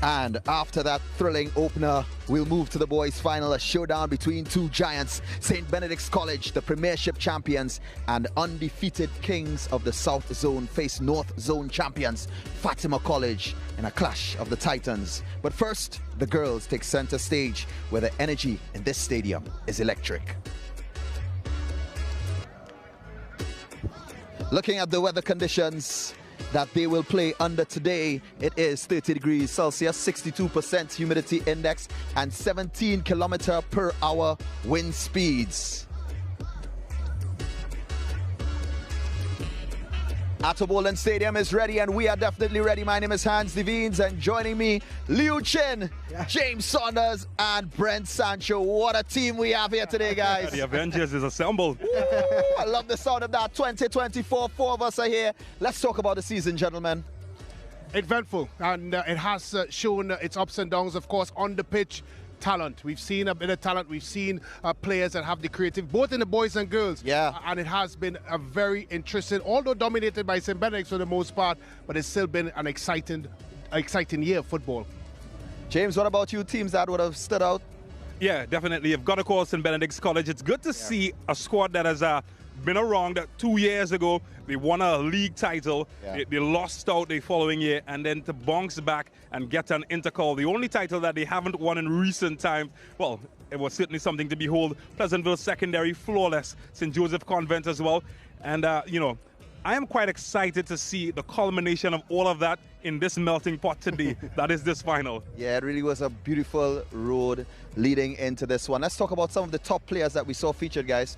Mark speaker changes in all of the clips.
Speaker 1: And after that thrilling opener, we'll move to the boys' final, a showdown between two giants, St. Benedict's College, the Premiership champions, and undefeated kings of the South Zone face North Zone champions, Fatima College, in a clash of the titans. But first, the girls take center stage, where the energy in this stadium is electric. Looking at the weather conditions that they will play under today, it is 30 degrees Celsius, 62% humidity index, and 17 km/h wind speeds. Attobolen Stadium is ready, and we are definitely ready. My name is Hans Devines, and joining me, Liu Chin, James Saunders, and Brent Sancho. What a team we have here today, guys.
Speaker 2: The Avengers is assembled.
Speaker 1: Ooh, I love the sound of that. 2024, 4 of us are here. Let's talk about the season, gentlemen.
Speaker 3: Eventful, and it has shown its ups and downs, of course, on the pitch. Talent. We've seen a bit of talent. We've seen players that have the creative, both in the boys and girls.
Speaker 1: Yeah.
Speaker 3: And it has been a very interesting, although dominated by St. Benedict for the most part, but it's still been an exciting year of football.
Speaker 1: James, what about you? Teams that would have stood out?
Speaker 2: Yeah, definitely. You've got to call St. Benedict's College. It's good to see a squad that has been around. 2 years ago, they won a league title.
Speaker 1: Yeah.
Speaker 2: They lost out the following year, and then to bounce back and get an intercall. The only title that they haven't won in recent times, well, it was certainly something to behold. Pleasantville secondary, flawless. St. Joseph Convent as well. And, you know, I am quite excited to see the culmination of all of that in this melting pot today. That is this final.
Speaker 1: Yeah, it really was a beautiful road leading into this one. Let's talk about some of the top players that we saw featured, guys.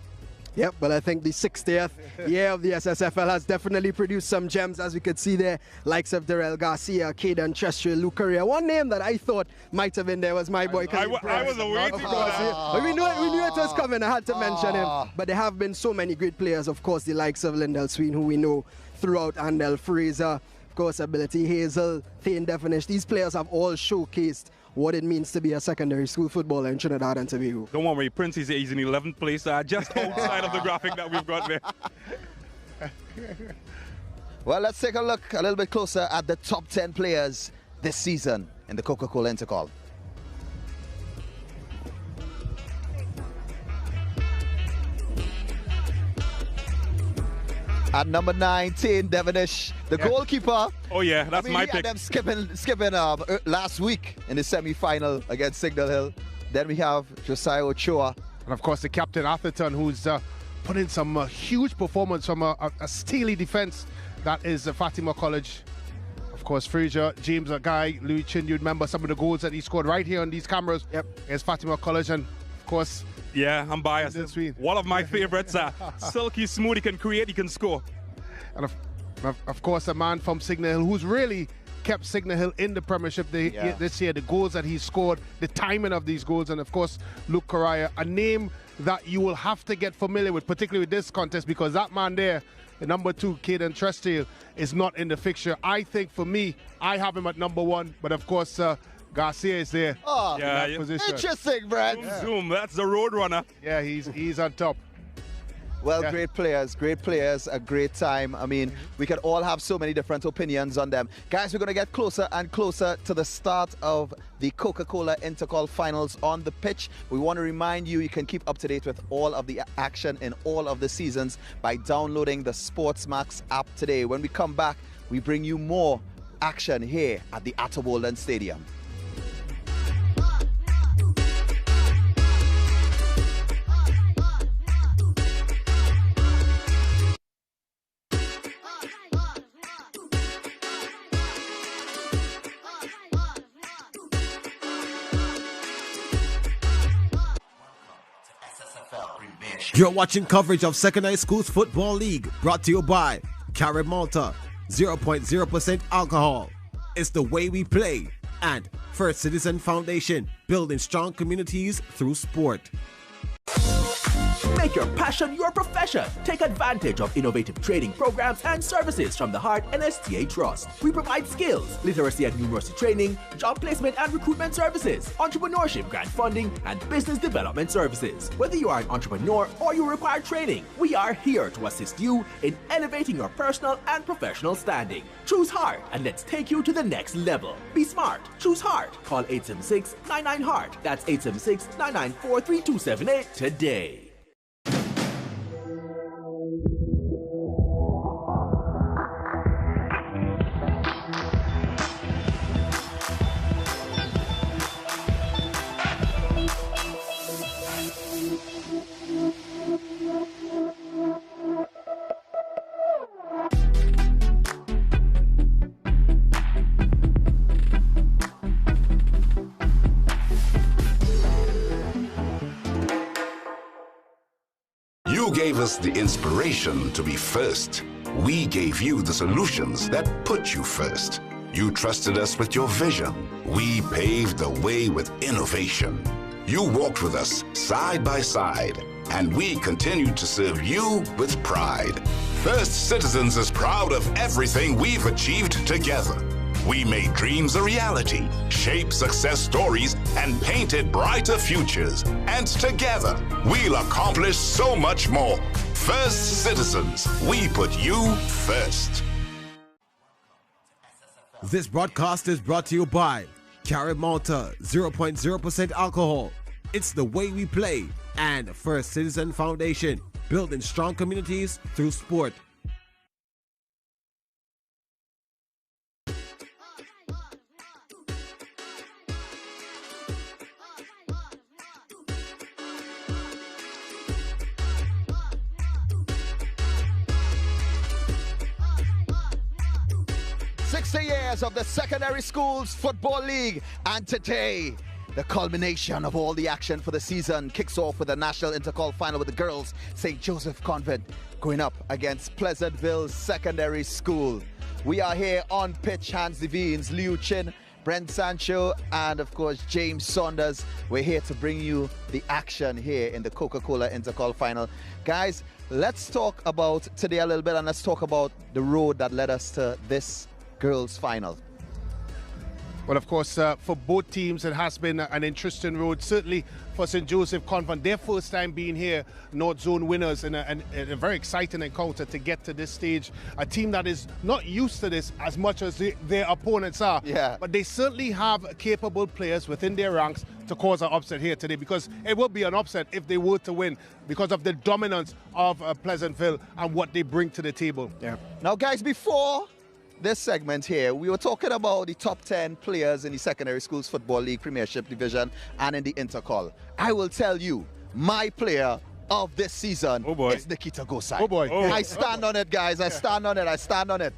Speaker 4: Yep, well, I think the 60th year of the SSFL has definitely produced some gems, as we could see there, likes of Darrell Garcia, Caden Chestrill, Luke Correa. One name that I thought might have been there was my boy.
Speaker 2: I was waiting for that.
Speaker 4: But we knew it was coming. I had to mention him. But there have been so many great players, of course, the likes of Lyndall Sween, who we know throughout, Andel Fraser, of course, Ability Hazel, Thane Devonish. These players have all showcased what it means to be a secondary school footballer in Trinidad and Tobago.
Speaker 2: Don't worry, Prince, he's in 11th place, just outside of the graphic that we've got there.
Speaker 1: Well, let's take a look a little bit closer at the top 10 players this season in the Coca-Cola Intercall. At number 19, Devonish, the goalkeeper.
Speaker 2: Oh yeah, that's my
Speaker 1: he
Speaker 2: pick.
Speaker 1: had them skipping last week in the semi-final against Signal Hill. Then we have Josiah Ochoa.
Speaker 3: And of course, the captain, Atherton, who's put in some huge performance from a steely defense. That is Fatima College. Of course, Fraser, James, a guy, Louis Chin, you remember some of the goals that he scored right here on these cameras. Yep. Against Fatima College, and of course,
Speaker 2: yeah, I'm biased. One of my favorites. Silky smooth, he can create, he can score.
Speaker 3: And of course, a man from Signal Hill who's really kept Signal Hill in the Premiership this year. The goals that he scored, the timing of these goals, and of course, Luke Correa, a name that you will have to get familiar with, particularly with this contest, because that man there, the number 2, Caden Chestrill, is not in the fixture. I think for me, I have him at number 1, but of course, Garcia is there.
Speaker 1: Oh,
Speaker 2: yeah,
Speaker 1: interesting, Brad.
Speaker 2: Zoom, that's the road runner.
Speaker 3: Yeah, he's on top.
Speaker 1: Well, great players, a great time. I mean, we can all have so many different opinions on them. Guys, we're going to get closer and closer to the start of the Coca-Cola Intercall Finals on the pitch. We want to remind you, you can keep up to date with all of the action in all of the seasons by downloading the SportsMax app today. When we come back, we bring you more action here at the Attobolen Stadium.
Speaker 5: You're watching coverage of Secondary Schools Football League, brought to you by Carib Malta, 0.0% alcohol. It's the way we play. And First Citizen Foundation, building strong communities through sport.
Speaker 6: Make your passion your profession. Take advantage of innovative training programs and services from the Heart NSTA Trust. We provide skills, literacy and numeracy training, job placement and recruitment services, entrepreneurship grant funding, and business development services. Whether you are an entrepreneur or you require training, we are here to assist you in elevating your personal and professional standing. Choose Heart and let's take you to the next level. Be smart. Choose Heart. Call 876-99-HEART. That's 876-994-3278 today.
Speaker 7: You gave us the inspiration to be first. We gave you the solutions that put you first. You trusted us with your vision. We paved the way with innovation. You walked with us side by side, and we continue to serve you with pride. First Citizens is proud of everything we've achieved together. We made dreams a reality, shaped success stories, and painted brighter futures. And together, we'll accomplish so much more. First Citizens, we put you first.
Speaker 5: This broadcast is brought to you by Carib Malta 0.0% alcohol. It's the way we play. And First Citizen Foundation, building strong communities through sport.
Speaker 1: Years of the Secondary Schools Football League, and today the culmination of all the action for the season kicks off with a national intercall final with the girls, St. Joseph Convent, going up against Pleasantville Secondary School. We are here on pitch, Hans Devines, Liu Chin, Brent Sancho, and of course James Saunders. We're here to bring you the action here in the Coca-Cola Intercall final. Guys, let's talk about today a little bit, and let's talk about the road that led us to this girls final.
Speaker 3: Well, of course, for both teams, it has been an interesting road. Certainly for St. Joseph Convent, their first time being here, North Zone winners, in a very exciting encounter to get to this stage. A team that is not used to this as much as their opponents are.
Speaker 1: Yeah.
Speaker 3: But they certainly have capable players within their ranks to cause an upset here today, because it would be an upset if they were to win because of the dominance of Pleasantville and what they bring to the table.
Speaker 1: Yeah. Now, guys, before this segment here, we were talking about the top 10 players in the Secondary Schools Football League Premiership Division and in the Intercall. I will tell you, my player of this season is Nikita Gosai.
Speaker 3: Oh boy.
Speaker 1: I stand on it, guys. I stand on it. I stand on it.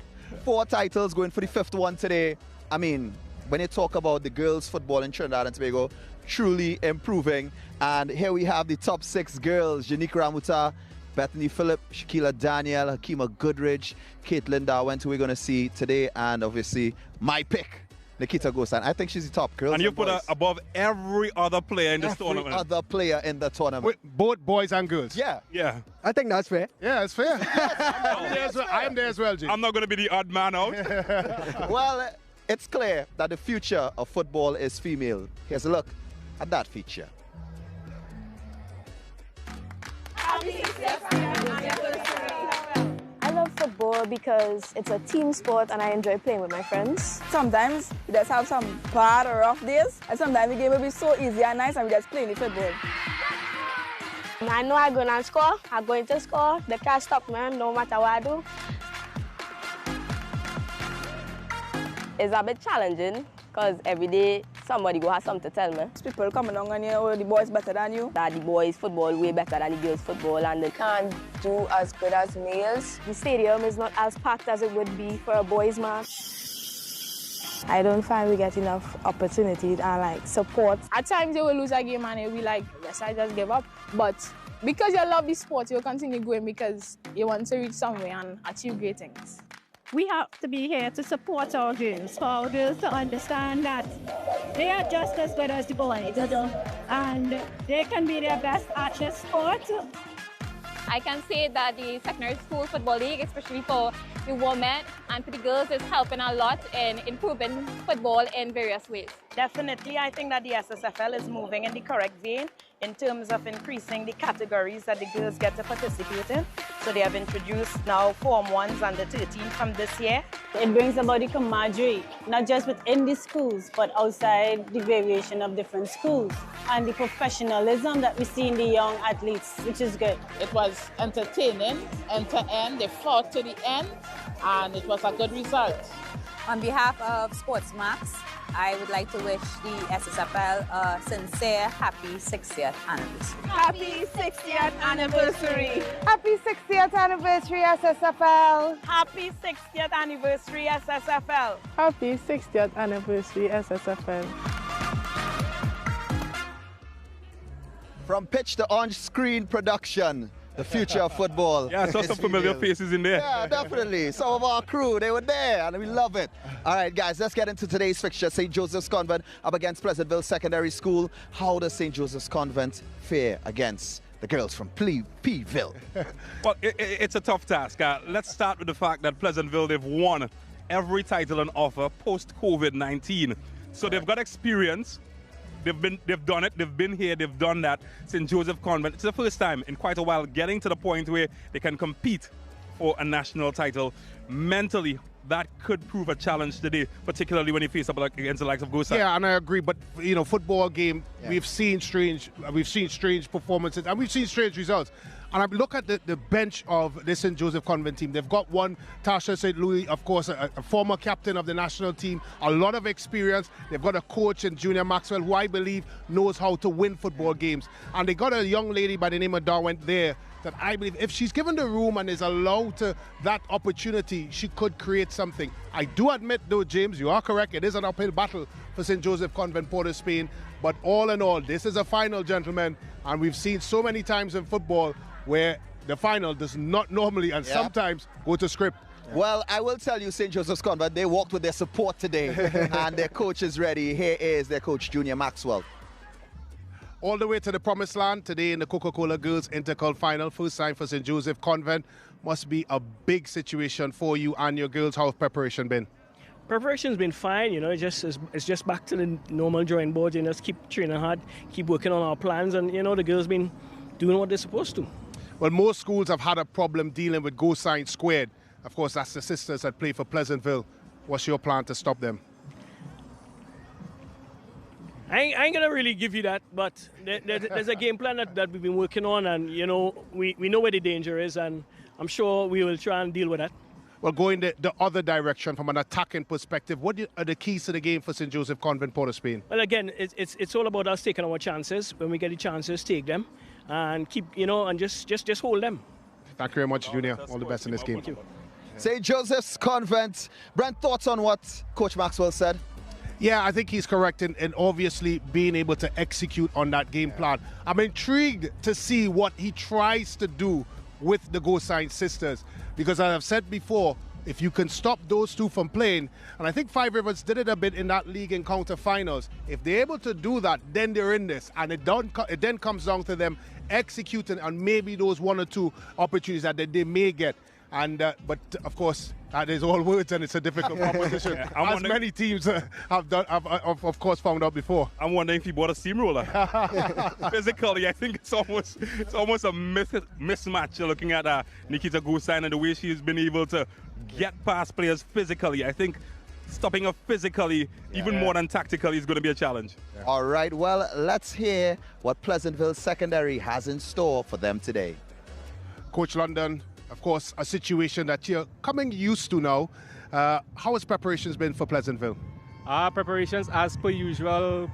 Speaker 1: 4 titles, going for the 5th one today. I mean, when you talk about the girls' football in Trinidad and Tobago, truly improving. And here we have the top 6 girls: Janique Ramuta, Bethany Phillip, Shaquila Daniel, Hakima Goodridge, Caitlin Darwin, who we're going to see today, and obviously my pick, Nikita Gosai. I think she's the top girl.
Speaker 2: And you put her above every other player in this tournament.
Speaker 1: Every other player in the tournament.
Speaker 3: With both boys and girls.
Speaker 1: Yeah.
Speaker 2: Yeah.
Speaker 4: I think that's fair.
Speaker 3: Yeah, it's fair. I am there as well, Jim.
Speaker 2: I'm not going to be the odd man out.
Speaker 1: Well, it's clear that the future of football is female. Here's a look at that feature.
Speaker 8: I love football because it's a team sport and I enjoy playing with my friends.
Speaker 9: Sometimes we just have some bad or rough days, and sometimes the game will be so easy and nice and we just play the football.
Speaker 8: I know I'm going to score. I'm going to score. They can't stop me no matter what I do.
Speaker 9: It's a bit challenging because every day somebody go have something to tell me. People coming along and you know the boys better than you. That the boys football way better than the girls football, and they can't do as good as males.
Speaker 8: The stadium is not as packed as it would be for a boys' match. I don't find we get enough opportunity and like support.
Speaker 10: At times you will lose a game and you'll be like, yes, I just give up. But because you love the sport, you'll continue going because you want to reach somewhere and achieve great things.
Speaker 11: We have to be here to support our girls, for our girls to understand that they are just as good as the boys, and they can be their best at this sport,
Speaker 12: I can say that the secondary school football league, especially for the women and for the girls, is helping a lot in improving football in various ways.
Speaker 13: Definitely, I think that the SSFL is moving in the correct vein in terms of increasing the categories that the girls get to participate in. So they have introduced now Form 1s under 13 from this year.
Speaker 14: It brings about the camaraderie, not just within the schools, but outside the variation of different schools, and the professionalism that we see in the young athletes, which is good.
Speaker 15: It was entertaining, end to end. They fought to the end, and it was a good result.
Speaker 16: On behalf of SportsMax, I would like to wish the SSFL a sincere happy 60th anniversary.
Speaker 17: Happy 60th anniversary. Happy 60th anniversary, SSFL.
Speaker 13: Happy 60th anniversary, SSFL.
Speaker 17: Happy 60th anniversary, SSFL.
Speaker 1: From pitch to on-screen production, the future of football.
Speaker 2: Yeah, I saw some familiar faces in there.
Speaker 1: Yeah, definitely. Some of our crew, they were there, and we love it. All right, guys, let's get into today's fixture. St. Joseph's Convent up against Pleasantville Secondary School. How does St. Joseph's Convent fare against the girls from Pleasantville?
Speaker 2: Well, it's a tough task. Let's start with the fact that Pleasantville, they've won every title on offer post-COVID-19. So they've got experience. They've done it. They've been here. They've done that. St. Joseph Convent. It's the first time in quite a while getting to the point where they can compete for a national title. Mentally, that could prove a challenge today, particularly when you face up against the likes of Gosa.
Speaker 3: Yeah, and I agree. But you know, football game, we've seen strange performances, and we've seen strange results. And I look at the bench of the St. Joseph Convent team. They've got one, Tasha St. Louis, of course, a former captain of the national team, a lot of experience. They've got a coach in Junior Maxwell who I believe knows how to win football games. And they got a young lady by the name of Darwin there that I believe if she's given the room and is allowed to that opportunity, she could create something. I do admit though, James, you are correct. It is an uphill battle for St. Joseph Convent, Port of Spain. But all in all, this is a final, gentlemen. And we've seen so many times in football where the final does not normally and sometimes go to script.
Speaker 1: Well, I will tell you, St. Joseph's Convent, they walked with their support today, and their coach is ready. Here is their coach, Junior Maxwell.
Speaker 3: All the way to the promised land today in the Coca-Cola Girls Intercol Final. First time for St. Joseph Convent. Must be a big situation for you and your girls. How has preparation been?
Speaker 18: Preparation's been fine, you know. It's just back to the normal drawing board. You know, just keep training hard, keep working on our plans, and you know the girls been doing what they're supposed to.
Speaker 3: Well, most schools have had a problem dealing with Go Sign Squared. Of course, that's the sisters that play for Pleasantville. What's your plan to stop them?
Speaker 18: I ain't gonna really give you that, but there's a game plan that we've been working on, and you know we know where the danger is, and I'm sure we will try and deal with that.
Speaker 3: Well, going the other direction from an attacking perspective, what are the keys to the game for St. Joseph Convent, Port of Spain?
Speaker 18: Well, again, it's all about us taking our chances. When we get the chances, take them, and keep, you know, and just hold them.
Speaker 3: Thank you very much, Junior. All the best in this game.
Speaker 18: Thank you.
Speaker 1: St. Joseph's Convent. Brent, thoughts on what Coach Maxwell said?
Speaker 3: Yeah, I think he's correct in obviously being able to execute on that game plan. I'm intrigued to see what he tries to do with the Go Sign sisters, because as I've said before, if you can stop those two from playing, and I think Five Rivers did it a bit in that league encounter finals, if they're able to do that, then they're in this, and it then comes down to them executing on maybe those one or two opportunities that they may get. And but of course, that is all words, and it's a difficult proposition. As many teams have of course found out before.
Speaker 2: I'm wondering if he bought a steamroller. Physically, I think it's almost a mismatch. Looking at Nikita Gusain and the way she's been able to get past players physically, I think stopping her physically, even more than tactically, is going to be a challenge.
Speaker 1: All right, well, let's hear what Pleasantville Secondary has in store for them today.
Speaker 3: Coach London, of course, a situation that you're coming used to now. How has preparations been for Pleasantville?
Speaker 19: Preparations, as per usual,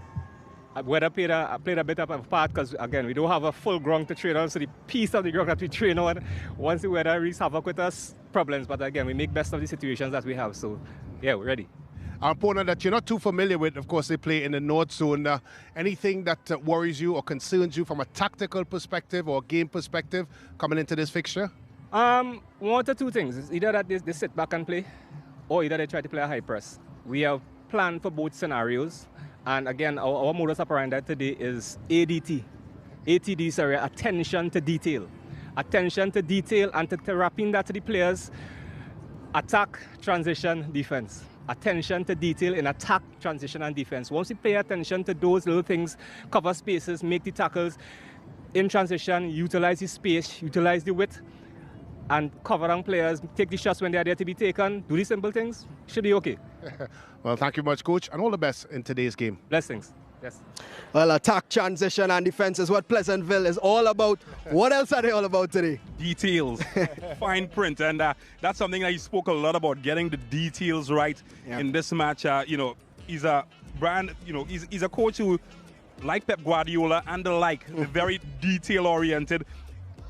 Speaker 19: weather played a bit of a part because, again, we don't have a full ground to train on, so the piece of the ground that we train on, once the weather wreaks havoc with us, problems. But again, we make best of the situations that we have, so yeah, we're ready.
Speaker 3: Our opponent that you're not too familiar with, of course, they play in the North Zone. Anything that worries you or concerns you from a tactical perspective or game perspective coming into this fixture?
Speaker 19: One or two things. It's either that they sit back and play, or either they try to play a high press. We have planned for both scenarios. And again, our modus operandi today is ATD, sorry, attention to detail. attention to detail, and to wrapping that to the players. Attack, transition, defense. Attention to detail in attack, transition, and defense. Once you pay attention to those little things, cover spaces, make the tackles, in transition, utilize the space, utilize the width, and cover on players, take the shots when they are there to be taken, do these simple things, should be okay.
Speaker 3: Well, thank you much, Coach, and all the best in today's game.
Speaker 19: Blessings. Yes.
Speaker 4: Well, attack, transition, and defense is what Pleasantville is all about. What else are they all about today?
Speaker 2: Details, fine print, and that's something that he spoke a lot about, getting the details right in this match. You know, he's a brand, you know, he's a coach who, like Pep Guardiola and the like, very detail-oriented.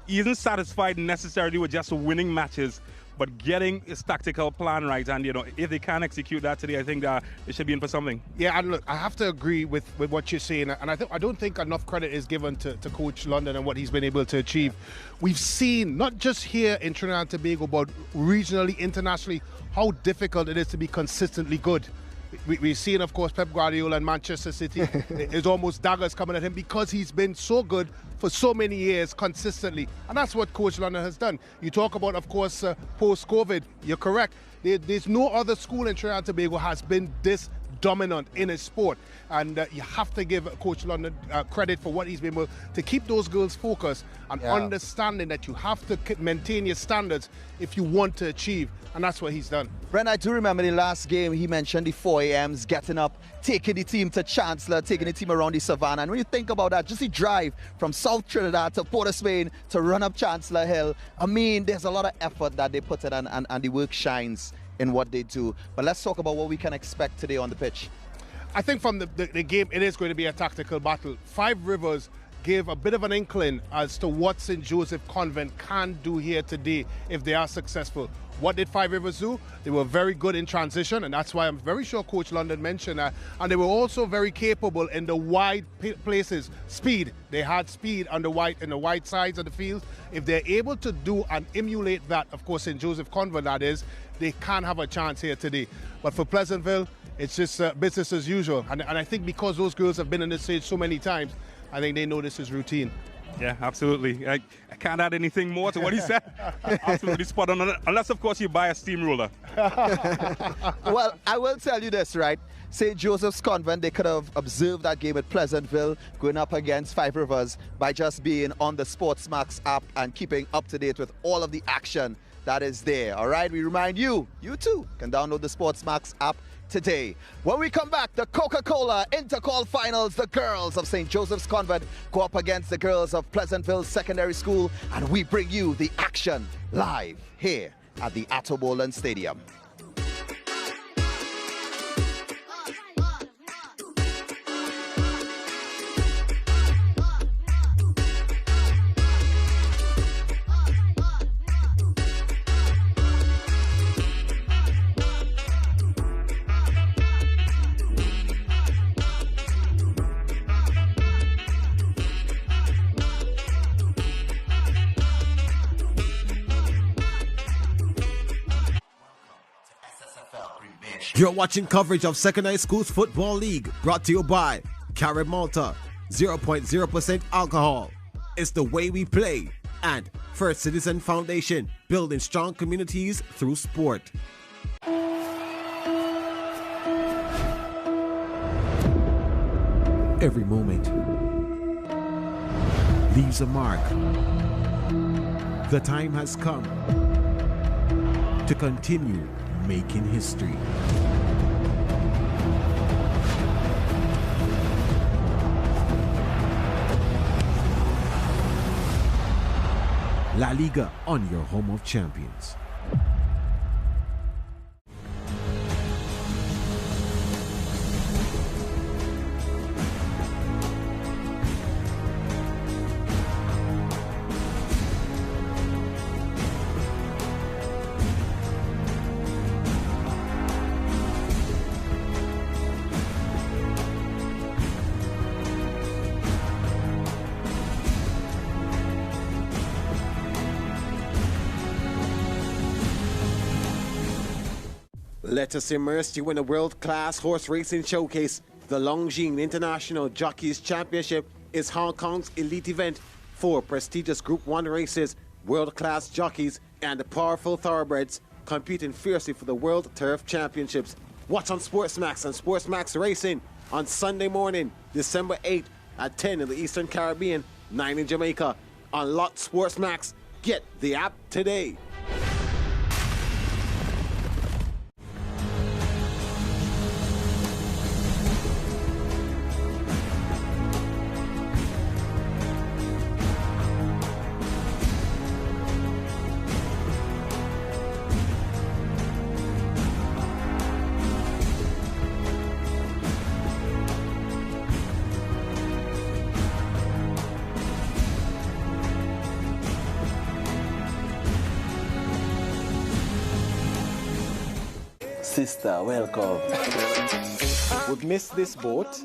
Speaker 2: He isn't satisfied necessarily with just winning matches, but getting his tactical plan right. And, you know, if they can execute that today, I think that they should be in for something.
Speaker 3: Yeah, and look, I have to agree with what you're saying. And I don't think enough credit is given to Coach London and what he's been able to achieve. Yeah. We've seen, not just here in Trinidad and Tobago, but regionally, internationally, how difficult it is to be consistently good. We've seen, of course, Pep Guardiola and Manchester City. There's almost daggers coming at him because he's been so good for so many years consistently. And that's what Coach London has done. You talk about, of course, post-COVID. You're correct. There's no other school in Trinidad and Tobago has been this dominant in a sport. And you have to give Coach London credit for what he's been able to keep those girls focused and understanding that you have to maintain your standards if you want to achieve. And that's what he's done.
Speaker 1: Brent, I do remember the last game he mentioned the 4 a.m.s, getting up, taking the team to Chancellor, taking the team around the Savannah. And when you think about that, just the drive from South Trinidad to Port of Spain to run up Chancellor Hill, I mean, there's a lot of effort that they put in and the work shines in what they do. But let's talk about what we can expect today on the pitch.
Speaker 3: I think from the game, it is going to be a tactical battle. Five Rivers gave a bit of an inkling as to what St. Joseph Convent can do here today if they are successful. What did Five Rivers do? They were very good in transition, and that's why I'm very sure Coach London mentioned that. And they were also very capable in the wide places. Speed. They had speed on the wide sides of the field. If they're able to do and emulate that, of course, St. Joseph Convent, that is, they can have a chance here today. But for Pleasantville, it's just business as usual. And I think because those girls have been on this stage so many times, I think they know this is routine.
Speaker 2: Yeah, absolutely. I can't add anything more to what he said. Absolutely spot on. Unless, of course, you buy a steamroller.
Speaker 1: Well, I will tell you this, right? St. Joseph's Convent, they could have observed that game at Pleasantville going up against Five Rivers by just being on the SportsMax app and keeping up to date with all of the action that is there. All right, we remind you too can download the SportsMax app today. When we come back, the Coca-Cola Intercall Finals, the girls of St. Joseph's Convent go up against the girls of Pleasantville Secondary School, and we bring you the action live here at the Atto Boland Stadium.
Speaker 5: You're watching coverage of Second High School's Football League, brought to you by Carib Malta, 0.0% alcohol. It's the way we play. And First Citizen Foundation, building strong communities through sport. Every moment leaves a mark. The time has come to continue making history. La Liga on your home of champions. Let us immerse you in a world-class horse racing showcase. The Longines International Jockeys Championship is Hong Kong's elite event. 4 prestigious Group 1 races, world-class jockeys, and the powerful thoroughbreds competing fiercely for the World Turf Championships. Watch on SportsMax and SportsMax Racing on Sunday morning, December 8th at 10 in the Eastern Caribbean, 9 in Jamaica. Unlock SportsMax. Get the app today.
Speaker 20: Sister, welcome. We've missed this boat.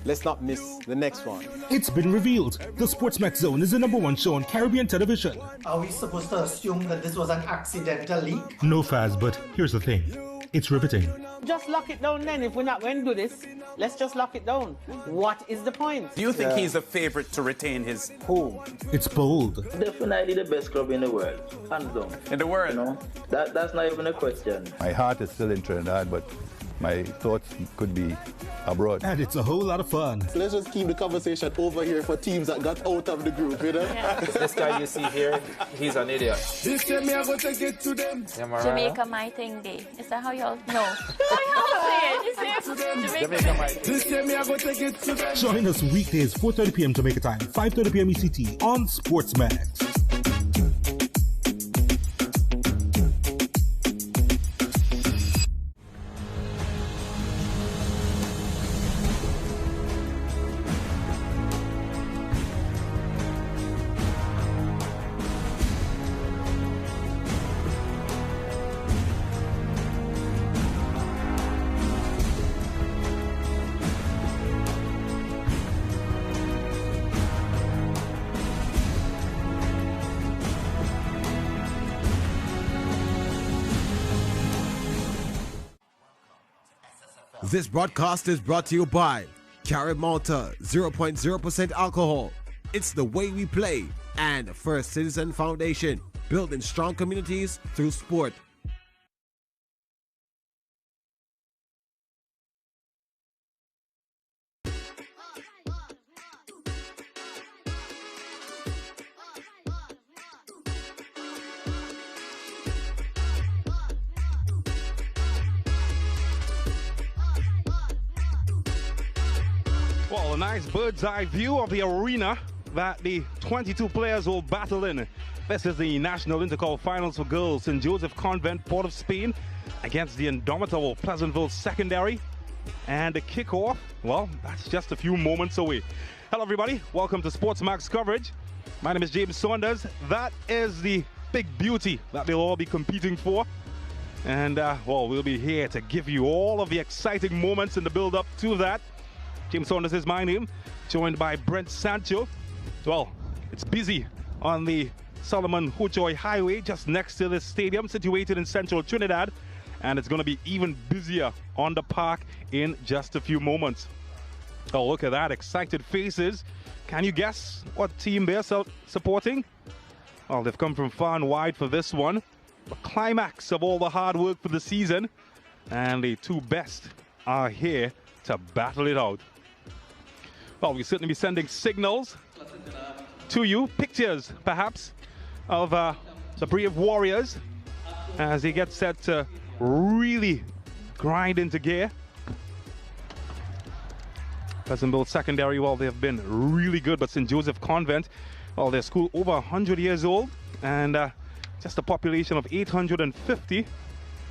Speaker 20: Let's not miss the next one.
Speaker 21: It's been revealed. The SportsMax Zone is the #1 show on Caribbean television.
Speaker 22: Are we supposed to assume that this was an accidental leak?
Speaker 21: No, Faz, but here's the thing. It's riveting.
Speaker 23: Just lock it down then. If we're not going to do this, let's just lock it down. What is the point?
Speaker 24: Do you think he's a favorite to retain his home?
Speaker 21: It's bold.
Speaker 25: Definitely the best club in the world. Hands down.
Speaker 24: In the world?
Speaker 25: You know, that's not even a question.
Speaker 26: My heart is still in Trinidad, but my thoughts could be abroad.
Speaker 21: And it's a whole lot of fun.
Speaker 20: Let's just keep the conversation over here for teams that got out of the group, you know?
Speaker 24: Yeah. This guy you see here, he's an idiot.
Speaker 27: This time I'm going to get to them.
Speaker 28: Jamaica my thing day. Is that how y'all know?
Speaker 27: Jamaica my thing. This time I'm going to get to them.
Speaker 21: Join us weekdays 4:30 p.m. Jamaica time, 5:30 p.m. ECT on SportsMax.
Speaker 5: This broadcast is brought to you by Carib Malta 0.0% alcohol. It's the way we play. And First Citizen Foundation, building strong communities through sport.
Speaker 2: Well, a nice bird's eye view of the arena that the 22 players will battle in. This is the National Intercall Finals for Girls. St. Joseph Convent, Port of Spain, against the indomitable Pleasantville Secondary. And the kickoff, well, that's just a few moments away. Hello, everybody. Welcome to SportsMax coverage. My name is James Saunders. That is the big beauty that they'll all be competing for. And, well, we'll be here to give you all of the exciting moments in the build-up to that. James Saunders is my name, joined by Brent Sancho. Well, it's busy on the Solomon Hochoy Highway, just next to the stadium, situated in central Trinidad. And it's going to be even busier on the park in just a few moments. Oh, look at that, excited faces. Can you guess what team they're supporting? Well, they've come from far and wide for this one. The climax of all the hard work for the season. And the two best are here to battle it out. Well, we'll certainly be sending signals to you, pictures perhaps, of the brave warriors as they get set to really grind into gear. Pleasantville Secondary, well, they've been really good, but St. Joseph Convent, well, their school over 100 years old and just a population of 850.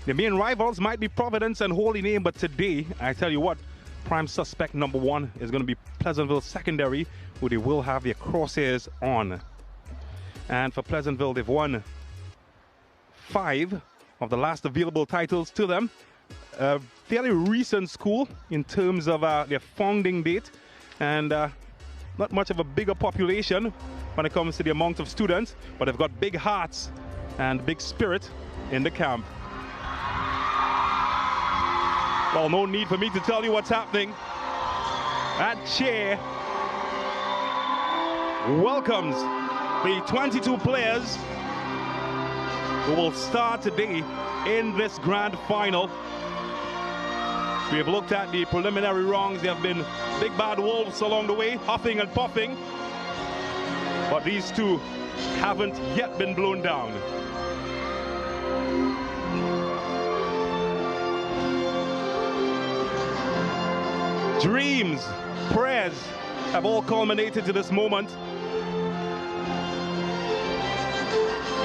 Speaker 2: The main rivals might be Providence and Holy Name, but today, I tell you what, prime suspect number one is going to be Pleasantville Secondary, who they will have their crosshairs on. And for Pleasantville, they've won 5 of the last available titles to them. A fairly recent school in terms of their founding date, and not much of a bigger population when it comes to the amount of students, but they've got big hearts and big spirit in the camp. Well, no need for me to tell you what's happening. That chair welcomes the 22 players who will start today in this grand final. We have looked at the preliminary rounds. There have been big bad wolves along the way, huffing and puffing. But these two haven't yet been blown down. Dreams, prayers have all culminated to this moment.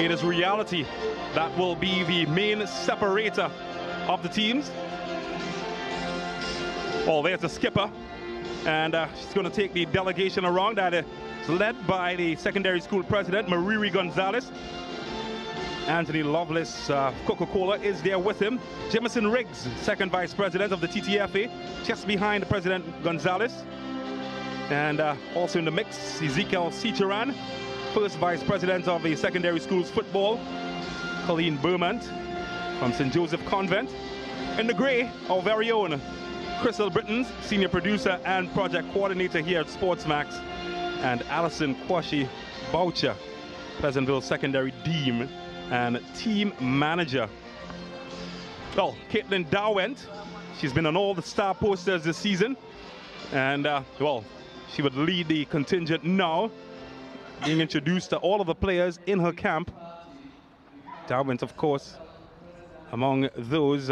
Speaker 2: It is reality that will be the main separator of the teams. Well, there's the skipper, and she's going to take the delegation around that is led by the secondary school president, Mariri Gonzalez. Anthony Lovelace, Coca-Cola, is there with him. Jemison Riggs, second vice president of the TTFA, just behind President Gonzalez. And also in the mix, Ezekiel Cicheran, first vice president of the secondary schools football. Colleen Bermant from St. Joseph Convent. In the grey, our very own Crystal Britton, senior producer and project coordinator here at SportsMax. And Alison Kwashi Boucher, Pleasantville secondary dean and team manager. Well, Caitlin Dowent, she's been on all the star posters this season. And, well, she would lead the contingent now, being introduced to all of the players in her camp. Dowent, of course, among those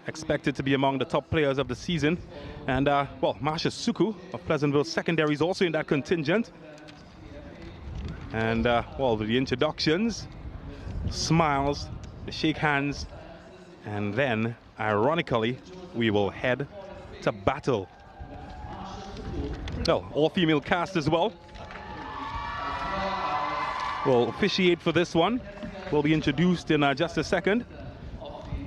Speaker 2: expected to be among the top players of the season. And, well, Marsha Suku of Pleasantville Secondary is also in that contingent. And, well, the introductions, smiles, the shake hands, and then, ironically, we will head to battle. Well, all-female cast as well will officiate for this one. Will be introduced in just a second,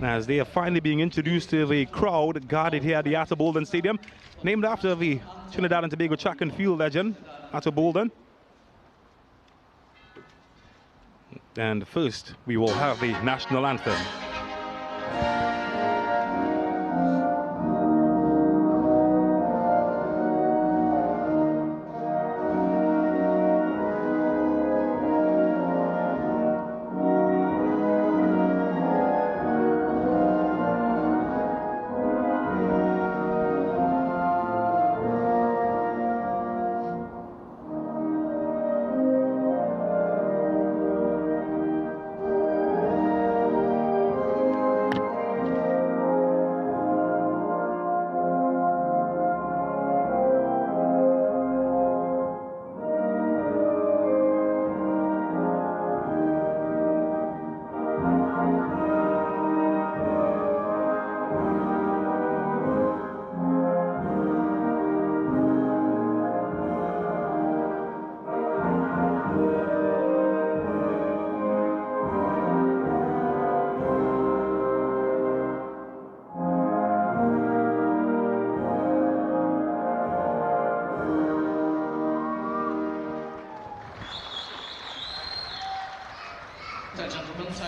Speaker 2: as they are finally being introduced to the crowd gathered here at the Atta Bolden Stadium, named after the Trinidad and Tobago track and field legend, Atta Bolden. And first, we will have the national anthem.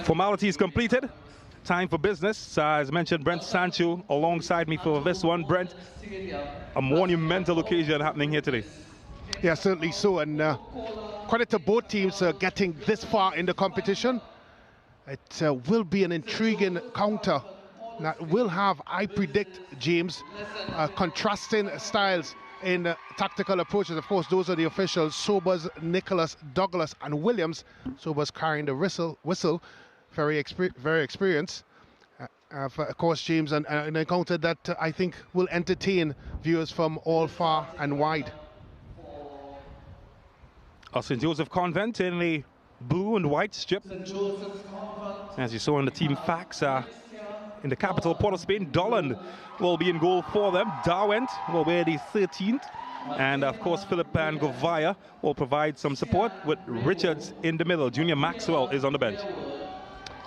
Speaker 2: Formalities completed. Time for business. As mentioned, Brent Sancho alongside me for this one. Brent, a monumental occasion happening here today.
Speaker 3: Yeah, certainly so. And credit to both teams getting this far in the competition. It will be an intriguing counter that will have, I predict, James, contrasting styles in tactical approaches. Of course, those are the officials: Sobers, Nicholas, Douglas, and Williams. Sobers carrying the whistle, very experienced. Of course, James, an encounter that I think will entertain viewers from all far and wide.
Speaker 2: St. Joseph Convent in the blue and white strip. As you saw in the team facts, in the capital, Port of Spain, Dolan will be in goal for them. Darwent will wear the 13th. And of course, Philip and Govaya will provide some support with Richards in the middle. Junior Maxwell is on the bench.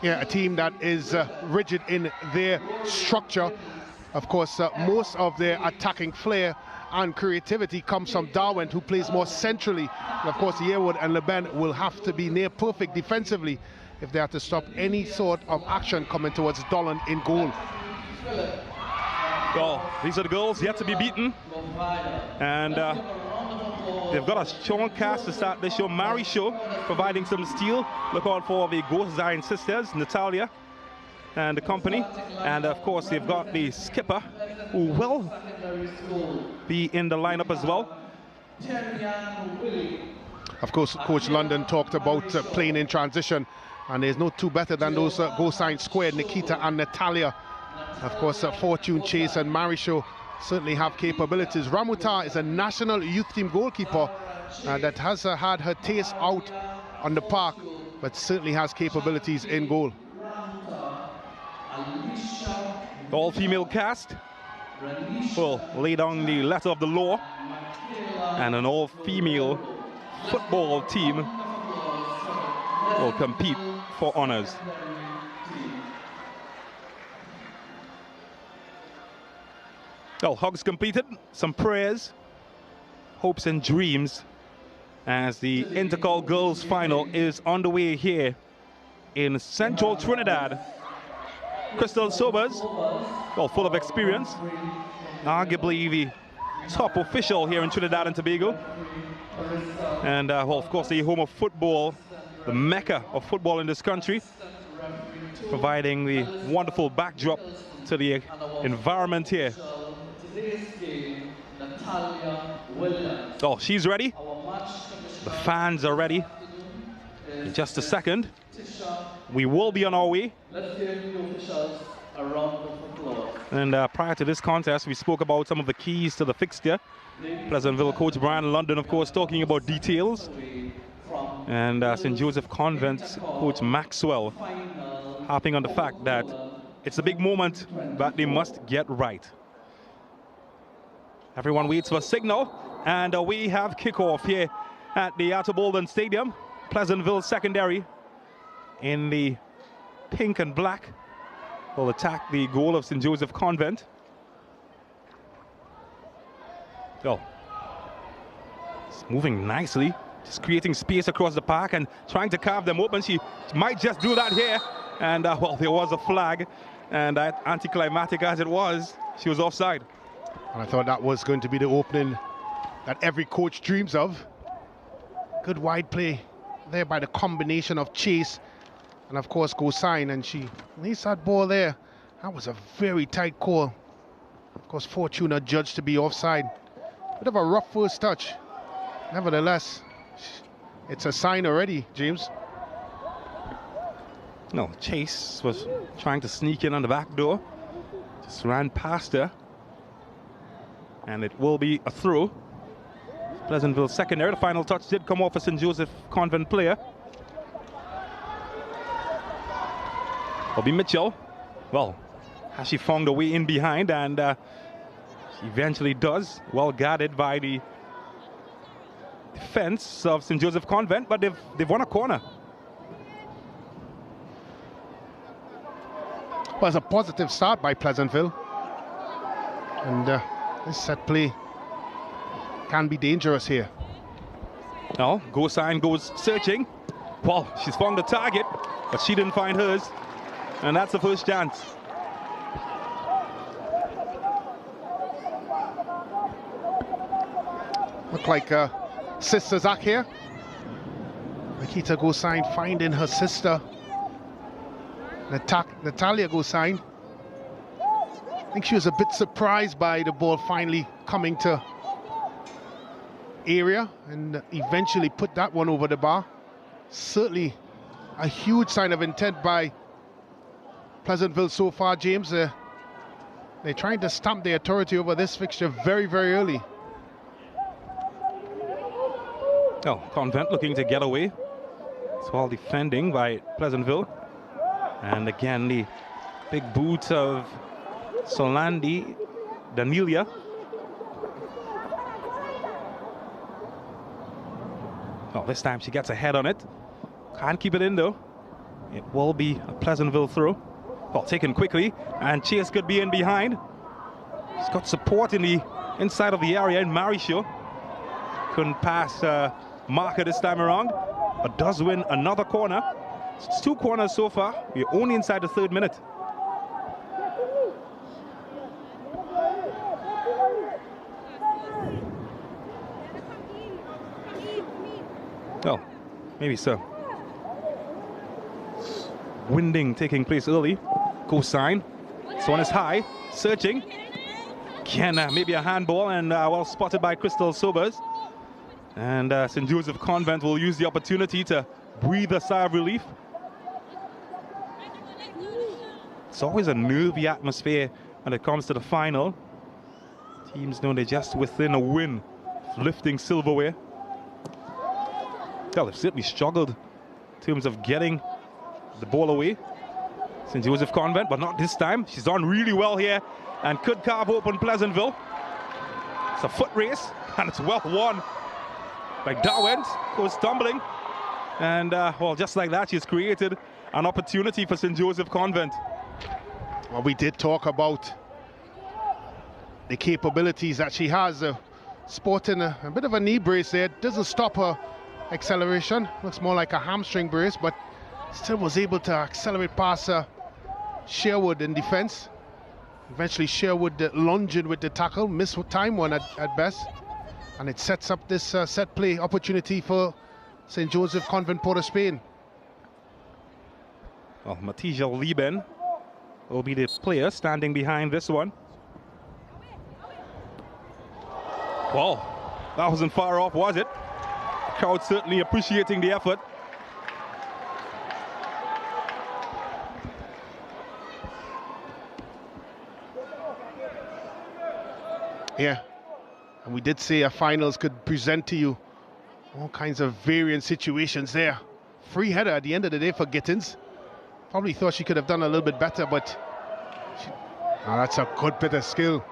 Speaker 3: Yeah, a team that is rigid in their structure. Of course, most of their attacking flair and creativity comes from Darwin, who plays more centrally. And of course, Yearwood and Leben will have to be near perfect defensively if they have to stop any sort of action coming towards Dolan in goal.
Speaker 2: Well, these are the goals yet to be beaten. And They've got a strong cast to start the show. Mary Show providing some steel. Look out for the Ghost Zion sisters, Natalia and the company. And of course, they've got the skipper who will be in the lineup as well.
Speaker 3: Of course, Coach London talked about playing in transition, and there's no two better than those Ghost Zion squared, Nikita and Natalia. Of course, Fortune Chase and Marisho certainly have capabilities. Ramuta is a national youth team goalkeeper that has had her taste out on the park, but certainly has capabilities in goal.
Speaker 2: All-female cast will lay down the letter of the law, and an all-female football team will compete for honors. Well, hugs completed, some prayers, hopes and dreams as the Intercol Girls Final is underway here in Central Trinidad. Crystal Sobers, well, full of experience, arguably the top official here in Trinidad and Tobago. And, well, of course, the home of football, the mecca of football in this country, providing the wonderful backdrop to the environment here. Oh, she's ready. The fans are ready. In just a second, we will be on our way. And prior to this contest, we spoke about some of the keys to the fixture. Pleasantville coach Brian London, of course, talking about details. And St. Joseph Convent coach Maxwell harping on the fact that it's a big moment that they must get right. Everyone waits for a signal, and we have kickoff here at the Arthur Bolden Stadium. Pleasantville secondary in the pink and black will attack the goal of St. Joseph Convent. Oh, it's moving nicely, just creating space across the park and trying to carve them open. She might just do that here, and well, there was a flag, and anticlimactic as it was, she was offside.
Speaker 3: And I thought that was going to be the opening that every coach dreams of. Good wide play there by the combination of Chase and of course Gosign, and she leaves that ball there. That was a very tight call. Of course, Fortuna judged to be offside. Bit of a rough first touch. Nevertheless, it's a sign already, James.
Speaker 2: No, Chase was trying to sneak in on the back door. Just ran past her. And it will be a throw. Pleasantville secondary. The final touch did come off a St. Joseph Convent player. Bobby Mitchell. Well, has she found a way in behind, and she eventually does. Well guarded by the defense of St. Joseph Convent, but they've won a corner.
Speaker 3: Well, it's a positive start by Pleasantville. And this set play can be dangerous here.
Speaker 2: Now, Gosign goes searching. Well, she's found the target, but she didn't find hers. And that's the first chance.
Speaker 3: Look like Sister Zach here. Nikita Gosign finding her sister. Natalia Gosign. I think she was a bit surprised by the ball finally coming to area and eventually put that one over the bar. Certainly a huge sign of intent by Pleasantville so far, James. They're trying to stamp their authority over this fixture very, very early.
Speaker 2: Oh, Convent looking to get away. It's all defending by Pleasantville. And again, the big boot of Solandi Danilia. Oh, this time she gets a head on it. Can't keep it in though. It will be a Pleasantville throw. Well, taken quickly, and Chase could be in behind. She's got support in the inside of the area in Marisho. Couldn't pass Marker this time around, but does win another corner. It's 2 corners so far. We're only inside the 3rd minute. Well, maybe so. Winding taking place early. Cosine. This one is high. Searching. Again, maybe a handball, and well spotted by Crystal Sobers. And St. Joseph Convent will use the opportunity to breathe a sigh of relief. It's always a nervy atmosphere when it comes to the final. Teams know they're just within a win, lifting silverware. Well, they've certainly struggled in terms of getting the ball away. St. Joseph Convent, but not this time. She's done really well here and could carve open Pleasantville. It's a foot race, and it's well won by Darwin. Goes tumbling. And, well, just like that, she's created an opportunity for St. Joseph Convent.
Speaker 3: Well, we did talk about the capabilities that she has. Sporting a bit of a knee brace there. Doesn't stop her acceleration. Looks more like a hamstring brace, but still was able to accelerate past Sherwood in defense. Eventually Sherwood lunging with the tackle, missed time one at best, and it sets up this set play opportunity for St. Joseph Convent Port of Spain.
Speaker 2: Well, Matija Lieben will be the player standing behind this one. Well, that wasn't far off, was it? The crowd certainly appreciating the effort.
Speaker 3: Yeah, and we did say a finals could present to you all kinds of variant situations there. Free header at the end of the day for Gittins. Probably thought she could have done a little bit better, but that's a good bit of skill.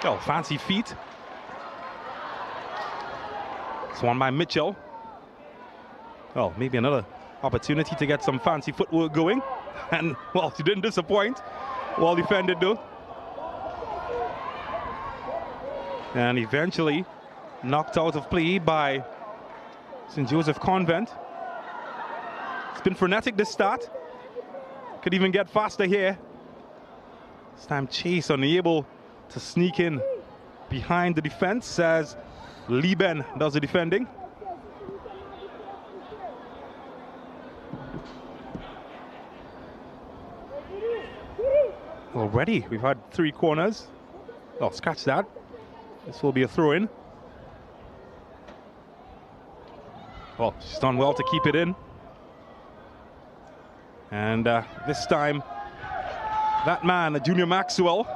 Speaker 2: Oh, fancy feet. It's won by Mitchell. Well, maybe another opportunity to get some fancy footwork going. And, well, she didn't disappoint. Well defended, though. And eventually knocked out of play by St. Joseph Convent. It's been frenetic this start. Could even get faster here. This time Chase unable to sneak in behind the defense as Lieben does the defending. Already we've had 3 corners. Oh, scratch that. This will be a throw-in. Well, she's done well to keep it in. And this time, that man, Junior Maxwell,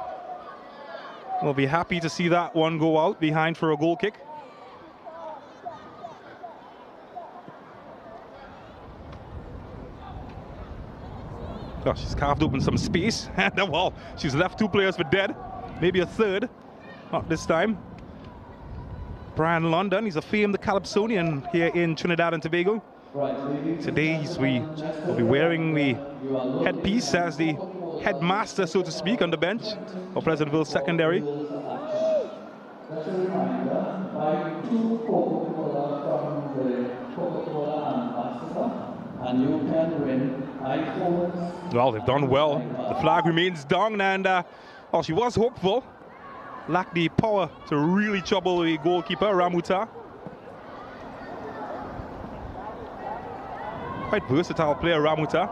Speaker 2: will be happy to see that one go out behind for a goal kick. Oh, she's carved open some space. And well, she's left 2 players for dead. Maybe a third. Not this time. Brian London, he's a famed Calypsonian here in Trinidad and Tobago. Today we will be wearing the headpiece as the headmaster, so to speak, on the bench of Pleasantville Secondary.
Speaker 6: That's a reminder, buy 2 Coca-Cola from the Coca-Cola ambassador, and you can win iPhones.
Speaker 2: Well, they've done well. The flag remains down, and well, she was hopeful. Lacked the power to really trouble the goalkeeper, Ramuta. Quite versatile player, Ramuta.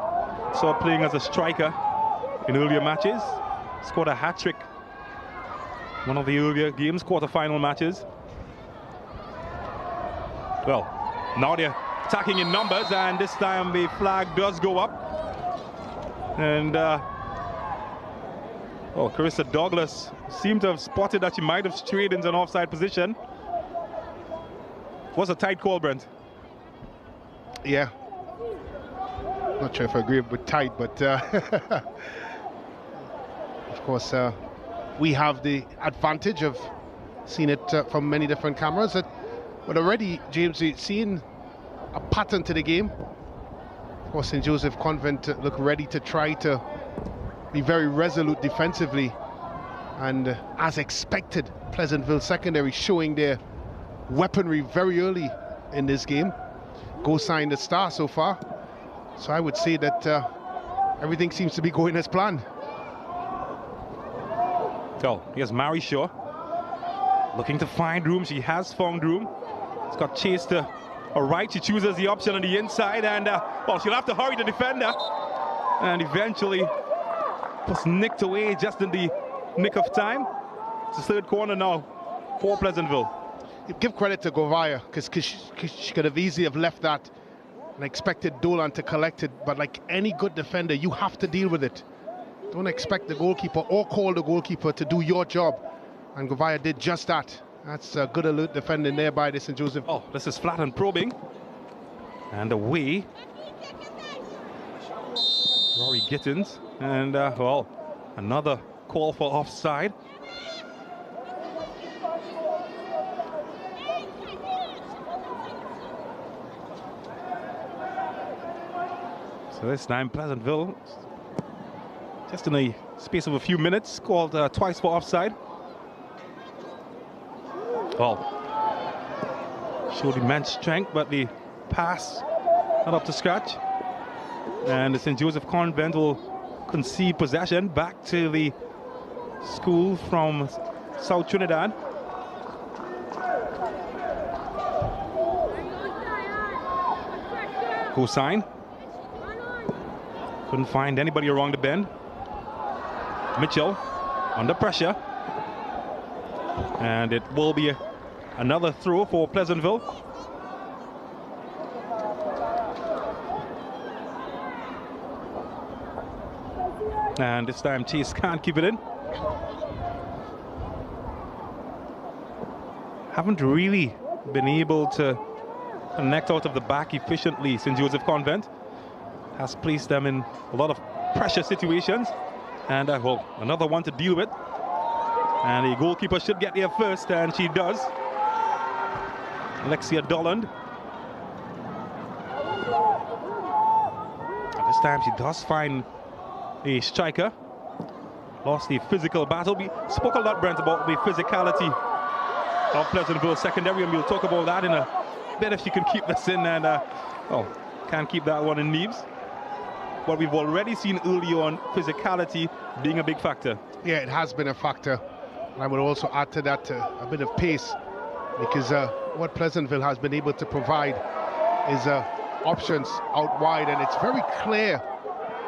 Speaker 2: Saw playing as a striker in earlier matches. Scored a hat-trick one of the earlier games, quarter-final matches. Well, now they're attacking in numbers, and this time the flag does go up. And oh, Carissa Douglas seemed to have spotted that she might have strayed into an offside position. Was a tight call, Brent.
Speaker 3: Yeah. Not sure if I agree with tight, but of course we have the advantage of seeing it from many different cameras. But already, James, we've seen a pattern to the game. Of course, St. Joseph Convent look ready to try to be very resolute defensively, and as expected, Pleasantville Secondary showing their weaponry very early in this game. Go sign the star so far, so I would say that everything seems to be going as planned.
Speaker 2: So here's Mary Shaw looking to find room. She has found room. It's got chased All right, she chooses the option on the inside, and well, she'll have to hurry the defender, and eventually was nicked away just in the nick of time. It's the third corner now for Pleasantville.
Speaker 3: You give credit to Govaya because she could have easily have left that and expected Dolan to collect it, but like any good defender, you have to deal with it. Don't expect the goalkeeper or call the goalkeeper to do your job, and Govaya did just that. That's a good alert defending there by the St. Joseph.
Speaker 2: Oh, this is flat and probing. And away. Rory Gittins. And, well, another call for offside. So this time Pleasantville, just in a space of a few minutes, called twice for offside. Well, showed immense strength, but the pass not up to scratch. And the St. Joseph Convent will concede possession back to the school from South Trinidad. Hussain couldn't find anybody around the bend. Mitchell under pressure. And it will be another throw for Pleasantville. And this time Chase can't keep it in. Haven't really been able to connect out of the back efficiently. St. Joseph Convent has placed them in a lot of pressure situations. And well, another one to deal with. And the goalkeeper should get there first, and she does. Alexia Dolland. And this time she does find a striker. Lost the physical battle. We spoke a lot, Brent, about the physicality of Pleasantville secondary, and we'll talk about that in a bit if she can keep this in, and oh, can't keep that one in Neves. But we've already seen early on physicality being a big factor.
Speaker 3: Yeah, it has been a factor. And I would also add to that a bit of pace, because what Pleasantville has been able to provide is options out wide, and it's very clear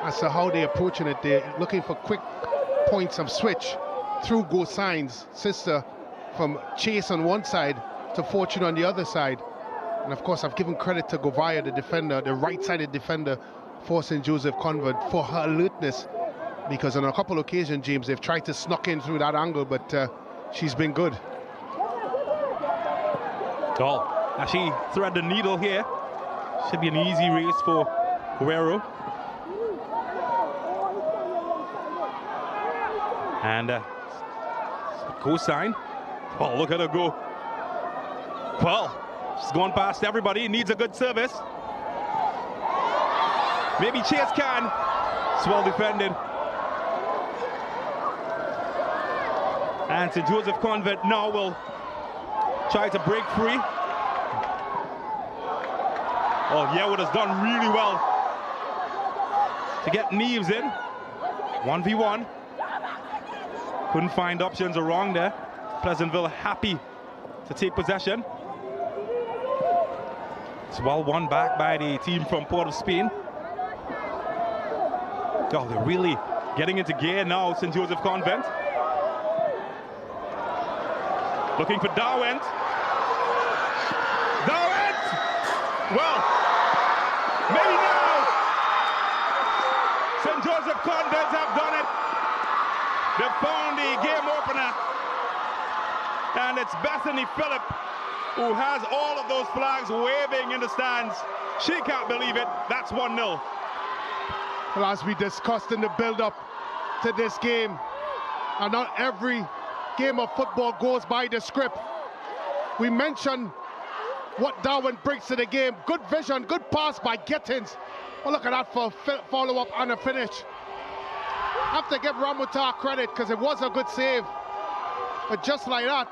Speaker 3: as to how they're approaching it. They're looking for quick points of switch through Go Signs' sister, from Chase on one side to Fortune on the other side. And of course, I've given credit to Govaya, the defender, the right-sided defender for St. Joseph Convent, for her alertness, because on a couple of occasions, James, they've tried to snuck in through that angle, but she's been good.
Speaker 2: Oh, now she thread the needle here. Should be an easy race for Guerrero. And Cosine. Oh, look at her go. Well, she's gone past everybody. Needs a good service. Maybe Chase can. It's well defended. And St. Joseph Convent now will try to break free. Oh, Yewood has done really well to get Neves in. 1v1. Couldn't find options wrong there. Pleasantville happy to take possession. It's well won back by the team from Port of Spain. Oh, they're really getting into gear now, St. Joseph Convent. Looking for Darwent. Darwent! Well, maybe now. St. Joseph Convent have done it. They've found the game opener. And it's Bethany Phillip who has all of those flags waving in the stands. She can't believe it. That's 1-0.
Speaker 3: Well, as we discussed in the build-up to this game, and not every game of football goes by the script. We mentioned what Darwin brings to the game. Good vision, good pass by Gittins. Oh, look at that for follow-up and a finish. I have to give Ramutar credit because it was a good save. But just like that,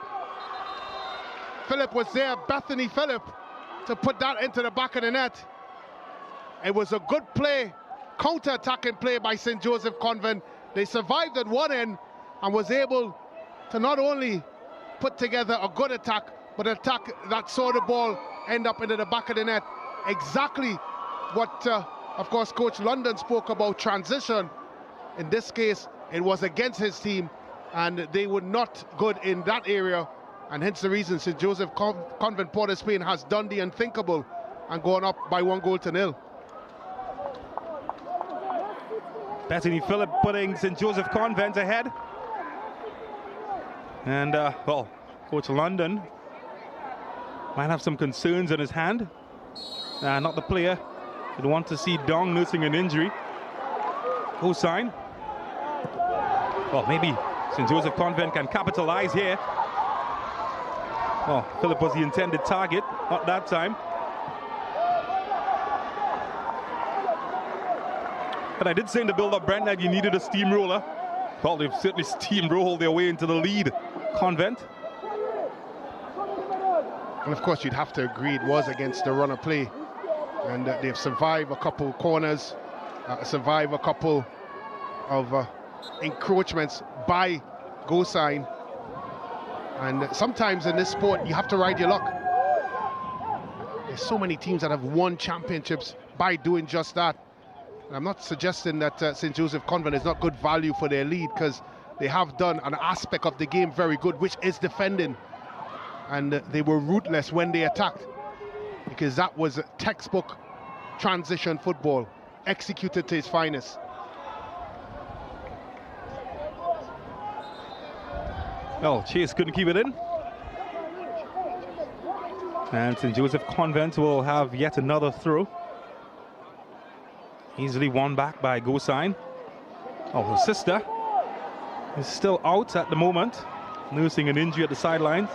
Speaker 3: Phillip was there, Bethany Phillip, to put that into the back of the net. It was a good play, counter-attacking play by St. Joseph Convent. They survived at one end and was able to not only put together a good attack, but an attack that saw the ball end up into the back of the net. Exactly what, of course, Coach London spoke about, transition. In this case, it was against his team, and they were not good in that area, and hence the reason St. Joseph Convent Port of Spain has done the unthinkable and gone up by 1-0.
Speaker 2: Bethany Phillip putting St. Joseph Convent ahead. And, well, Coach London might have some concerns on his hand. Not the player. He'd want to see Dong nursing an injury. Hossein. Well, maybe St. Joseph Convent can capitalize here. Well, Phillip was the intended target, not that time. But I did say in the build-up, Brent, that you needed a steamroller. Well, they've certainly steamrolled their way into the lead. Convent.
Speaker 3: And of course, you'd have to agree it was against the run of play. And they've survived a couple corners, survived a couple of encroachments by Hossein. And sometimes in this sport, you have to ride your luck. There's so many teams that have won championships by doing just that. And I'm not suggesting that St. Joseph Convent is not good value for their lead, because they have done an aspect of the game very good, which is defending. And they were ruthless when they attacked, because that was textbook transition football, executed to its finest.
Speaker 2: Well, Chase couldn't keep it in. And St. Joseph Convent will have yet another throw. Easily won back by Hossein. Oh, her sister is still out at the moment, nursing an injury at the sidelines.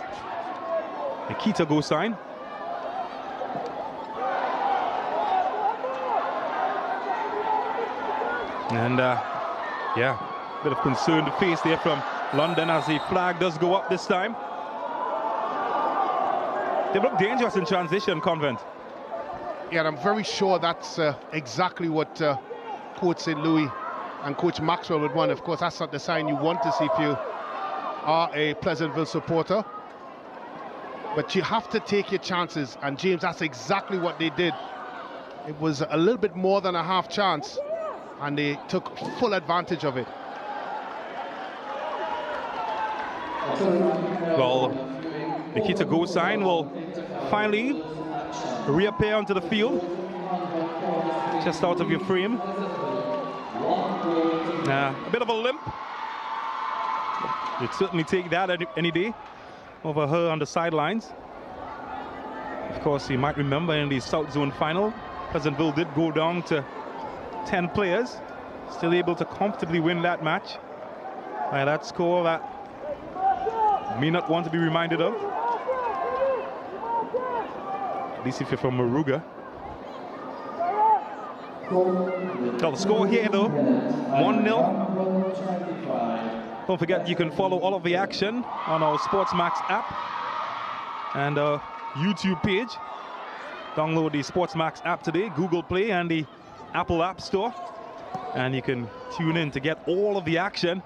Speaker 2: Nikita Hossein. And yeah, bit of concern to face there from London as the flag does go up this time. They look dangerous in transition, Convent.
Speaker 3: Yeah, and I'm very sure that's exactly what Coach St. Louis and Coach Maxwell would want. Of course, that's not the sign you want to see if you are a Pleasantville supporter. But you have to take your chances, and James, that's exactly what they did. It was a little bit more than a half chance, and they took full advantage of it.
Speaker 2: Well, Nikita Hossein will finally reappear onto the field, just out of your frame. A bit of a limp. You'd certainly take that any day over her on the sidelines. Of course, you might remember in the South Zone final, Pleasantville did go down to 10 players, still able to comfortably win that match by that score that you may not want to be reminded of, at least if you're from Moruga. Well, the score here though, 1-0. Don't forget you can follow all of the action on our SportsMax app and our YouTube page. Download the SportsMax app today, Google Play and the Apple App Store, and you can tune in to get all of the action,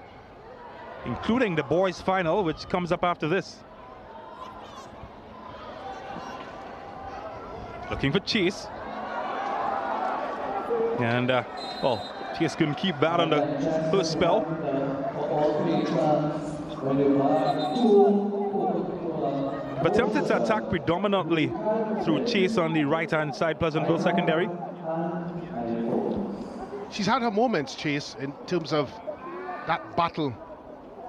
Speaker 2: including the boys final, which comes up after this. Looking for Chase. And, well, Chase couldn't keep that on the first spell. But attempted to attack predominantly through Chase on the right-hand side, Pleasantville secondary.
Speaker 3: She's had her moments, Chase, in terms of that battle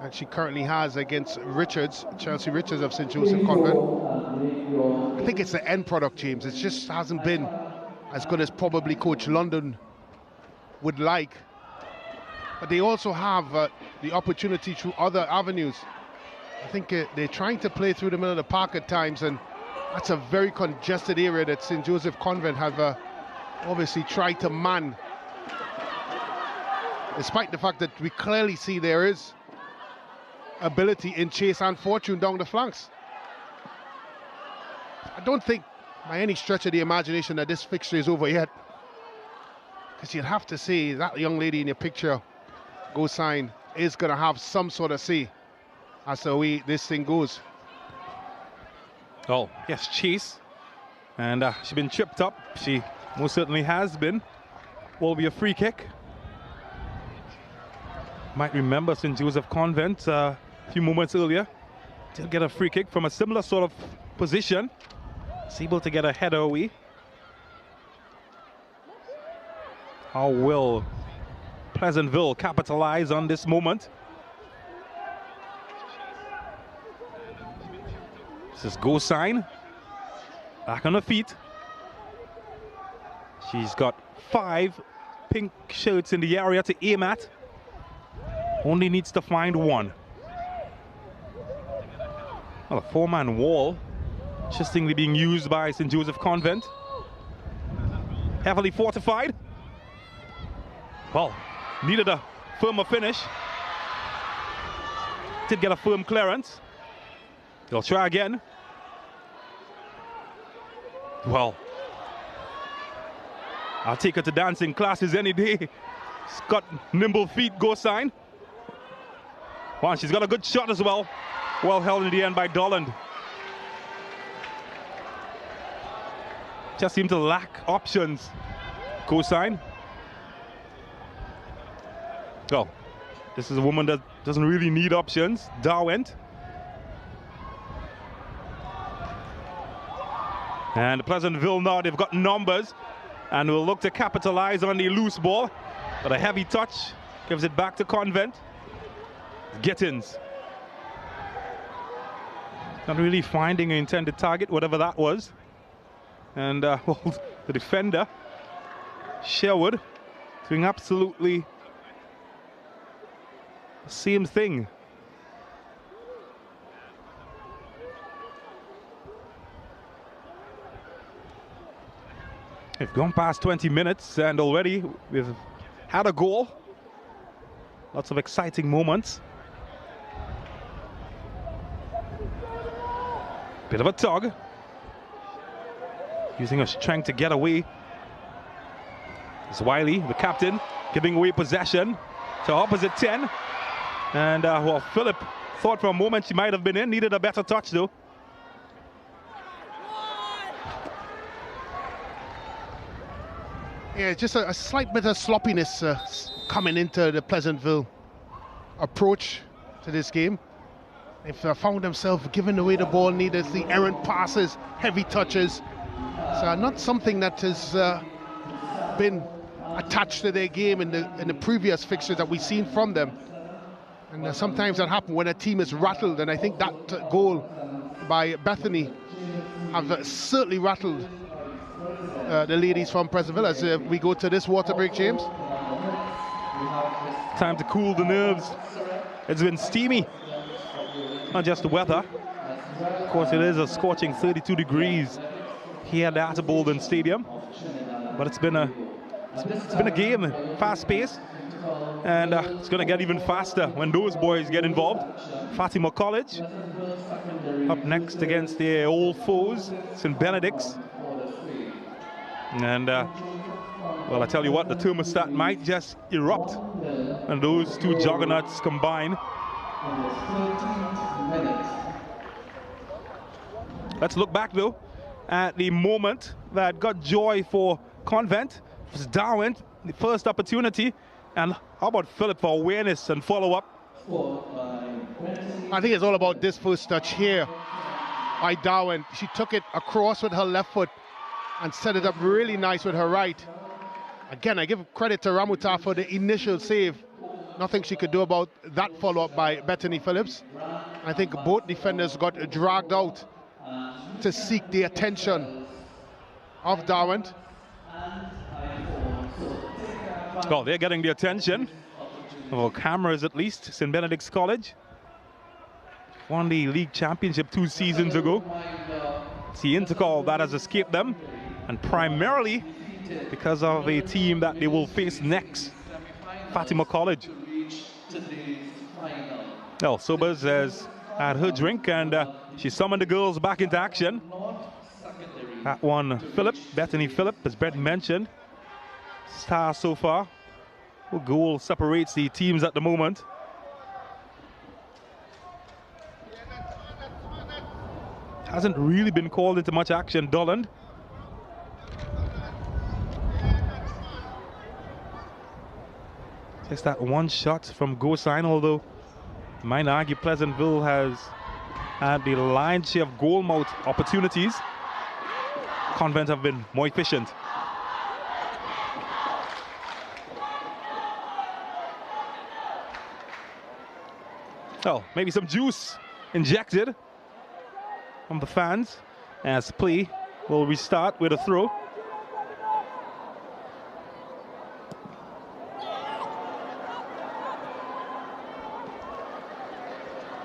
Speaker 3: that she currently has against Richards, Chelsea Richards of St. Joseph Convent. I think it's the end product, James. It just hasn't been as good as probably Coach London would like. But they also have the opportunity through other avenues. I think they're trying to play through the middle of the park at times, and that's a very congested area that St. Joseph Convent have obviously tried to man. Despite the fact that we clearly see there is ability in Chase and Fortune down the flanks. I don't think by any stretch of the imagination that this fixture is over yet, because you'd have to say that young lady in your picture, Hossein, is going to have some sort of say as to the way this thing goes.
Speaker 2: Oh, yes, Chase. And she's been tripped up. She most certainly has been. Will be a free kick. Might remember St. Joseph Convent a few moments earlier did get a free kick from a similar sort of position. It's able to get a header away. How will Pleasantville capitalize on this moment? This is go sign. Back on her feet. She's got 5 pink shirts in the area to aim at. Only needs to find one. Well, a 4-man wall, interestingly being used by St. Joseph Convent. Heavily fortified. Well, needed a firmer finish. Did get a firm clearance. They'll try again. Well, I'll take her to dancing classes any day. She's got nimble feet, go sign. Wow, she's got a good shot as well. Well held in the end by Dolland. Just seem to lack options. Go sign. Well, this is a woman that doesn't really need options. Darwent. And Pleasantville now, they've got numbers and will look to capitalize on the loose ball. But a heavy touch gives it back to Convent. Gittins. Not really finding an intended target, whatever that was. And well, the defender, Sherwood, doing absolutely the same thing. We've gone past 20 minutes and already we've had a goal. Lots of exciting moments. Bit of a tug. Using her strength to get away. It's Wiley, the captain, giving away possession to opposite 10. And well, Phillip thought for a moment she might have been in, needed a better touch though.
Speaker 3: Yeah, just a slight bit of sloppiness coming into the Pleasantville approach to this game. They've found themselves giving away the ball needlessly, errant passes, heavy touches. So not something that has been attached to their game in the previous fixtures that we've seen from them. And sometimes that happens when a team is rattled, and I think that goal by Bethany have certainly rattled the ladies from Pleasantville as we go to this water break, James.
Speaker 2: Time to cool the nerves. It's been steamy. Not just the weather. Of course, it is a scorching 32 degrees here at the Atterbolden Stadium. But it's been a game, fast paced. And it's going to get even faster when those boys get involved. Fatima College up next against their old foes, St. Benedict's. And well, I tell you what, the thermostat might just erupt and those two juggernauts combine. Let's look back though at the moment that got joy for Convent. It was Darwin, the first opportunity. And how about Phillip for awareness and follow-up?
Speaker 3: I think it's all about this first touch here by Darwin. She took it across with her left foot and set it up really nice with her right. Again, I give credit to Ramuta for the initial save. Nothing she could do about that follow-up by Bethany Phillips. I think both defenders got dragged out to seek the attention of Darwin.
Speaker 2: Well, they're getting the attention of cameras at least. St. Benedict's College won the league championship 2 seasons ago. It's the intercall that has escaped them, and primarily because of a team that they will face next, Fatima College. Well, Sobers has had her drink and she summoned the girls back into action. That one, Phillip, Bethany Phillip, as Brett mentioned. Star so far. A goal separates the teams at the moment. Hasn't really been called into much action. Dolland Just that one shot from goal sign, although I might argue Pleasantville has had the lion's share of goal mouth opportunities. Convent have been more efficient. Oh, maybe some juice injected from the fans as play will restart with a throw.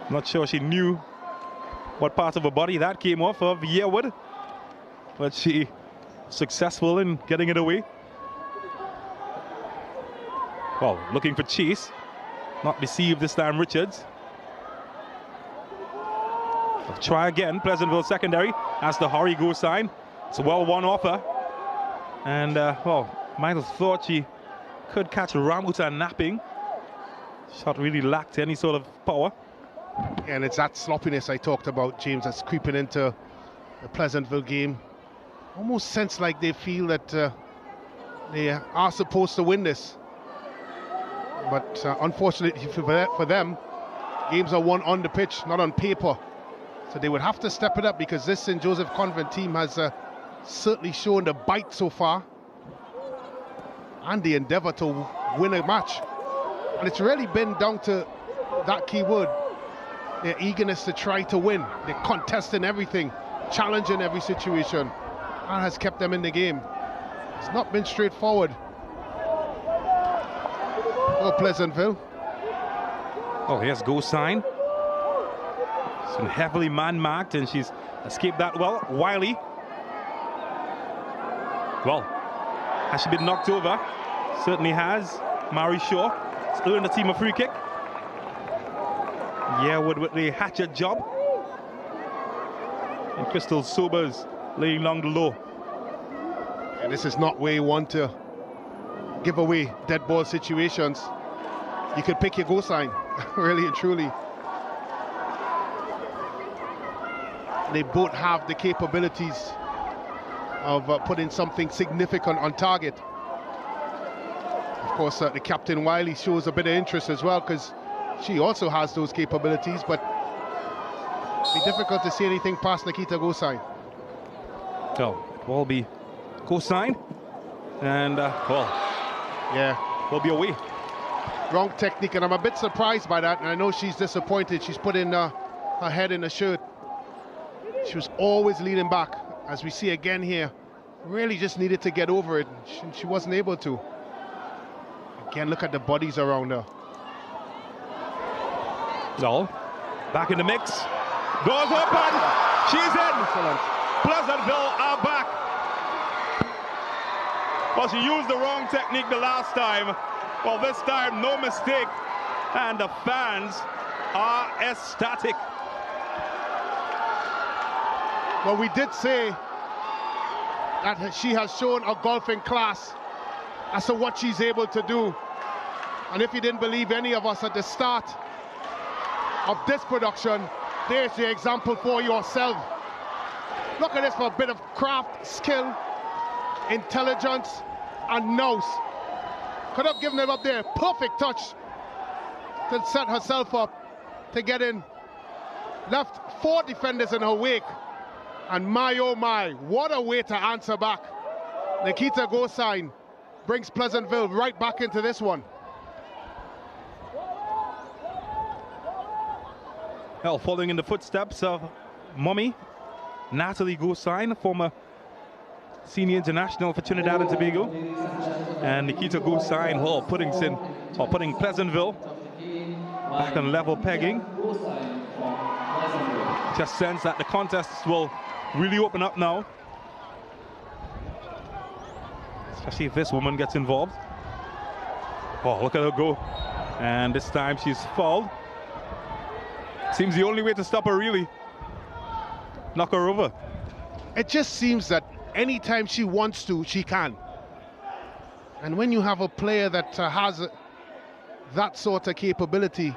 Speaker 2: Not sure she knew what part of her body that came off of Yearwood, but she successful in getting it away. Well, looking for chase, not deceived this time Richards. They'll try again, Pleasantville secondary as the hurry goal sign. It's a well-won offer, and well, might have thought she could catch Ramuta napping. Shot really lacked any sort of power.
Speaker 3: And it's that sloppiness I talked about, James, that's creeping into the Pleasantville game. Almost sense like they feel that they are supposed to win this. But unfortunately for them, games are won on the pitch, not on paper. So they would have to step it up, because this St. Joseph Convent team has certainly shown the bite so far and the endeavor to win a match. And it's really been down to that key word, their eagerness to try to win. They're contesting everything, challenging every situation. That has kept them in the game. It's not been straightforward. Oh, Pleasantville.
Speaker 2: Oh, here's goal sign. She's been heavily man-marked and she's escaped that well. Wiley. Well, has she been knocked over? Certainly has. Mary Shaw has earned the team a free kick. Yearwood with the hatchet job. And Crystal Sobers laying long the low.
Speaker 3: And this is not where you want to give away dead ball situations. You could pick your goal sign, really and truly. They both have the capabilities of putting something significant on target. Of course, the captain Wiley shows a bit of interest as well, because she also has those capabilities, but it'd be difficult to see anything past Nikita goal sign.
Speaker 2: So it will be goal sign, and well,
Speaker 3: yeah,
Speaker 2: will be away.
Speaker 3: Wrong technique, and I'm a bit surprised by that, and I know she's disappointed. She's putting her head in the shirt. She was always leaning back, as we see again here. Really just needed to get over it. She wasn't able to. Again, look at the bodies around her.
Speaker 2: So, back in the mix. Doors open. She's in.
Speaker 3: Excellent.
Speaker 2: Pleasantville are back. Well, she used the wrong technique the last time. Well, this time, no mistake. And the fans are ecstatic.
Speaker 3: Well, we did say that she has shown a golfing class as to what she's able to do. And if you didn't believe any of us at the start of this production, there's the example for yourself. Look at this for a bit of craft, skill, intelligence, and nous. Could have given it up there. Perfect touch to set herself up to get in. Left 4 defenders in her wake. And my, oh my, what a way to answer back. Nikita goal sign brings Pleasantville right back into this one.
Speaker 2: Well, following in the footsteps of Mommy, Natalie Gosign, former senior international for Trinidad and Tobago, and Nikita Gosign, putting Pleasantville back on level pegging. Just sense that the contests will really open up now, especially if this woman gets involved. Oh, look at her go, and this time she's fouled. Seems the only way to stop her, really. Knock her over.
Speaker 3: It just seems that anytime she wants to, she can. And when you have a player that has that sort of capability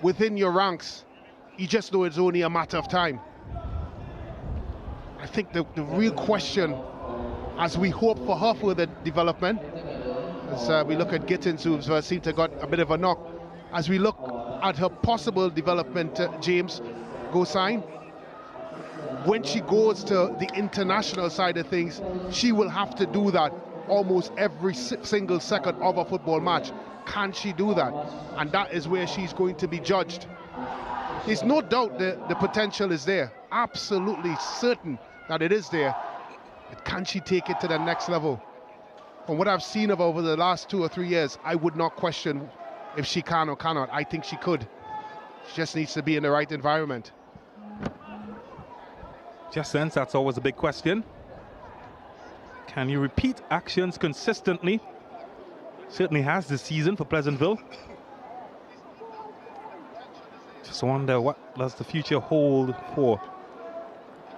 Speaker 3: within your ranks, you just know it's only a matter of time. I think the real question, as we hope for her further development, As we look at Gittins, who's seemed to got a bit of a knock. As we look at her possible development, James Gosine, when she goes to the international side of things, she will have to do that almost every single second of a football match. Can she do that? And that is where she's going to be judged. There's no doubt the potential is there. Absolutely certain that it is there. But can she take it to the next level? From what I've seen of her over the last 2 or 3 years, I would not question if she can or cannot. I think she could. She just needs to be in the right environment.
Speaker 2: Just sense that's always a big question. Can you repeat actions consistently? Certainly has this season for Pleasantville. Just wonder what does the future hold for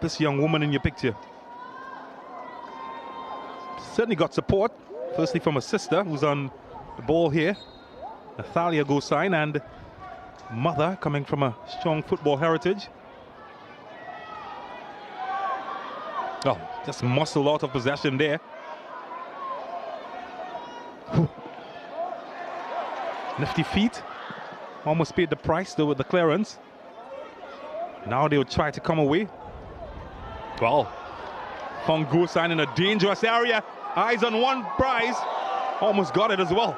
Speaker 2: this young woman in your picture. Certainly got support, firstly from her sister who's on the ball here, Natalia Gosine, and mother coming from a strong football heritage. Oh, just muscled out of possession there. Nifty feet. Almost paid the price though with the clearance. Now they'll try to come away. Well, found Gosine in a dangerous area. Eyes on one prize. Almost got it as well.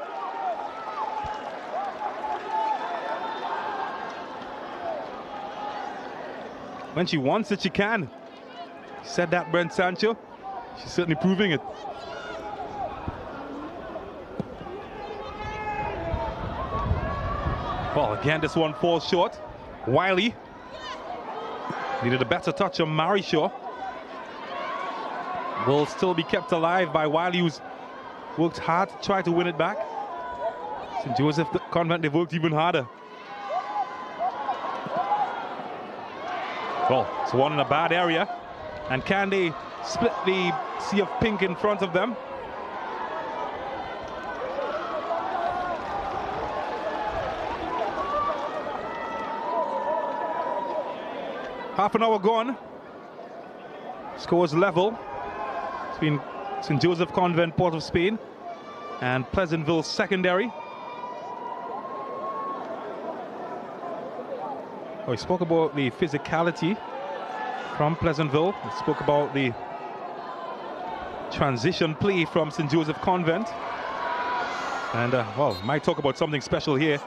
Speaker 2: When she wants it, she can. Said that, Brent Sancho. She's certainly proving it. Well, again, this one falls short. Wiley needed a better touch on Marishaw. Will still be kept alive by Wiley, who's worked hard to try to win it back. St. Joseph Convent, they've worked even harder. Well, it's one in a bad area. And can they split the sea of pink in front of them? Half an hour gone. Scores level between St. Joseph Convent, Port of Spain, and Pleasantville Secondary. We spoke about the physicality from Pleasantville. We spoke about the transition play from St. Joseph Convent. And, well, might talk about something special here.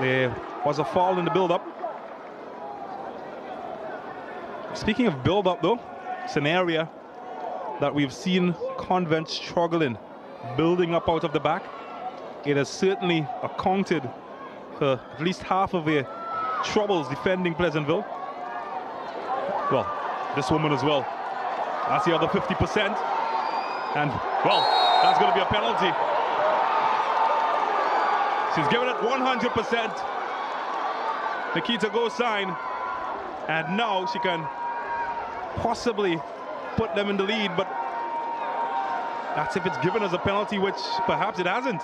Speaker 2: There was a foul in the build-up. Speaking of build-up, though, it's an area that we've seen Convent struggling, building up out of the back. It has certainly accounted for at least half of their troubles defending Pleasantville. Well, this woman as well. That's the other 50%. And, well, that's going to be a penalty. She's given it 100%. Nikita Gosine. And now she can possibly put them in the lead, but that's if it's given as a penalty, which perhaps it hasn't.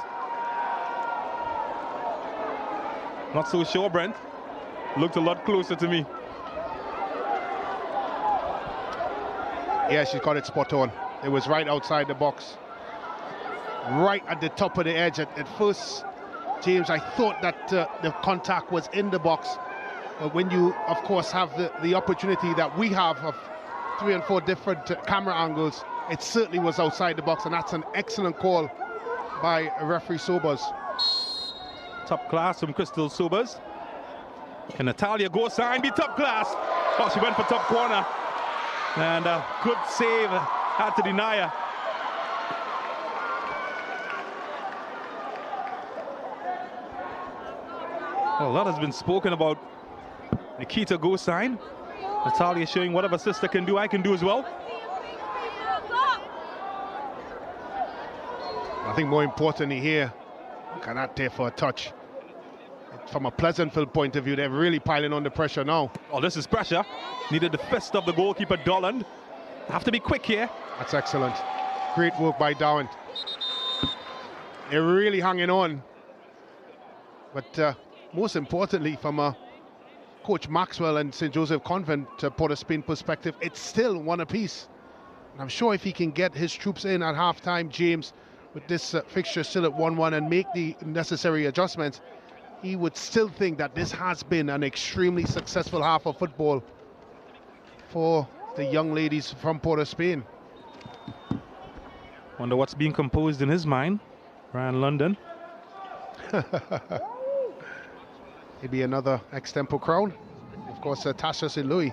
Speaker 2: Not so sure, Brent. Looked a lot closer to me.
Speaker 3: Yeah, she got it spot on. It was right outside the box. Right at the top of the edge. At first, James, I thought that the contact was in the box. But when you, of course, have the opportunity that we have of 3 and 4 different camera angles, it certainly was outside the box, and that's an excellent call by referee Sobers.
Speaker 2: Top class from Crystal Sobers. Can Natalia Gosine be top class? Oh, she went for top corner. And a good save, had to deny her. Well, a lot has been spoken about Nikita Gosine. Natalia showing whatever sister can do, I can do as well.
Speaker 3: I think more importantly here, cannot there for a touch. From a Pleasantville point of view, they're really piling on the pressure now.
Speaker 2: Oh, this is pressure. Needed the fist of the goalkeeper, Dolland. Have to be quick here.
Speaker 3: That's excellent. Great work by Dowan. They're really hanging on. But most importantly, from Coach Maxwell and St. Joseph Convent Port of Spain perspective, it's still one apiece. And I'm sure if he can get his troops in at halftime, James, with this fixture still at 1-1 and make the necessary adjustments, he would still think that this has been an extremely successful half of football for the young ladies from Port of Spain.
Speaker 2: Wonder what's being composed in his mind, Ryan London.
Speaker 3: Maybe another extempo crown. Of course, Tasha St. Louis,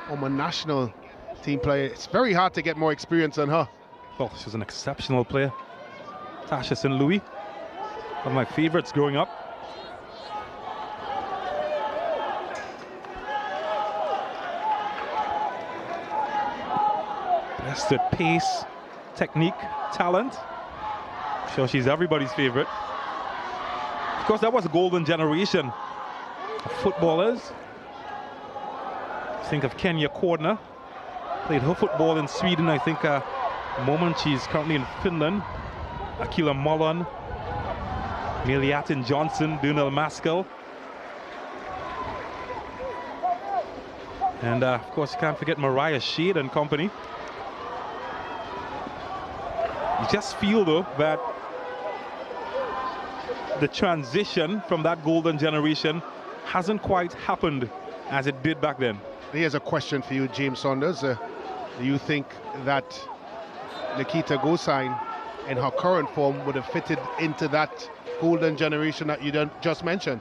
Speaker 3: former national team player. It's very hard to get more experience than her.
Speaker 2: Well, she's an exceptional player. Tasha St. Louis, one of my favorites growing up. Blessed with pace, technique, talent. I'm sure she's everybody's favorite. Of course, that was a golden generation of footballers. Think of Kenya Cordner. Played her football in Sweden, I think, the moment she's currently in Finland. Akila Mullen, Miliatin Johnson, Durnell Maskell. And of course, you can't forget Mariah Shade and company. You just feel, though, that the transition from that golden generation hasn't quite happened as it did back then.
Speaker 3: Here's a question for you, James Saunders. Do you think that Nikita Gosain in her current form would have fitted into that golden generation that you just mentioned?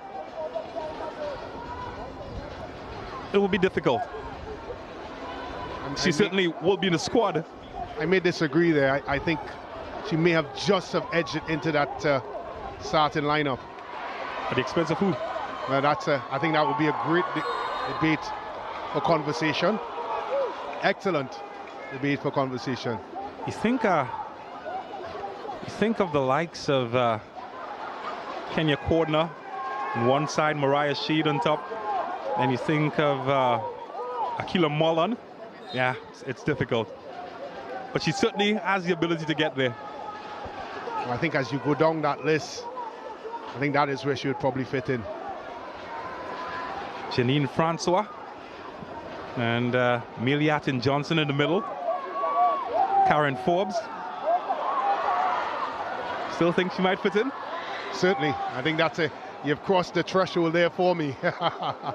Speaker 2: It will be difficult. She certainly will be in the squad.
Speaker 3: I may disagree there. I think she may have just have edged it into that starting lineup.
Speaker 2: At the expense of who?
Speaker 3: Well, I think that would be a great debate for conversation. Excellent debate for conversation.
Speaker 2: You think of the likes of Kenya Cordner on one side, Mariah Shade on top, and you think of Akila Mullen. Yeah, it's difficult. But she certainly has the ability to get there.
Speaker 3: I think as you go down that list, I think that is where she would probably fit in.
Speaker 2: Janine Francois and Miliatin Johnson in the middle. Karen Forbes. Still think she might fit in?
Speaker 3: Certainly. I think you've crossed the threshold there for me. I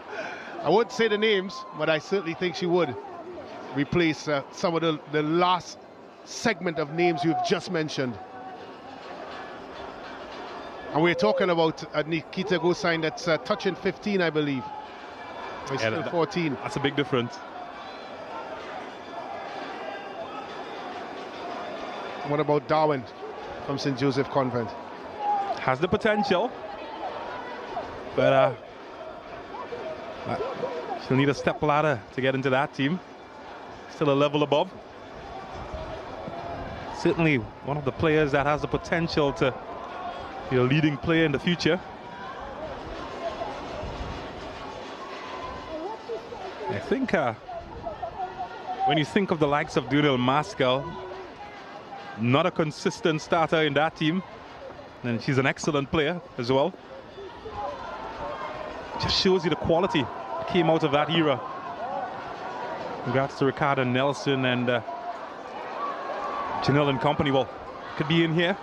Speaker 3: wouldn't say the names, but I certainly think she would replace some of the last segment of names you've just mentioned. And we're talking about Nikita Gosain that's touching 15, I believe. He's still 14.
Speaker 2: That's a big difference.
Speaker 3: What about Darwin from St. Joseph Convent?
Speaker 2: Has the potential, but she'll need a step ladder to get into that team. Still a level above. Certainly one of the players that has the potential to be a leading player in the future. I think when you think of the likes of Durnell Maskell, not a consistent starter in that team, and she's an excellent player as well. Just shows you the quality that came out of that era. Congrats to Ricardo Nelson and Janelle and company. Well, could be in here.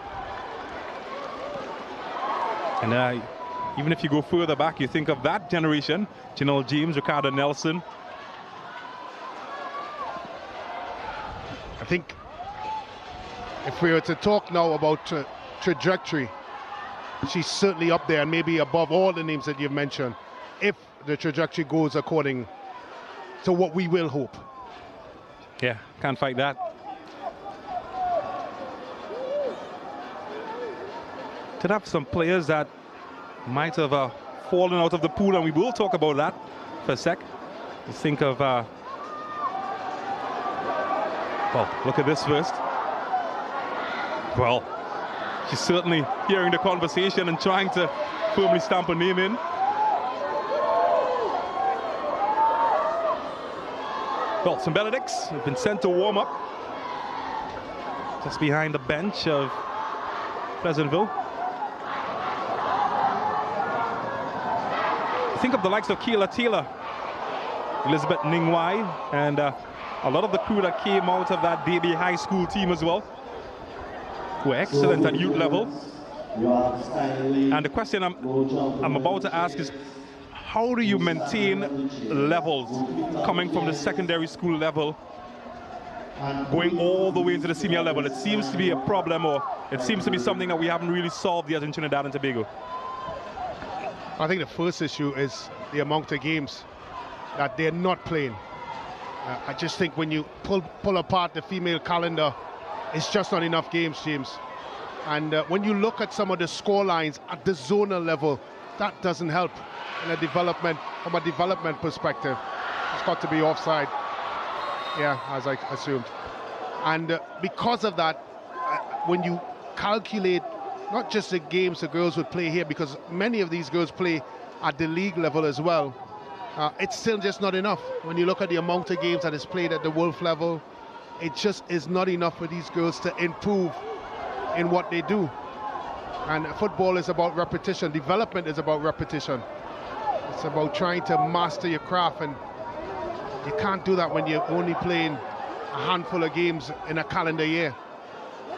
Speaker 2: And even if you go further back, you think of that generation, Janelle James, Ricardo Nelson.
Speaker 3: I think if we were to talk now about trajectory, she's certainly up there and maybe above all the names that you've mentioned, if the trajectory goes according to what we will hope.
Speaker 2: Yeah, can't fight that. Could have some players that might have fallen out of the pool, and we will talk about that for a sec. You think of, well, look at this first. Well, she's certainly hearing the conversation and trying to firmly stamp her name in. Well, some Benedicts have been sent to warm up just behind the bench of Pleasantville. Think of the likes of Keila Taylor, Elizabeth Ningwai, and a lot of the crew that came out of that DB High School team as well. who are excellent at youth level. And the question I'm about to ask is, how do you maintain levels coming from the secondary school level, going all the way into the senior level? It seems to be a problem, or it seems to be something that we haven't really solved yet in Trinidad and Tobago.
Speaker 3: I think the first issue is the amount of games that they're not playing. I just think when you pull apart the female calendar, it's just not enough games, James. And when you look at some of the score lines at the zonal level, that doesn't help in a development, from a development perspective. It's got to be offside, yeah, as I assumed. And because of that, when you calculate not just the games the girls would play here, because many of these girls play at the league level as well, it's still just not enough. When you look at the amount of games that is played at the Wolf level, it just is not enough for these girls to improve in what they do. And football is about repetition. Development is about repetition. It's about trying to master your craft, and you can't do that when you're only playing a handful of games in a calendar year.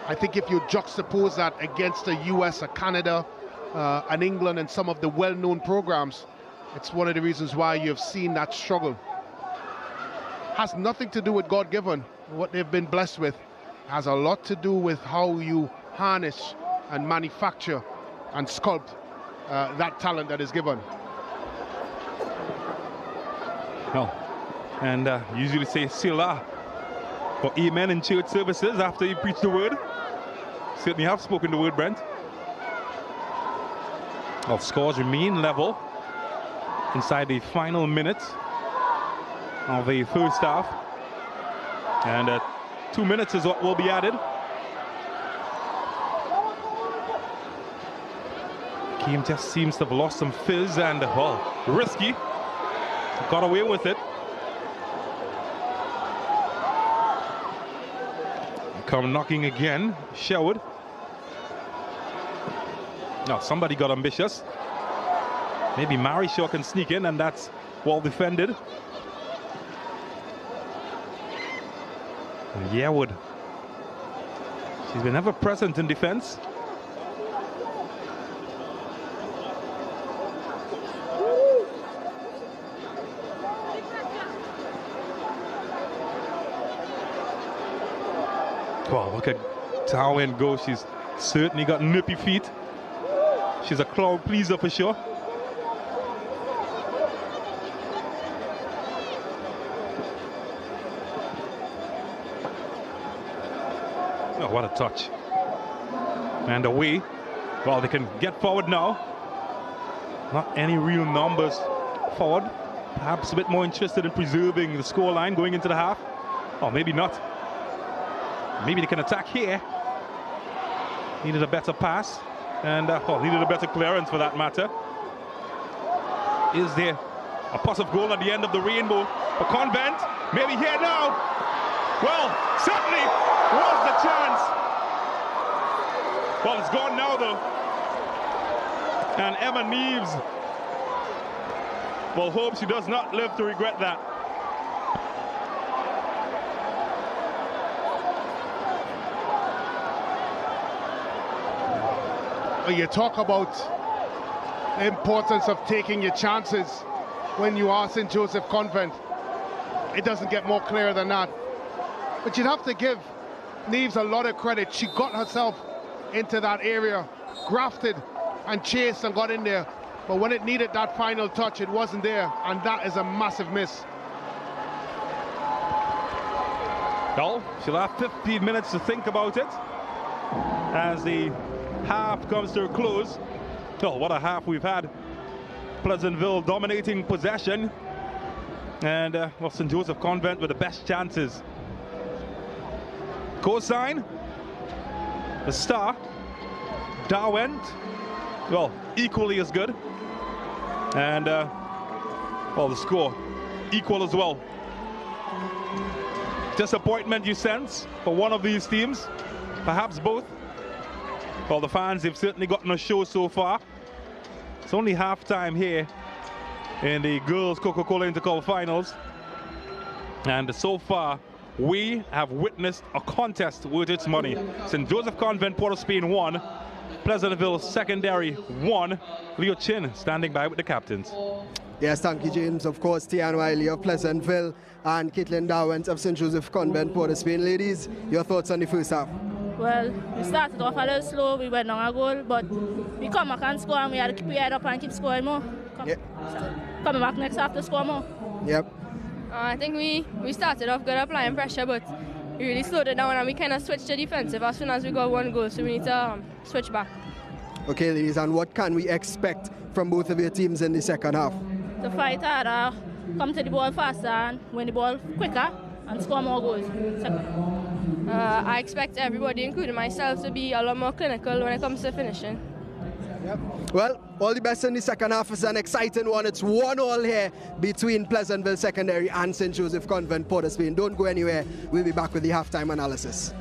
Speaker 3: I think if you juxtapose that against the US or Canada and England and some of the well-known programs, it's one of the reasons why you've seen that struggle. Has nothing to do with God-given, what they've been blessed with. Has a lot to do with how you harness and manufacture and sculpt that talent that is given.
Speaker 2: Well, and usually say Selah or amen in church services after you preach the word. Certainly have spoken the word, Brent. Well, scores remain level inside the final minute of the first half. And 2 minutes is what will be added. Game just seems to have lost some fizz and, well, risky. Got away with it. Come knocking again, Sherwood. Now somebody got ambitious. Maybe Marishaw can sneak in, and that's well defended. Yearwood. She's been ever present in defense. Wow, look at Darwin go. She's certainly got nippy feet. She's a crowd pleaser for sure. Oh, what a touch. And away. Well, they can get forward now. Not any real numbers forward. Perhaps a bit more interested in preserving the scoreline going into the half. Or maybe not. Maybe they can attack here. Needed a better pass. And well, needed a better clearance for that matter. Is there a positive goal at the end of the rainbow for Convent? Maybe here now. Well, certainly was the chance. Well, it's gone now though. And Emma Neves will hope she does not live to regret that.
Speaker 3: You talk about the importance of taking your chances when you are St. Joseph Convent. It doesn't get more clear than that. But you'd have to give Neves a lot of credit. She got herself into that area, grafted and chased and got in there. But when it needed that final touch, it wasn't there. And that is a massive miss.
Speaker 2: Well, she'll have 15 minutes to think about it as the half comes to a close. Oh, what a half we've had. Pleasantville dominating possession. And well, St. Joseph Convent with the best chances. Cosine, the star, Darwent, well, equally as good. And well, the score equal as well. Disappointment you sense for one of these teams, perhaps both. For the fans, they've certainly gotten a show so far. It's only halftime here in the girls Coca-Cola Intercol finals. And so far, we have witnessed a contest worth its money. St. Joseph Convent, Port of Spain 1, Pleasantville Secondary 1. Leo Chin standing by with the captains.
Speaker 4: Yes, thank you, James. Of course, Tian Wiley of Pleasantville and Caitlin Dawent of St. Joseph Convent, Port of Spain. Ladies, your thoughts on the first half?
Speaker 7: Well, we started off a little slow, we went on a goal, but we come back and score, and we had to keep our head up and keep scoring more. Coming back next half to score more.
Speaker 4: Yep.
Speaker 8: I think we started off good applying pressure, but we really slowed it down and we kind of switched to defensive as soon as we got one goal, so we need to switch back.
Speaker 4: Okay, ladies, and what can we expect from both of your teams in the second half?
Speaker 7: To fight harder, come to the ball faster and win the ball quicker and score more goals.
Speaker 8: I expect everybody, including myself, to be a lot more clinical when it comes to finishing.
Speaker 4: Yep. Well, all the best in the second half. It's an exciting one. It's 1-1 here between Pleasantville Secondary and St. Joseph Convent, Port of Spain. Don't go anywhere. We'll be back with the halftime analysis.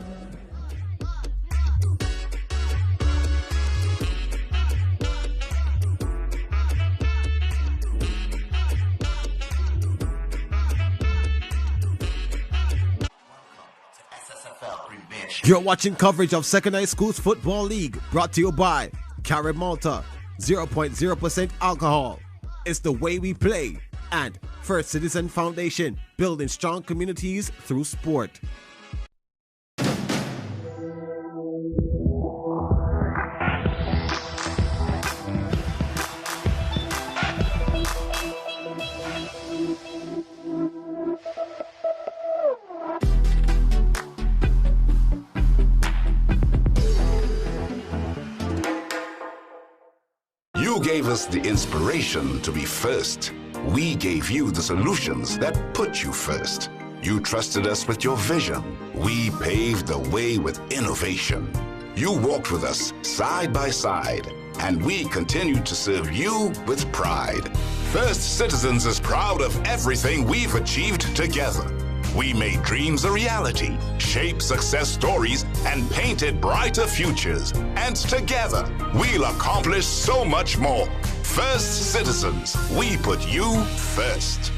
Speaker 5: You're watching coverage of Second High Schools Football League, brought to you by Carib Malta, 0.0% alcohol. It's the way we play. And First Citizen Foundation, building strong communities through sport.
Speaker 9: You gave us the inspiration to be first. We gave you the solutions that put you first. You trusted us with your vision. We paved the way with innovation. You walked with us side by side, and we continued to serve you with pride. First Citizens is proud of everything we've achieved together. We made dreams a reality, shaped success stories, and painted brighter futures. And together, we'll accomplish so much more. First Citizens, we put you first.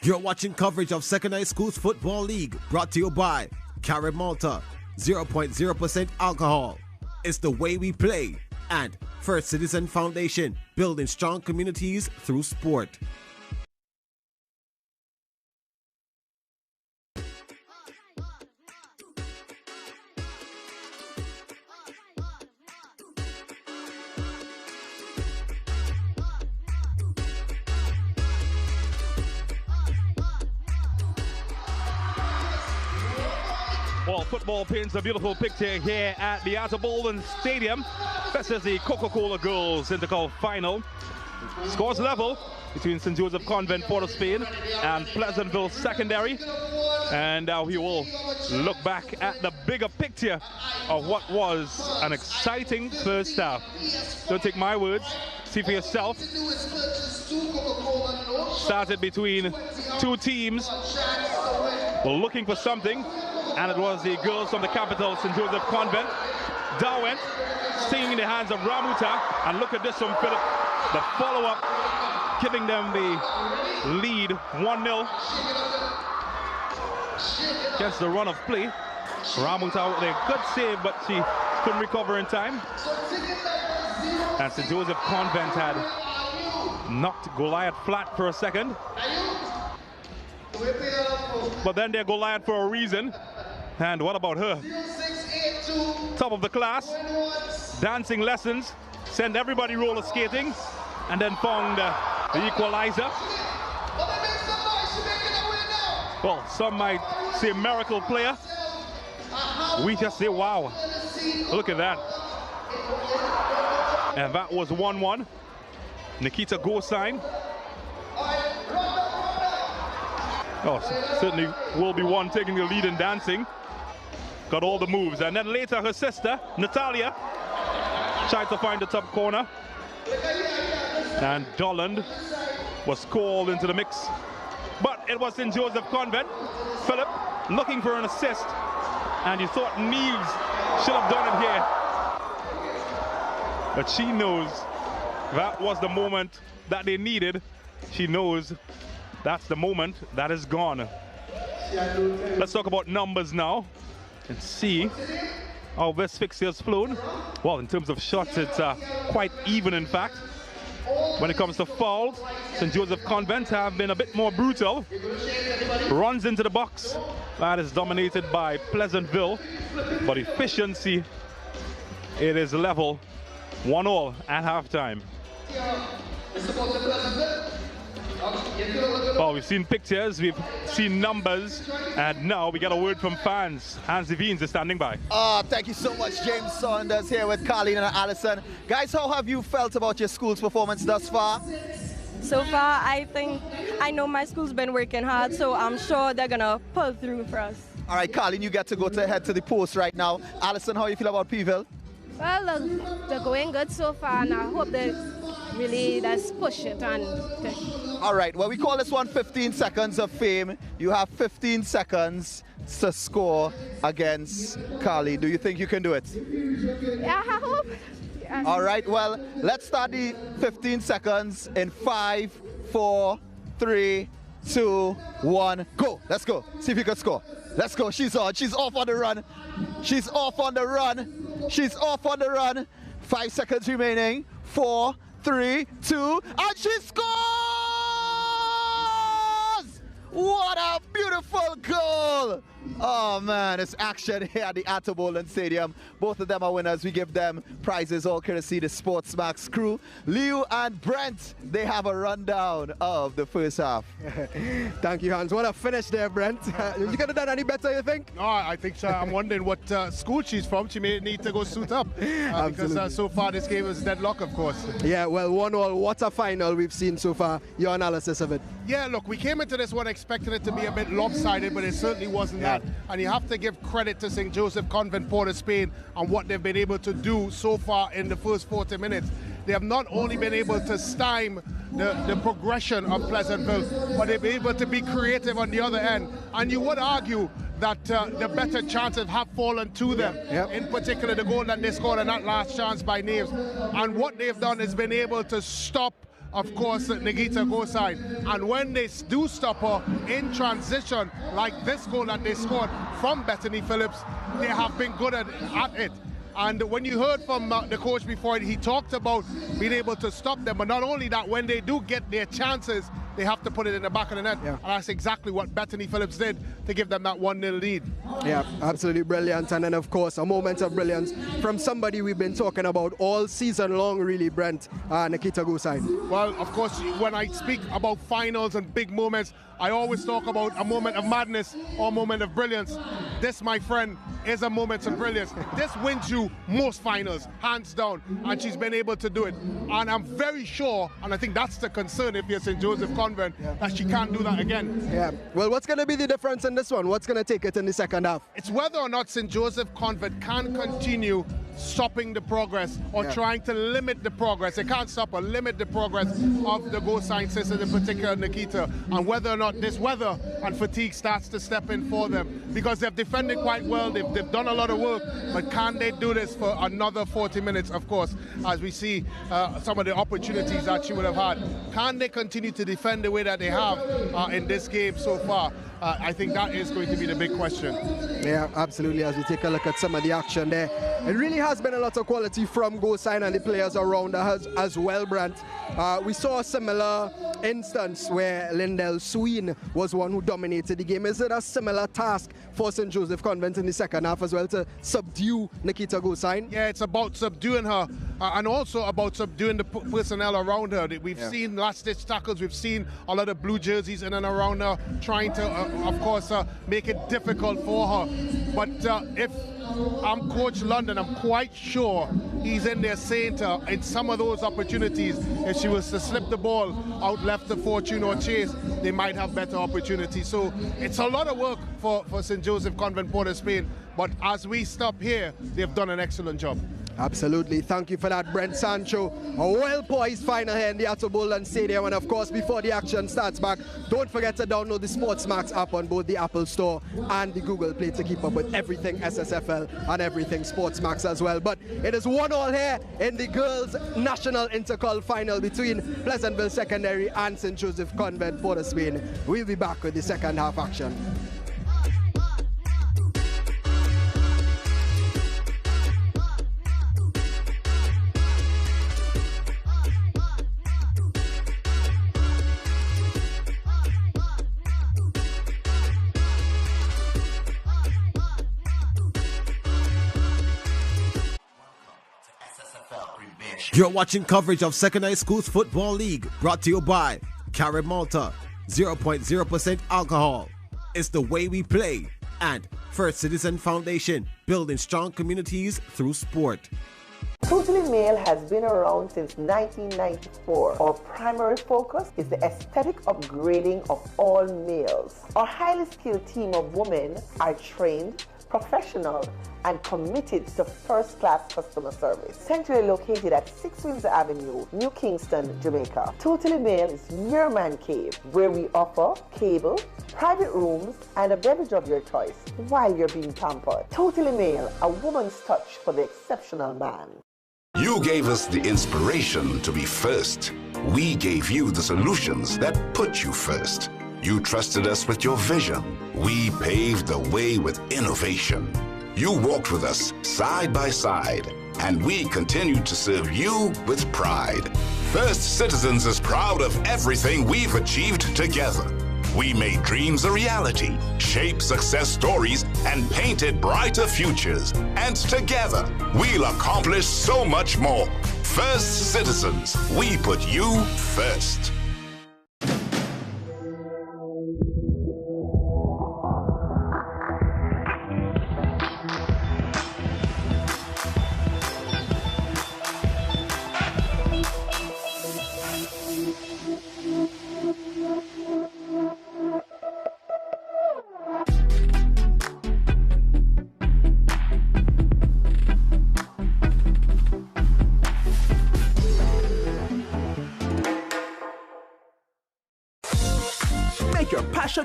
Speaker 5: You're watching coverage of Second High Schools Football League, brought to you by Carib Malta, 0.0% alcohol. It's the way we play. And First Citizen Foundation, building strong communities through sport.
Speaker 2: Well, football paints a beautiful picture here at the Arthur Bolden Stadium. This is the Coca-Cola Girls Intercol Final. Scores level between St. Joseph Convent, Port of Spain, and Pleasantville Secondary. And now we will look back at the bigger picture of what was an exciting first half. Don't take my words, see for yourself. Started between two teams were looking for something, and it was the girls from the capital, St. Joseph Convent. Dawent staying in the hands of Ramuta, and look at this from Philip. The follow-up, giving them the lead 1-0. Against the run of play. Ramuta with a good save, but she couldn't recover in time. And St. Joseph Convent had knocked Goliath flat for a second. But then they're Goliath for a reason. And what about her? Top of the class, dancing lessons, sent everybody roller skating, and then found the equalizer. Well, some might say miracle player. We just say wow. Look at that. And that was 1-1. Nikita go sign. Oh, certainly will be one taking the lead in dancing. Got all the moves. And then later her sister, Natalia, tried to find the top corner. And Dolland was called into the mix. But it was St. Joseph Convent. Philip looking for an assist. And you thought Neves should have done it here. But she knows that was the moment that they needed. She knows That's the moment that is gone. Let's talk about numbers now and see how this fixture's flown. Well, in terms of shots, it's quite even, in fact. When it comes to fouls, St. Joseph Convent have been a bit more brutal. Runs into the box, that is dominated by Pleasantville. But efficiency, it is level, 1-1 at halftime. Well, we've seen pictures, we've seen numbers, and now we get a word from fans. Hans Devines is standing by.
Speaker 1: Thank you so much, James Saunders here with Carleen and Alison. Guys, how have you felt about your school's performance thus far?
Speaker 10: So far, I know my school's been working hard, so I'm sure they're gonna pull through for us.
Speaker 1: All right, Carleen, you get to go to head to the post right now. Alison, how you feel about Peeville?
Speaker 11: Well, they're going good so far, and I hope they really just push it.
Speaker 1: All right, well, we call this one 15 seconds of fame. You have 15 seconds to score against Carleen. Do you think you can do it?
Speaker 11: Yeah, I hope. Yeah.
Speaker 1: All right, well, let's start the 15 seconds in 5, 4, 3, 2, 1, go. Let's go. See if you can score. Let's go. She's on. She's off on the run. She's off on the run. She's off on the run. 5 seconds remaining. 4, 3, 2, and she scores! What a beautiful goal! Oh man, it's action here at the Ato Boland Stadium. Both of them are winners. We give them prizes, all courtesy the SportsMax crew. Leo and Brent, they have a rundown of the first half.
Speaker 4: Thank you, Hans. What a finish there, Brent. You could have done any better, you think?
Speaker 3: No, I think so. I'm wondering what school she's from. She may need to go suit up. Because so far this game is deadlock, of course.
Speaker 4: Yeah, well, 1-1. What a final we've seen so far. Your analysis of it?
Speaker 3: Yeah, look, we came into this one expecting it to be a bit lopsided, but it certainly wasn't that. And you have to give credit to St. Joseph Convent, Port of Spain, and what they've been able to do so far in the first 40 minutes. They have not only been able to stymie the progression of Pleasantville, but they've been able to be creative on the other end. And you would argue that the better chances have fallen to them. In particular, the goal that they scored in that last chance by Naves. And what they've done is been able to stop, of course, Nagita Goside. And when they do stop her in transition, like this goal that they scored from Bethany Phillips, they have been good at it. And when you heard from the coach before, he talked about being able to stop them. But not only that, when they do get their chances, they have to put it in the back of the net. And that's exactly what Bethany Phillips did to give them that 1-0 lead.
Speaker 4: Yeah, absolutely brilliant. And then, of course, a moment of brilliance from somebody we've been talking about all season long, really, Brent, Nikita Goside.
Speaker 3: Well, of course, when I speak about finals and big moments, I always talk about a moment of madness or a moment of brilliance. This, my friend, is a moment of brilliance. This wins you most finals, hands down, and she's been able to do it. And I'm very sure, and I think that's the concern if you're St. Joseph Convent, that she can't do that again.
Speaker 4: Yeah. Well, what's going to be the difference in this one? What's going to take it in the second half?
Speaker 3: It's whether or not St. Joseph Convent can continue stopping the progress or trying to limit the progress. They can't stop or limit the progress of the Goside sisters, in particular Nikita, and whether or not this weather and fatigue starts to step in for them, because they've defended quite well, they've done a lot of work, but can they do this for another 40 minutes, of course, as we see some of the opportunities that she would have had. Can they continue to defend the way that they have in this game so far? I think that is going to be the big question.
Speaker 4: Yeah, absolutely. As we take a look at some of the action there, it really has been a lot of quality from Goside and the players around us as well, Brent. We saw a similar instance where Lindell Sween was one who dominated the game. Is it a similar task for St. Joseph Convent in the second half as well to subdue Nikita Goside?
Speaker 3: Yeah, it's about subduing her and also about subduing the personnel around her. We've seen last-ditch tackles, we've seen a lot of blue jerseys in and around her trying to, of course, make it difficult for her. But if I'm Coach London, I'm quite sure he's in there saying to her, in some of those opportunities, if she was to slip the ball out left to Fortune or Chase, they might have better opportunities. So it's a lot of work for St. Joseph Convent, Port of Spain. But as we stop here, they've done an excellent job.
Speaker 4: Absolutely. Thank you for that, Brent Sancho. A well-poised final here in the Atto Boldon Stadium. And of course, before the action starts back, don't forget to download the SportsMax app on both the Apple Store and the Google Play to keep up with everything SSFL and everything SportsMax as well. But it is 1-1 here in the girls' national intercol final between Pleasantville Secondary and St. Joseph Convent, Port of Spain. We'll be back with the second half action.
Speaker 5: You're watching coverage of Second High Schools Football League, brought to you by Carib Malta, 0.0% alcohol. It's the way we play. And First Citizen Foundation, building strong communities through sport.
Speaker 12: Totally Male has been around since 1994. Our primary focus is the aesthetic upgrading of all males. Our highly skilled team of women are trained, professional, and committed to first-class customer service. Centrally located at 6 Windsor Avenue, New Kingston, Jamaica. Totally Male is your man cave, where we offer cable, private rooms, and a beverage of your choice while you're being pampered. Totally Male, a woman's touch for the exceptional man.
Speaker 9: You gave us the inspiration to be first. We gave you the solutions that put you first. You trusted us with your vision. We paved the way with innovation. You walked with us side by side, and we continue to serve you with pride. First Citizens is proud of everything we've achieved together. We made dreams a reality, shaped success stories, and painted brighter futures. And together, we'll accomplish so much more. First Citizens, we put you first.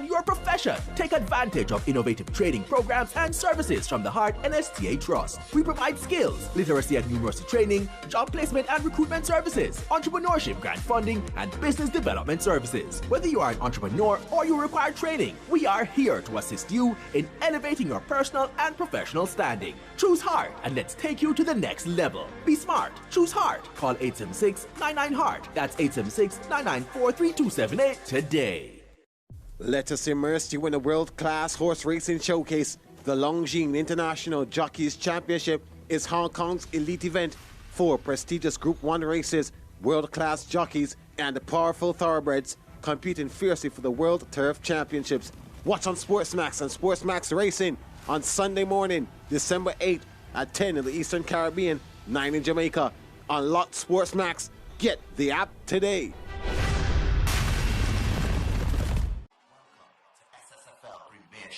Speaker 13: Your profession. Take advantage of innovative training programs and services from the Heart NSTA Trust. We provide skills, literacy and numeracy training, job placement and recruitment services, entrepreneurship grant funding, and business development services. Whether you are an entrepreneur or you require training, we are here to assist you in elevating your personal and professional standing. Choose Heart and let's take you to the next level. Be smart. Choose Heart. Call 876-99-HEART. That's 876-994-3278 today.
Speaker 5: Let us immerse you in a world-class horse racing showcase. The Longines International Jockeys Championship is Hong Kong's elite event. 4 prestigious Group 1 races, world-class jockeys, and powerful thoroughbreds competing fiercely for the World Turf Championships. Watch on SportsMax and SportsMax Racing on Sunday morning, December 8th at 10 in the Eastern Caribbean, 9 in Jamaica. Unlock SportsMax. Get the app today.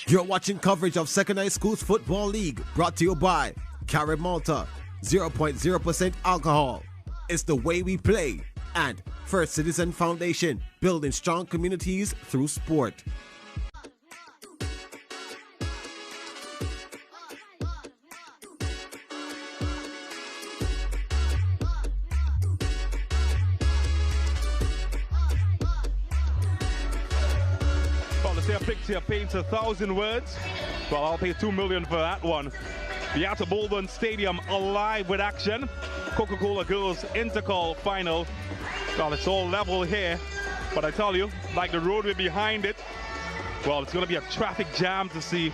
Speaker 5: You're watching coverage of Second High Schools Football League, brought to you by Carib Malta, 0.0% alcohol. It's the way we play. And First Citizen Foundation, building strong communities through sport.
Speaker 2: A picture paints 1,000 words. Well, I'll pay $2 million for that one. The Atto Boldon Stadium alive with action. Coca-Cola Girls Intercall final. Well, it's all level here, but I tell you, like the roadway behind it, well, it's going to be a traffic jam to see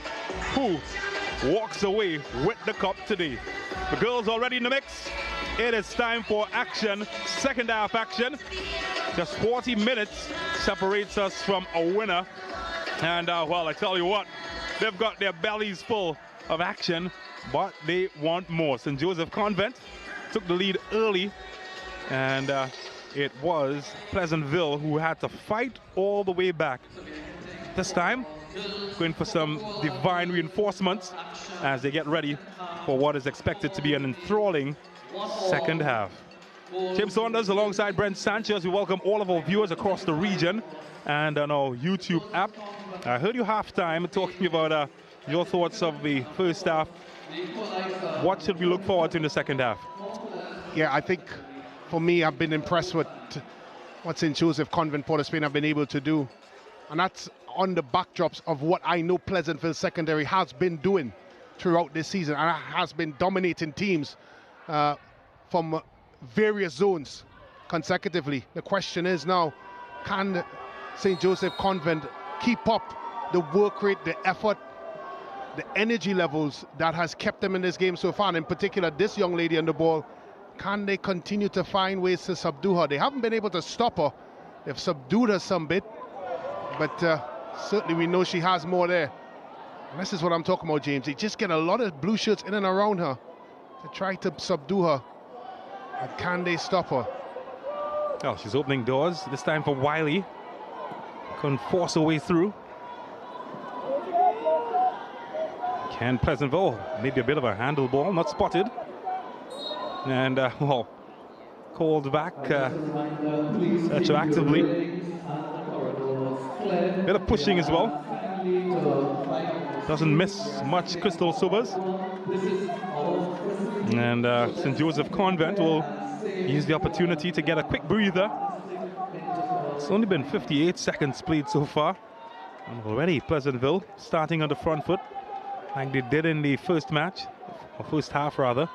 Speaker 2: who walks away with the cup today. The girls already in the mix. It is time for action, second half action. Just 40 minutes separates us from a winner. And, well, I tell you what, they've got their bellies full of action, but they want more. St. Joseph Convent took the lead early, and it was Pleasantville who had to fight all the way back. This time, going for some divine reinforcements as they get ready for what is expected to be an enthralling second half. James Saunders alongside Brent Sanchez. We welcome all of our viewers across the region and on our YouTube app. I heard you halftime talking about your thoughts of the first half. What should we look forward to in the second half?
Speaker 3: Yeah, I think for me, I've been impressed with what St. Joseph Convent Port of Spain have been able to do. And that's on the backdrops of what I know Pleasantville Secondary has been doing throughout this season and has been dominating teams from various zones consecutively. The question is now, can St. Joseph Convent keep up the work rate, the effort, the energy levels that has kept them in this game so far, and in particular this young lady on the ball? Can they continue to find ways to subdue her? They haven't been able to stop her. They've subdued her some bit, but certainly we know she has more there. And this is what I'm talking about, James. They just get a lot of blue shirts in and around her to try to subdue her. And can they stop her?
Speaker 2: Well, she's opening doors, this time for Wiley. Couldn't force her way through. Can Pleasantville, maybe a bit of a handle ball, not spotted. And, well, called back retroactively. Bit of pushing as well. Doesn't miss much Crystal Sobers. And St. Joseph Convent will use the opportunity to get a quick breather. It's only been 58 seconds played so far. And already Pleasantville starting on the front foot, like they did in the first match, or first half rather.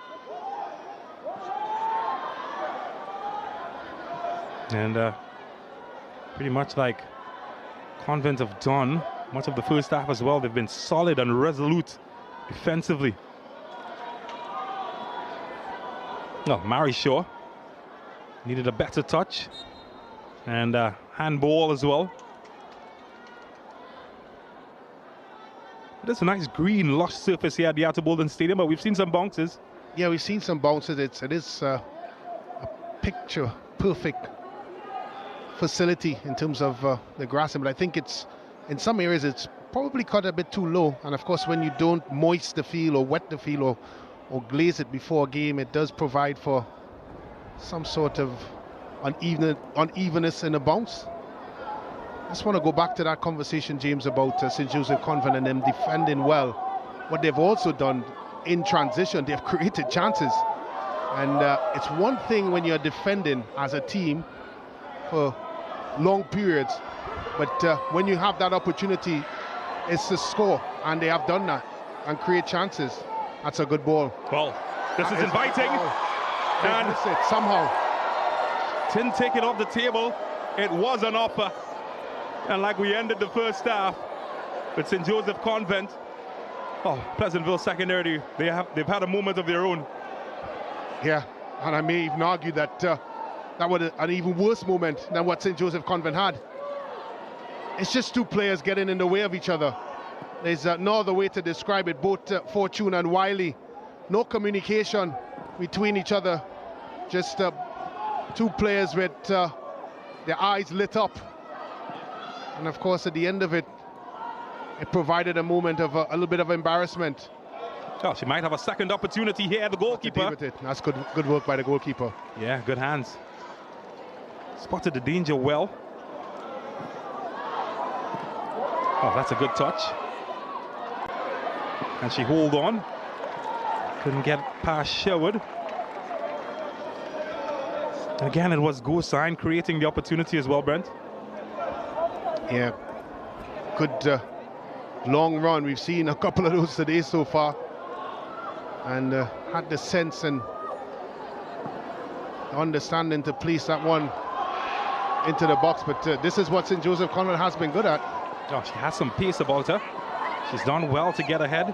Speaker 2: And pretty much like Convent have done much of the first half as well. They've been solid and resolute defensively. No, Mary Shaw needed a better touch, and handball as well. There's a nice green lush surface here at the Outer Bolden Stadium, but we've seen some bounces.
Speaker 3: Yeah, we've seen some bounces. It is a picture perfect facility in terms of the grassing, but I think it's in some areas it's probably cut a bit too low. And of course, when you don't moist the field or wet the field or glaze it before a game, it does provide for some sort of unevenness in the bounce. I just want to go back to that conversation, James, about St. Joseph Convent and them defending well. What they've also done in transition, they've created chances. And it's one thing when you're defending as a team for long periods, but when you have that opportunity, it's to score, and they have done that and create chances. That's a good ball.
Speaker 2: Well, this is inviting, and
Speaker 3: it somehow
Speaker 2: didn't take it off the table. It was an offer, and like we ended the first half with St. Joseph Convent, Pleasantville Secondary, they've had a moment of their own.
Speaker 3: Yeah, and I may even argue that that was an even worse moment than what St. Joseph Convent had. It's just two players getting in the way of each other. There's no other way to describe it. Both Fortune and Wiley, no communication between each other. Just two players with their eyes lit up. And of course, at the end of it, it provided a moment of a little bit of embarrassment.
Speaker 2: Oh, she might have a second opportunity here, the goalkeeper.
Speaker 3: That's good work by the goalkeeper.
Speaker 2: Yeah, good hands. Spotted the danger well. Oh, that's a good touch. And she hold on. Couldn't get past Sherwood. Again, it was goal sign creating the opportunity as well, Brent.
Speaker 3: Yeah, good long run. We've seen a couple of those today so far. And had the sense and understanding to place that one into the box. But this is what St. Joseph Convent has been good at.
Speaker 2: Oh, she has some pace about her. She's done well to get ahead.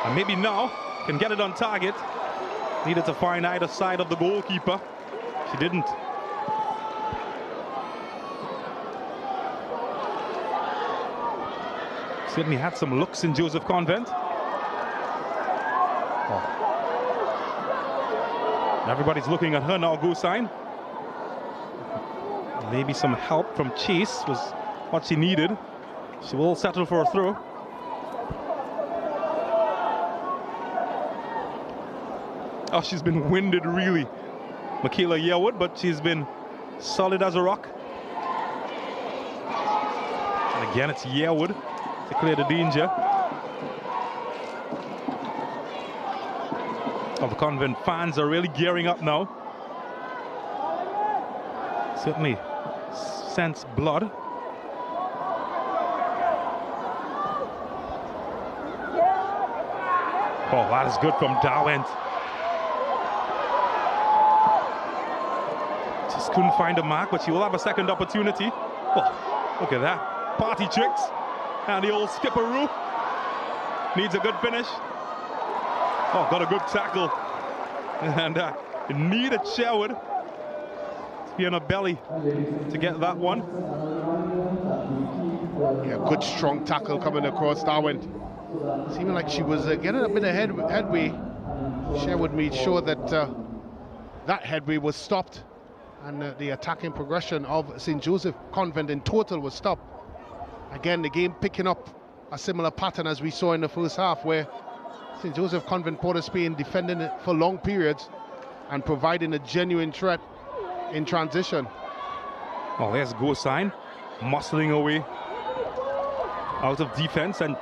Speaker 2: And maybe now can get it on target. Needed to find either side of the goalkeeper. She didn't. Certainly had some looks in Joseph Convent. Everybody's looking at her now, goal sign. Maybe some help from Chase was what she needed. She will settle for a throw. Oh, she's been winded really, Michaela Yearwood, but she's been solid as a rock. And again, it's Yearwood to clear the danger of the Convent. Fans are really gearing up now. Certainly sense blood. Oh, that is good from Darwent. Just couldn't find a mark, but she will have a second opportunity. Oh, look at that. Party tricks. And the old skipperoo needs a good finish. Oh, got a good tackle. And needed Sherwood to be on her belly to get that one.
Speaker 3: Yeah, good strong tackle coming across Darwin. Seeming like she was getting a bit of headway. Sherwood made sure that that headway was stopped, and the attacking progression of St. Joseph Convent in total was stopped. Again, the game picking up a similar pattern as we saw in the first half, where St. Joseph Convent Port of Spain defending it for long periods and providing a genuine threat in transition.
Speaker 2: Oh, there's goal sign, muscling away out of defense, and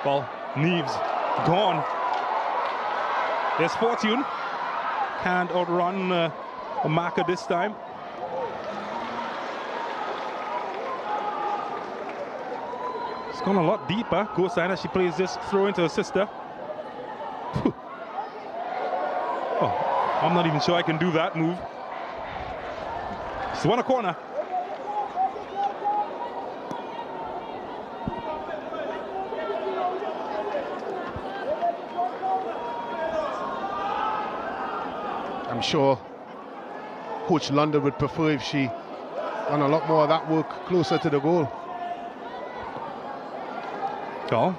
Speaker 2: well, Neves gone. There's Fortune, can't outrun a marker this time. It's gone a lot deeper. Goal sign as she plays this throw into her sister. Oh, I'm not even sure I can do that move. It's one a corner.
Speaker 3: I'm sure Coach London would prefer if she done a lot more of that work closer to the goal.
Speaker 2: Oh,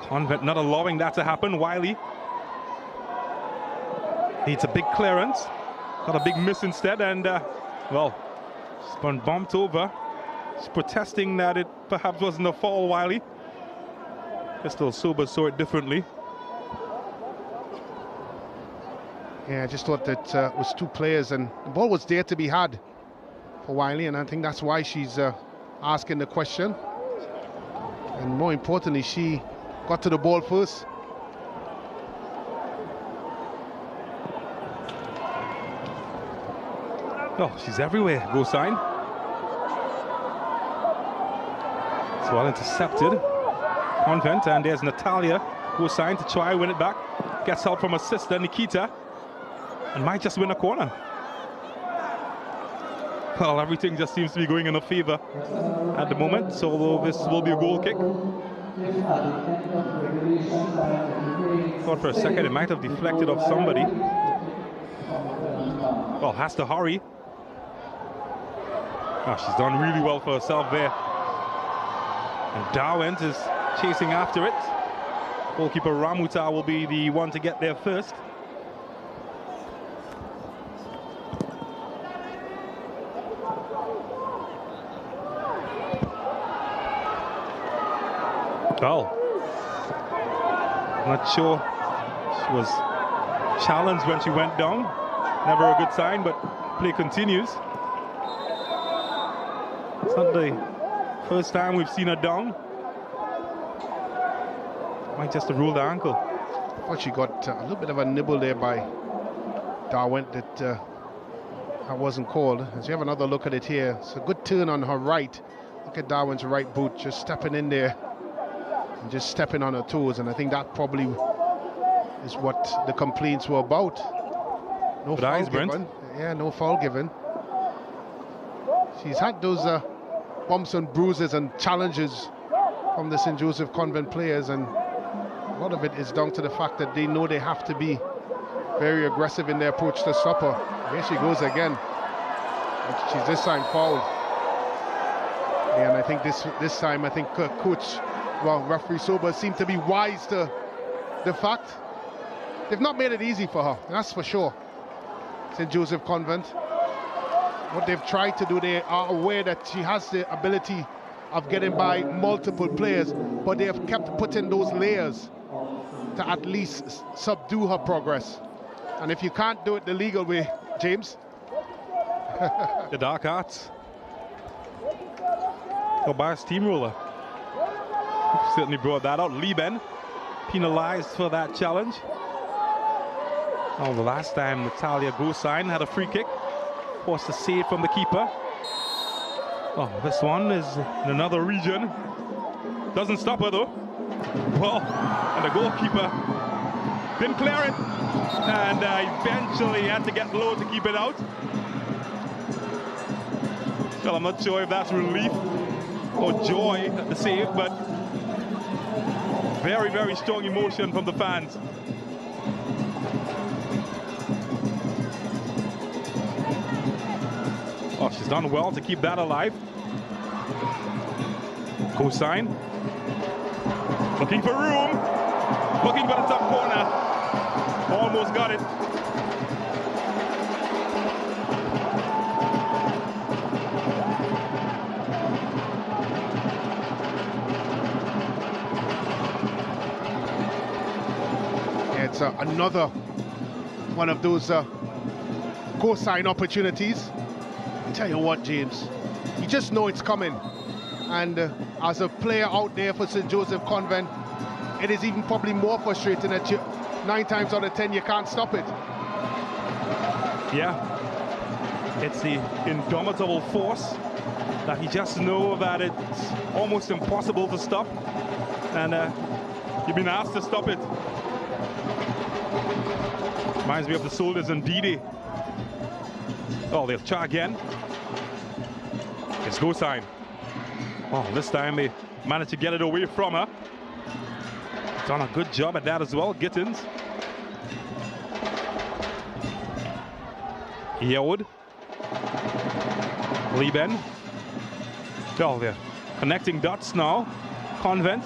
Speaker 2: Convent not allowing that to happen. Wiley needs a big clearance. Got a big miss instead, and well, she's been bumped over. She's protesting that it perhaps wasn't a foul, Wiley. Crystal Sober saw it differently.
Speaker 3: Yeah, I just thought that it was two players, and the ball was there to be had for Wiley, and I think that's why she's asking the question. And more importantly, she got to the ball first.
Speaker 2: Oh, she's everywhere. Goal sign. It's well intercepted. Convent, and there's Natalia. Goal sign to try win it back. Gets help from her sister Nikita, and might just win a corner. Well, everything just seems to be going in her favor at the moment, so this will be a goal kick. Thought for a second it might have deflected off somebody. Well, has to hurry. Oh, she's done really well for herself there. And Darwent is chasing after it. Goalkeeper Ramuta will be the one to get there first. Well, I'm not sure she was challenged when she went down. Never a good sign, but play continues. It's not the first time we've seen her down. Might just have ruled the ankle.
Speaker 3: Well, she got a little bit of a nibble there by Darwent that wasn't called. As you have another look at it here, it's a good turn on her right. Look at Darwent's right boot, just stepping in there and just stepping on her toes, and I think that probably is what the complaints were about. No foul given. Yeah, no foul given. She's had those bumps and bruises and challenges from the St. Joseph Convent players, and a lot of it is down to the fact that they know they have to be very aggressive in their approach to stop her. Here she goes again. And she's this time fouled. Yeah, and I think this time, I think referee Sober seemed to be wise to the fact they've not made it easy for her, that's for sure. St. Joseph Convent, what they've tried to do, they are aware that she has the ability of getting by multiple players, but they have kept putting those layers to at least subdue her progress. And if you can't do it the legal way, James.
Speaker 2: The dark arts. Go by a steamroller. Certainly brought that out. Lieben penalized for that challenge. Oh, the last time Natalia Gosign had a free kick. Forced to save from the keeper. Oh, this one is in another region. Doesn't stop her though. Well, and the goalkeeper didn't clear it. And eventually had to get low to keep it out. Well, I'm not sure if that's relief or joy at the save, but very, very strong emotion from the fans. Oh, she's done well to keep that alive. Gosign. Looking for room. Looking for the top corner. Almost got it.
Speaker 3: It's another one of those Gosign opportunities. Tell you what, James, you just know it's coming. And as a player out there for St. Joseph Convent, it is even probably more frustrating that 9 times out of 10 you can't stop it.
Speaker 2: Yeah, it's the indomitable force that you just know that it's almost impossible to stop, and you've been asked to stop it. Reminds me of the soldiers in D-Day. Oh, they'll try again. It's Gosign. Oh, this time they managed to get it away from her. Done a good job at that as well, Gittins. Yewood. Lieben. Oh, they're connecting dots now. Convent.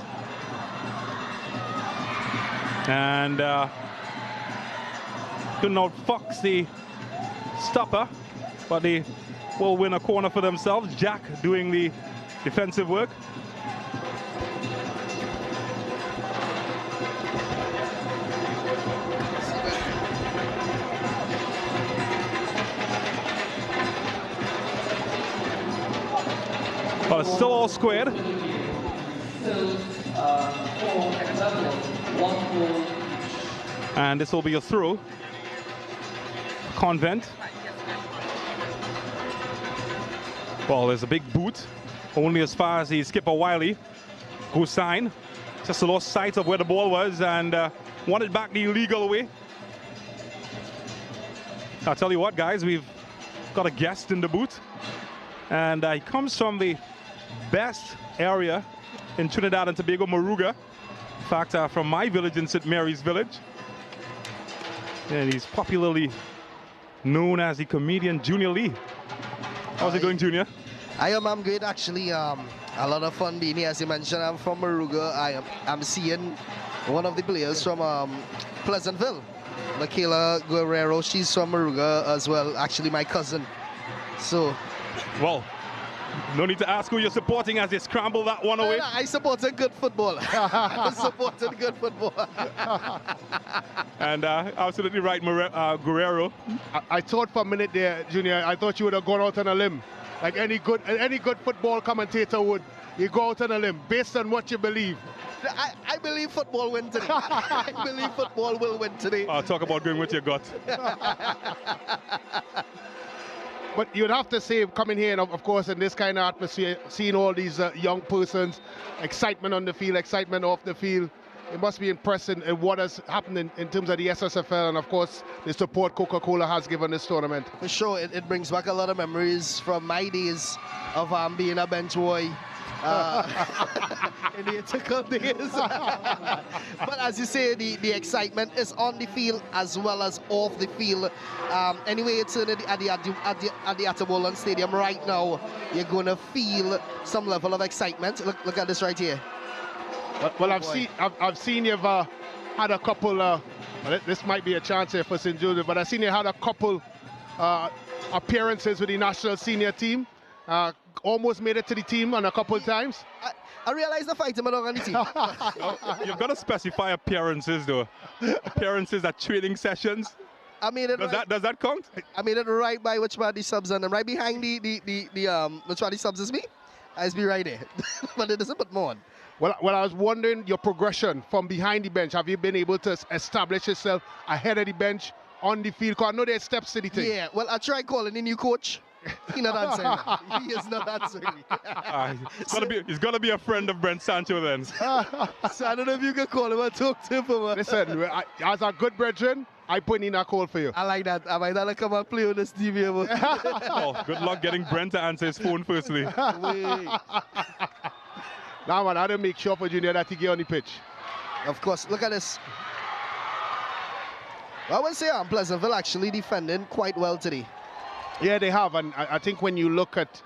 Speaker 2: And couldn't outfox the stopper, but they will win a corner for themselves. Jack doing the defensive work. But it's still all squared. And this will be a throw. Convent. Well, there's a big boot, only as far as the skipper Wiley. Gosign just lost sight of where the ball was and wanted back the illegal way. I'll tell you what, guys, we've got a guest in the booth, and he comes from the best area in Trinidad and Tobago, Moruga. In fact, from my village in St. Mary's Village. And he's popularly known as the comedian Junior Lee. How's it going, Junior?
Speaker 14: I'm great, actually. A lot of fun being here. As you mentioned, I'm from Moruga. I'm seeing one of the players from Pleasantville, Michaela Guerrero. She's from Moruga as well, actually my cousin. So,
Speaker 2: well, no need to ask who you're supporting as they scramble that one away.
Speaker 14: I supported good football. I supported good football.
Speaker 2: And absolutely right, Guerrero.
Speaker 3: I thought for a minute there, Junior, I thought you would have gone out on a limb. Like any good football commentator would. You go out on a limb based on what you believe.
Speaker 14: I believe football win today. I believe football will win today.
Speaker 2: Talk about going with your gut.
Speaker 3: But you'd have to say, coming here, and of course, in this kind of atmosphere, seeing all these young persons, excitement on the field, excitement off the field, it must be impressive in what has happened in terms of the SSFL and, of course, the support Coca-Cola has given this tournament.
Speaker 14: For sure, it brings back a lot of memories from my days of being a bench boy. In the ethical days. But as you say, the excitement is on the field as well as off the field. Anyway, it's at the Atabolan Stadium right now. You're going to feel some level of excitement. Look at this right here.
Speaker 3: Well, I've seen you've had a couple. This might be a chance here for St. Joseph, but I've seen you had a couple appearances with the national senior team. almost made it to the team on a couple of times.
Speaker 14: I realize the fight him along on the team.
Speaker 2: You've got to specify appearances, though. Appearances at training sessions.
Speaker 14: I mean, it
Speaker 2: does that count?
Speaker 14: I made it right by which one the subs and right behind the which one the subs is me. I just be right there, but it doesn't put more on.
Speaker 3: Well, I was wondering your progression from behind the bench. Have you been able to establish yourself ahead of the bench on the field? Because I know there's steps to the thing.
Speaker 14: Yeah, well, I tried calling the new coach. He's not answering me. He is not answering me.
Speaker 2: He's got to be a friend of Brent Sancho then.
Speaker 14: So I don't know if you can call him and talk to him.
Speaker 3: Listen, as a good brethren, I put in a call for you.
Speaker 14: I like that. I might not come and play on this TV.
Speaker 2: Oh, good luck getting Brent to answer his phone firstly.
Speaker 3: Now, man, I don't make sure for Junior that he get on the pitch.
Speaker 14: Of course, look at this. I would say Pleasantville actually defending quite well today.
Speaker 3: Yeah, they have, and I think when you look at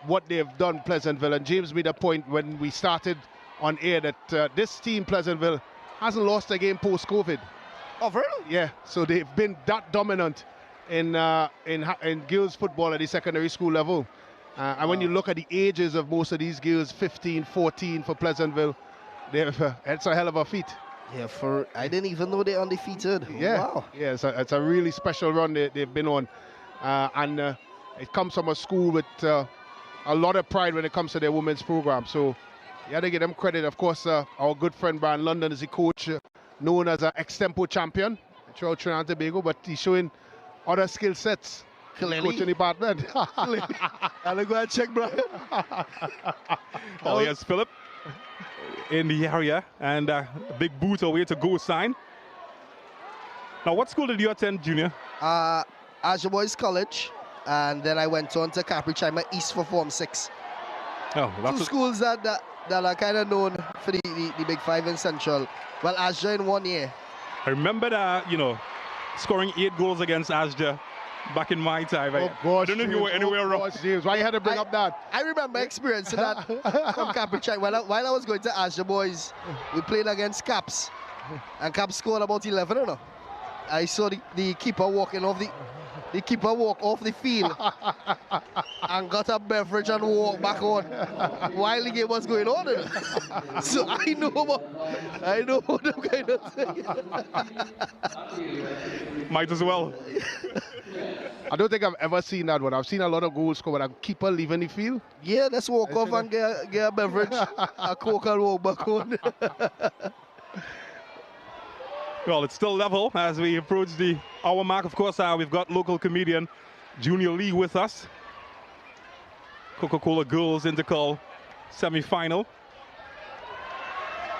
Speaker 3: what they've done, Pleasantville, and James made a point when we started on air that this team, Pleasantville, hasn't lost a game post-COVID.
Speaker 14: Oh, really?
Speaker 3: Yeah, so they've been that dominant in girls football at the secondary school level. And when you look at the ages of most of these girls, 15, 14 for Pleasantville, it's a hell of a feat.
Speaker 14: Yeah, I didn't even know they're undefeated.
Speaker 3: Yeah,
Speaker 14: wow.
Speaker 3: Yeah, it's a really special run they've been on. And it comes from a school with a lot of pride when it comes to their women's program. So you have to give them credit. Of course, our good friend Brian London is the coach, known as an ex-tempo champion throughout Trinidad and Tobago, but he's showing other skill sets.
Speaker 14: Clearly.
Speaker 3: Coaching department.
Speaker 14: I'll go and check Brian.
Speaker 2: Oh, yes, Philip in the area, and a big boot away to go sign. Now, what school did you attend, Junior?
Speaker 14: Azure Boys College, and then I went on to Caprichima East for Form 6.
Speaker 2: Oh, that's
Speaker 14: two schools that are kind of known for the Big Five in Central. Well, Azure in 1 year.
Speaker 2: I remember that, scoring 8 goals against Azure back in my time.
Speaker 3: Oh, gosh,
Speaker 2: I don't know if you were anywhere wrong.
Speaker 3: James, why you had to bring up that?
Speaker 14: I remember experiencing that from Caprichima. While I was going to Azure Boys, we played against Caps, and Caps scored about 11 or no. I saw the keeper walking off the keeper walk off the field and got a beverage and walk back on while the game was going on. So I know about them kind of thing.
Speaker 2: Might as well.
Speaker 3: I don't think I've ever seen that one. I've seen a lot of goals scored, but a keeper leaving the field.
Speaker 14: Yeah, let's walk off and get a beverage, a Coke and walk back on.
Speaker 2: Well, it's still level as we approach the hour mark. Of course, we've got local comedian Junior Lee with us. Coca-Cola Girls Intercall semi-final.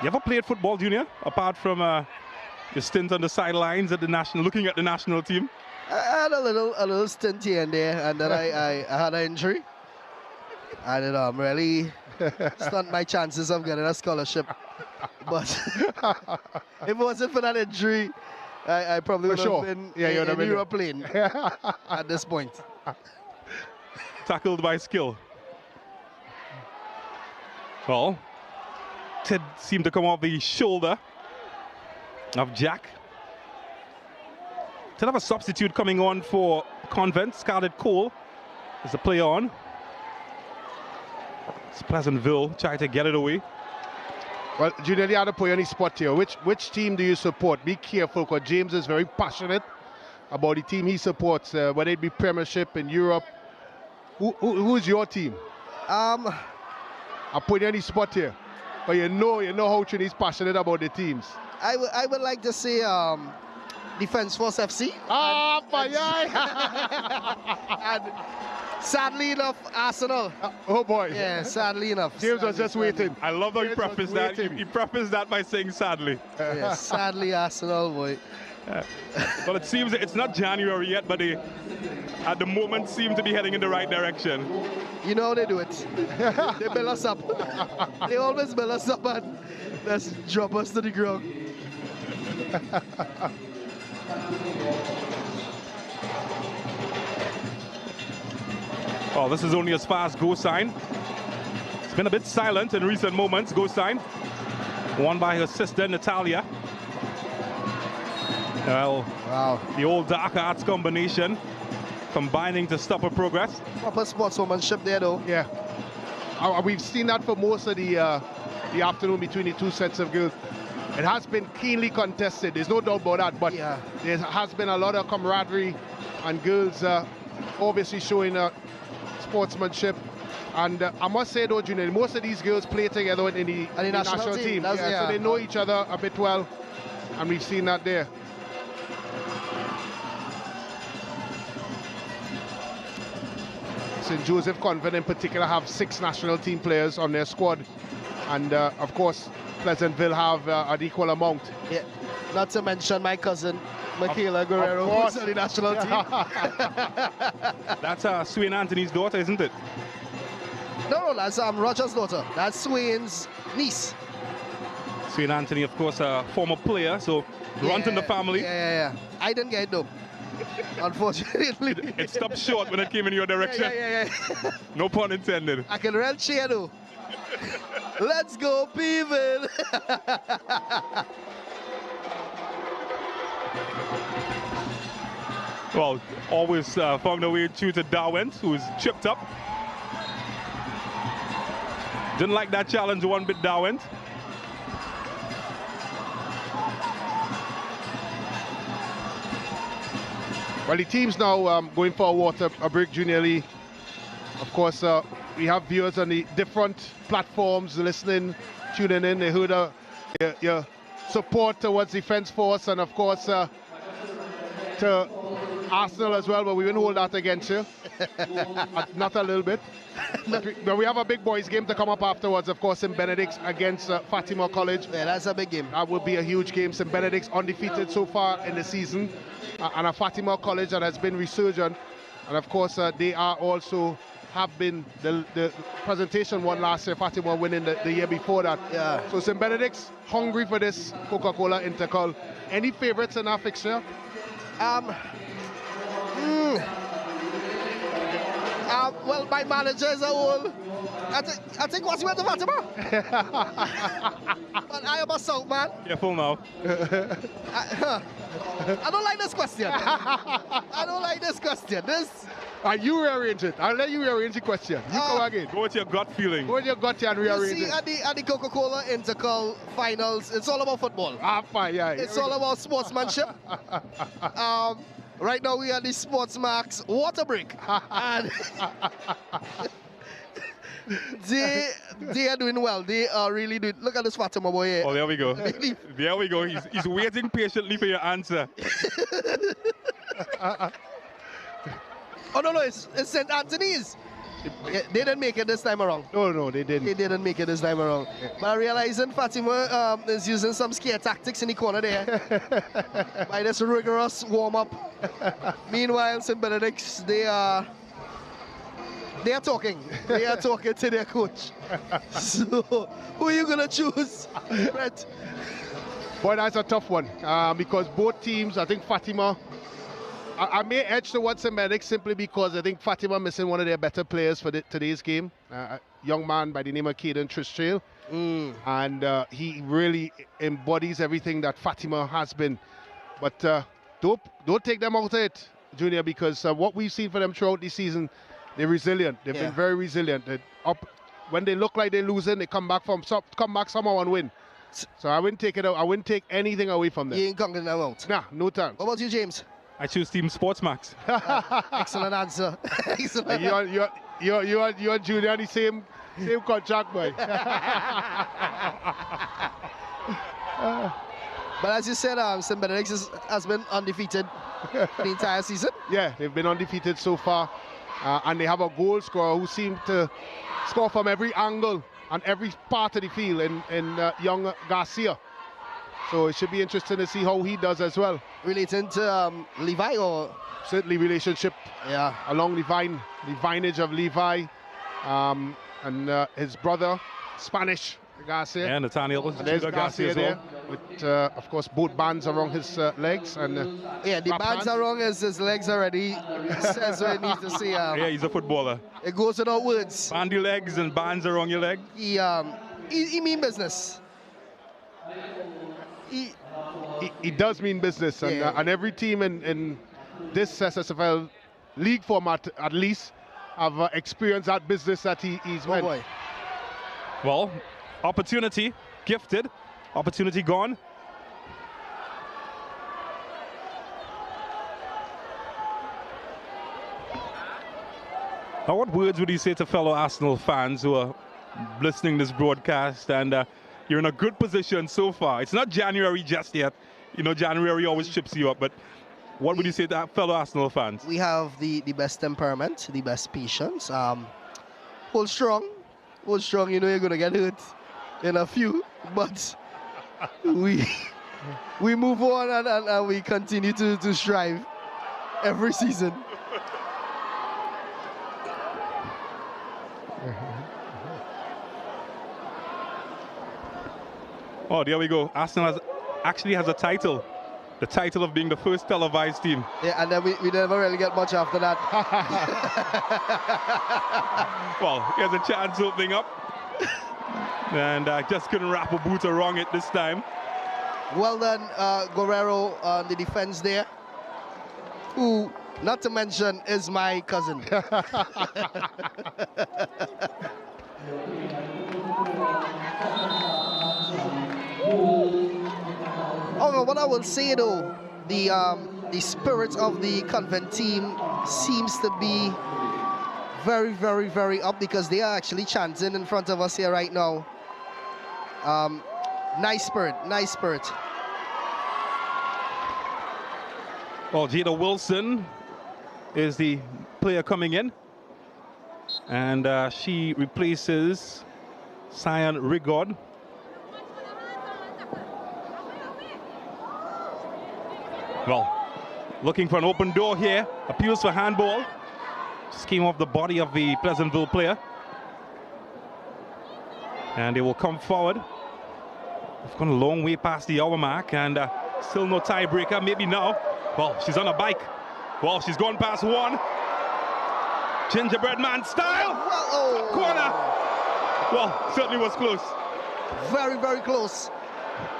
Speaker 2: You ever played football, Junior? Apart from your stint on the sidelines at the national, looking at the national team?
Speaker 14: I had a little stint here and there, and then I had an injury. And it really stunned my chances of getting a scholarship. But if it wasn't for that injury, I probably would have been in Europe playing at this point.
Speaker 2: Tackled by skill. Well, Ted seemed to come off the shoulder of Jack. Ted have a substitute coming on for Convent. Scarlett Cole is the play on. It's Pleasantville trying to get it away.
Speaker 3: Well, Junior, you have to put you on the spot here. Which team do you support? Be careful, because James is very passionate about the team he supports, whether it be Premiership in Europe. Who's your team? I'll put you on the spot here. But you know how Trinidad's passionate about the teams.
Speaker 14: I would like to say Defence Force FC. And sadly enough, Arsenal.
Speaker 3: Oh boy.
Speaker 14: Yeah, sadly enough.
Speaker 3: James was just waiting.
Speaker 2: I love how he prefaced that. He prefaced that by saying sadly.
Speaker 14: Yeah, sadly Arsenal, boy.
Speaker 2: Well, it seems it's not January yet, but they, at the moment, seem to be heading in the right direction.
Speaker 14: You know how they do it. They build us up. They always build us up and just drop us to the ground.
Speaker 2: Oh, this is only as far as go sign. It's been a bit silent in recent moments. Go sign. Won by her sister, Natalia. Well, wow. The old dark arts combination. combining to stop her progress.
Speaker 14: Proper sportswomanship there, though.
Speaker 3: Yeah. We've seen that for most of the afternoon between the two sets of girls. It has been keenly contested. There's no doubt about that. But there has been a lot of camaraderie and girls obviously showing sportsmanship. And I must say, though, Junior, most of these girls play together in the national team. So they know each other a bit well. And we've seen that there. St. Joseph Convent in particular have 6 national team players on their squad. And of course, Pleasantville have an equal amount.
Speaker 14: Yeah. Not to mention my cousin, Michaela Guerrero, who's on the national team.
Speaker 2: That's Swain Anthony's daughter, isn't it?
Speaker 14: No, that's Roger's daughter. That's Swain's niece.
Speaker 2: Swain Anthony, of course, a former player, so runs in the family.
Speaker 14: Yeah. I didn't get it, though. Unfortunately.
Speaker 2: It stopped short when it came in your direction.
Speaker 14: Yeah.
Speaker 2: No pun intended.
Speaker 14: I can real cheer, though. Let's go, people.
Speaker 2: Well, always found their way through to Darwin, who's chipped up. Didn't like that challenge one bit, Darwin.
Speaker 3: Well, the team's now going for a water break, Junior Lee. Of course, we have viewers on the different platforms listening, tuning in. They heard your support towards Defence Force and, of course, to Arsenal as well, but we wouldn't hold that against you. Not a little bit. But we have a big boys game to come up afterwards, of course, in Benedict against Fatima College.
Speaker 14: Yeah, that's a big game.
Speaker 3: That will be a huge game. St. Benedict's undefeated so far in the season, and a Fatima College that has been resurgent. And of course, they are also have been the presentation won last year, Fatima winning the year before that.
Speaker 14: Yeah.
Speaker 3: So St. Benedict's hungry for this Coca-Cola Intercol. Any favorites in our fixture?
Speaker 14: Well, my manager is a whole. I think what's with the Fatima? But I am a South man.
Speaker 2: Careful now.
Speaker 14: I don't like this question. I don't like this question.
Speaker 3: You rearrange it. I'll let you rearrange the question. You come again.
Speaker 2: Go with your gut feeling.
Speaker 3: Go with your gut and rearrange
Speaker 14: you see, at the Coca-Cola Intercol finals, it's all about football.
Speaker 3: Fine, yeah.
Speaker 14: It's all about sportsmanship. Right now we are the SportsMax water break. And they are doing well. They are really doing. Look at this Fatima boy here.
Speaker 2: Oh, there we go. There we go. He's waiting patiently for your answer.
Speaker 14: Oh, no, it's St. Anthony's. They didn't make it this time around.
Speaker 3: No, they didn't.
Speaker 14: They didn't make it this time around. But I realizing Fatima is using some scare tactics in the corner there. By this rigorous warm-up. Meanwhile, St. Benedict's, they are talking. They are talking to their coach. So, who are you going to choose, Brett?
Speaker 3: Boy, that's a tough one. Because both teams, I think Fatima, I may edge towards St. Benedict simply because I think Fatima missing one of their better players for today's game. A young man by the name of Caden Tristrail. And he really embodies everything that Fatima has been. But don't take them out of it, Junior, because what we've seen for them throughout the season, they're resilient. They've been very resilient. When they look like they're losing, they come back somehow and win. So I wouldn't take it out. I wouldn't take anything away from them.
Speaker 14: You ain't conquering them out.
Speaker 3: Nah, no time.
Speaker 14: What about you, James?
Speaker 2: I choose Team SportsMax.
Speaker 14: Excellent answer. Excellent.
Speaker 3: You're Junior, the same contract, boy.
Speaker 14: But as you said, St. Benedict has been undefeated the entire season.
Speaker 3: Yeah, they've been undefeated so far. And they have a goal scorer who seems to score from every angle and every part of the field in young Garcia. So it should be interesting to see how he does as well.
Speaker 14: Relating to Levi, or?
Speaker 3: Certainly relationship along the vinage of Levi and his brother, Spanish Garcia.
Speaker 2: Yeah, Nathaniel.
Speaker 3: And there's Garcia as well. With, of course, both bands around his legs. And
Speaker 14: the bands around his legs already. Says what it needs to say.
Speaker 2: Yeah, he's a footballer.
Speaker 14: It goes without words.
Speaker 2: Bandy legs and bands around your leg.
Speaker 14: He mean business.
Speaker 3: He does mean business, and every team in this SSFL league format at least, have experienced that business that he's meant.
Speaker 4: Boy.
Speaker 2: Well, opportunity gifted, opportunity gone. Now, what words would you say to fellow Arsenal fans who are listening to this broadcast, and you're in a good position so far? It's not January just yet. You know, January always chips you up, but what would you say to fellow Arsenal fans?
Speaker 14: We have the best temperament, the best patience. Hold strong. You know you're going to get hurt in a few, but we move on and we continue to strive every season.
Speaker 2: Oh, there we go. Arsenal actually has a title. The title of being the first televised team.
Speaker 14: Yeah, and then we never really get much after that.
Speaker 2: Well, here's a chance opening up. And just couldn't wrap a boot around it this time.
Speaker 14: Well done, Guerrero on the defense there. Who, not to mention, is my cousin. Oh, what I will say though, the spirit of the Convent team seems to be very, very, very up, because they are actually chanting in front of us here right now. Nice spirit, nice spirit.
Speaker 2: Well, Jada Wilson is the player coming in, and she replaces Cyan Rigord. Well, looking for an open door here. Appeals for handball. Just came off the body of the Pleasantville player. And they will come forward. We've gone a long way past the hour mark, and still no tiebreaker. Maybe now. Well, she's on a bike. Well, she's gone past one. Gingerbread man style.
Speaker 14: Oh.
Speaker 2: Corner. Well, certainly was close.
Speaker 14: Very, very close.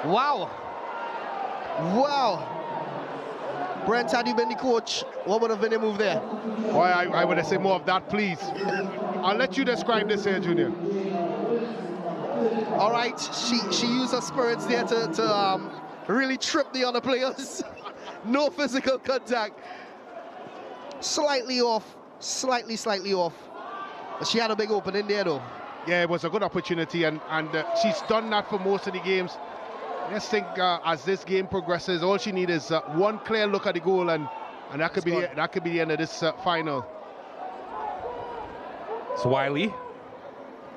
Speaker 14: Wow. Wow. Brent, had you been the coach, what would have been the move there?
Speaker 3: Boy, I would have said more of that, please. I'll let you describe this here, Junior.
Speaker 14: All right, she used her spirits there to really trip the other players. No physical contact. Slightly off, slightly off. But she had a big opening there, though.
Speaker 3: Yeah, it was a good opportunity, and she's done that for most of the games. I just think as this game progresses, all she needs is one clear look at the goal, and that could be the end of this final.
Speaker 2: It's Wiley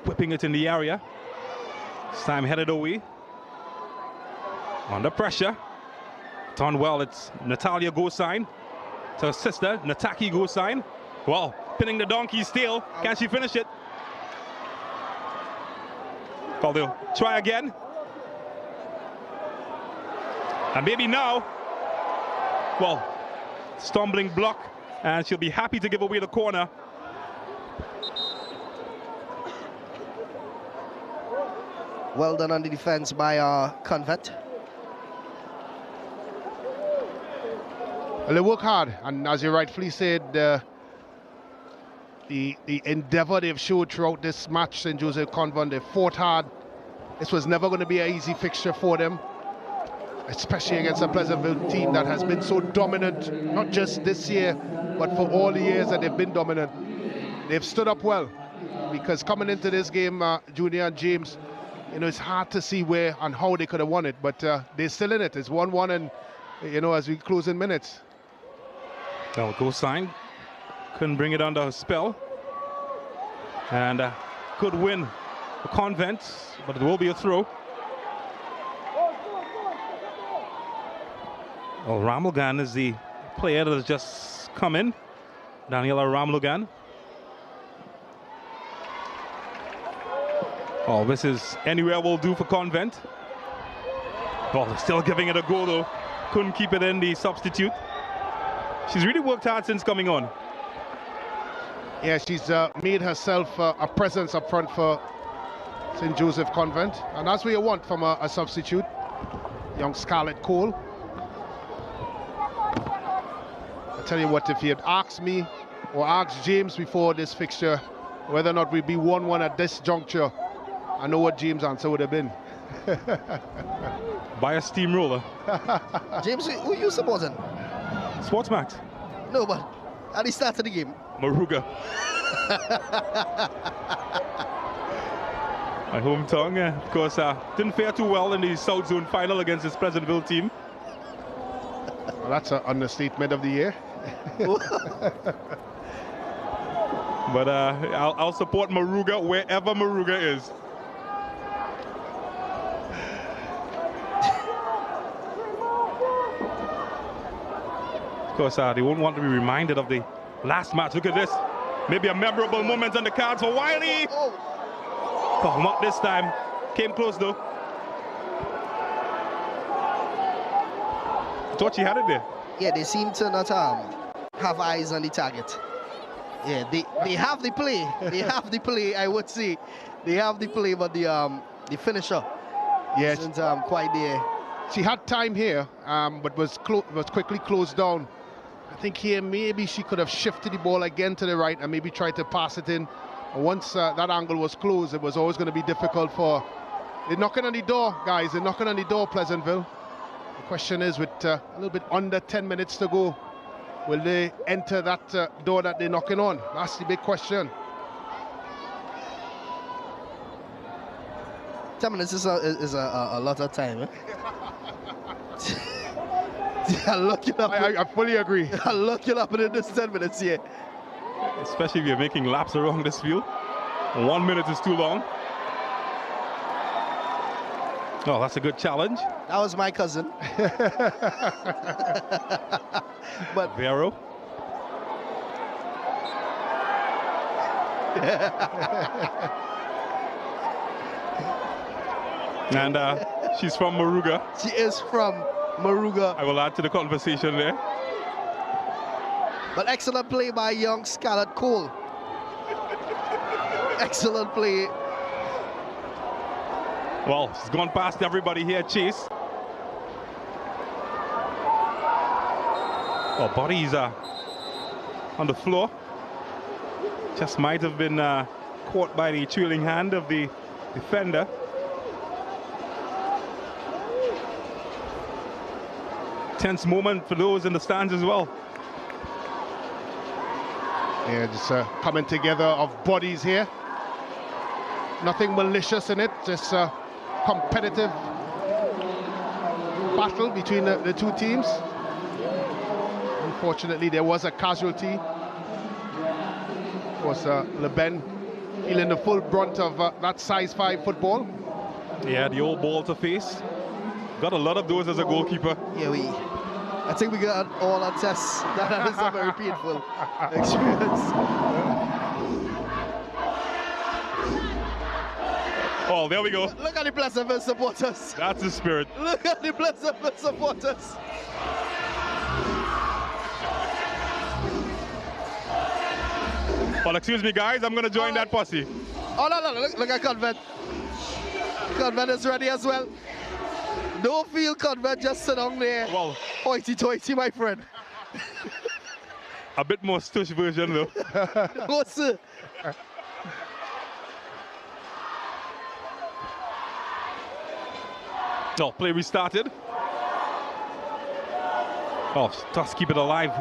Speaker 2: whipping it in the area. This time headed away. Under pressure. Done well. It's Natalia go sign to her sister Nataki go sign. Well, pinning the donkey's tail. Can she finish it? Caldo, try again. And maybe now. Well, stumbling block, and she'll be happy to give away the corner.
Speaker 14: Well done on the defense by Convent.
Speaker 3: Well, they work hard, and as you rightfully said, the endeavor they've showed throughout this match, St. Joseph Convent, they fought hard. This was never going to be an easy fixture for them, especially against a Pleasantville team that has been so dominant, not just this year, but for all the years that they've been dominant. They've stood up well, because coming into this game, Junior and James, you know, it's hard to see where and how they could have won it, but they're still in it. It's 1-1, and, you know, as we close in minutes.
Speaker 2: Well, goal sign. Couldn't bring it under a spell. And good win for Convent, but it will be a throw. Well, Ramlogan is the player that has just come in. Daniela Ramlogan. Oh, this is anywhere will do for Convent. Oh, they're still giving it a go though. Couldn't keep it in, the substitute. She's really worked hard since coming on.
Speaker 3: Yeah, she's made herself a presence up front for St. Joseph Convent. And that's what you want from a substitute, young Scarlett Cole. I tell you what, if you had asked me or asked James before this fixture whether or not we'd be 1-1 at this juncture, I know what James' answer would have been.
Speaker 2: By a steamroller.
Speaker 14: James, who you supporting?
Speaker 2: SportsMax.
Speaker 14: No, but at the start of the game.
Speaker 2: Moruga. My hometown, of course, didn't fare too well in the South Zone final against this Pleasantville team.
Speaker 3: Well, that's an understatement of the year.
Speaker 2: But I'll support Moruga wherever Moruga is. Of course, they won't want to be reminded of the last match. Look at this. Maybe a memorable moment on the cards for Wiley. Oh, not this time. Came close though. Thought she had it there.
Speaker 14: Yeah, they seem to not have eyes on the target. Yeah, they have the play. They have the play, I would say. They have the play, but the finisher isn't quite there.
Speaker 3: She had time here, but was quickly closed down. I think here maybe she could have shifted the ball again to the right and maybe tried to pass it in. And once that angle was closed, it was always going to be difficult for... They're knocking on the door, guys. They're knocking on the door, Pleasantville. The question is, with a little bit under 10 minutes to go, will they enter that door that they're knocking on? That's the big question.
Speaker 14: 10 minutes is a lot of time, eh? I
Speaker 3: fully agree.
Speaker 14: I'll look it up in this 10 minutes here.
Speaker 2: Especially if you're making laps around this field. 1 minute is too long. Oh, that's a good challenge.
Speaker 14: That was my cousin. But
Speaker 2: Vero. And she's from Moruga.
Speaker 14: She is from Moruga.
Speaker 2: I will add to the conversation there.
Speaker 14: But excellent play by young Scarlett Cole. Excellent play.
Speaker 2: Well, she's gone past everybody here, Chase. Oh, bodies are on the floor. Just might have been caught by the trailing hand of the defender. Tense moment for those in the stands as well.
Speaker 3: Yeah, just coming together of bodies here. Nothing malicious in it, just a competitive battle between the two teams. Unfortunately, there was a casualty. Of course, LeBen feeling the full brunt of that size 5 football.
Speaker 2: Yeah, the old ball to face. Got a lot of those as a goalkeeper.
Speaker 14: Yeah, I think we got all our tests. That is a very painful experience.
Speaker 2: Oh, there we go.
Speaker 14: Look at the Pleasantville supporters.
Speaker 2: That's the spirit.
Speaker 14: Look at the Pleasantville supporters.
Speaker 2: Well, excuse me, guys. I'm going to join that posse.
Speaker 14: Oh, no. Look at Convent. Convent is ready as well. Don't feel Convent, just sit down there.
Speaker 2: Well,
Speaker 14: hoity-toity, my friend.
Speaker 2: A bit more stush version, though.
Speaker 14: No, sir.
Speaker 2: No, play restarted. Oh, just keep it alive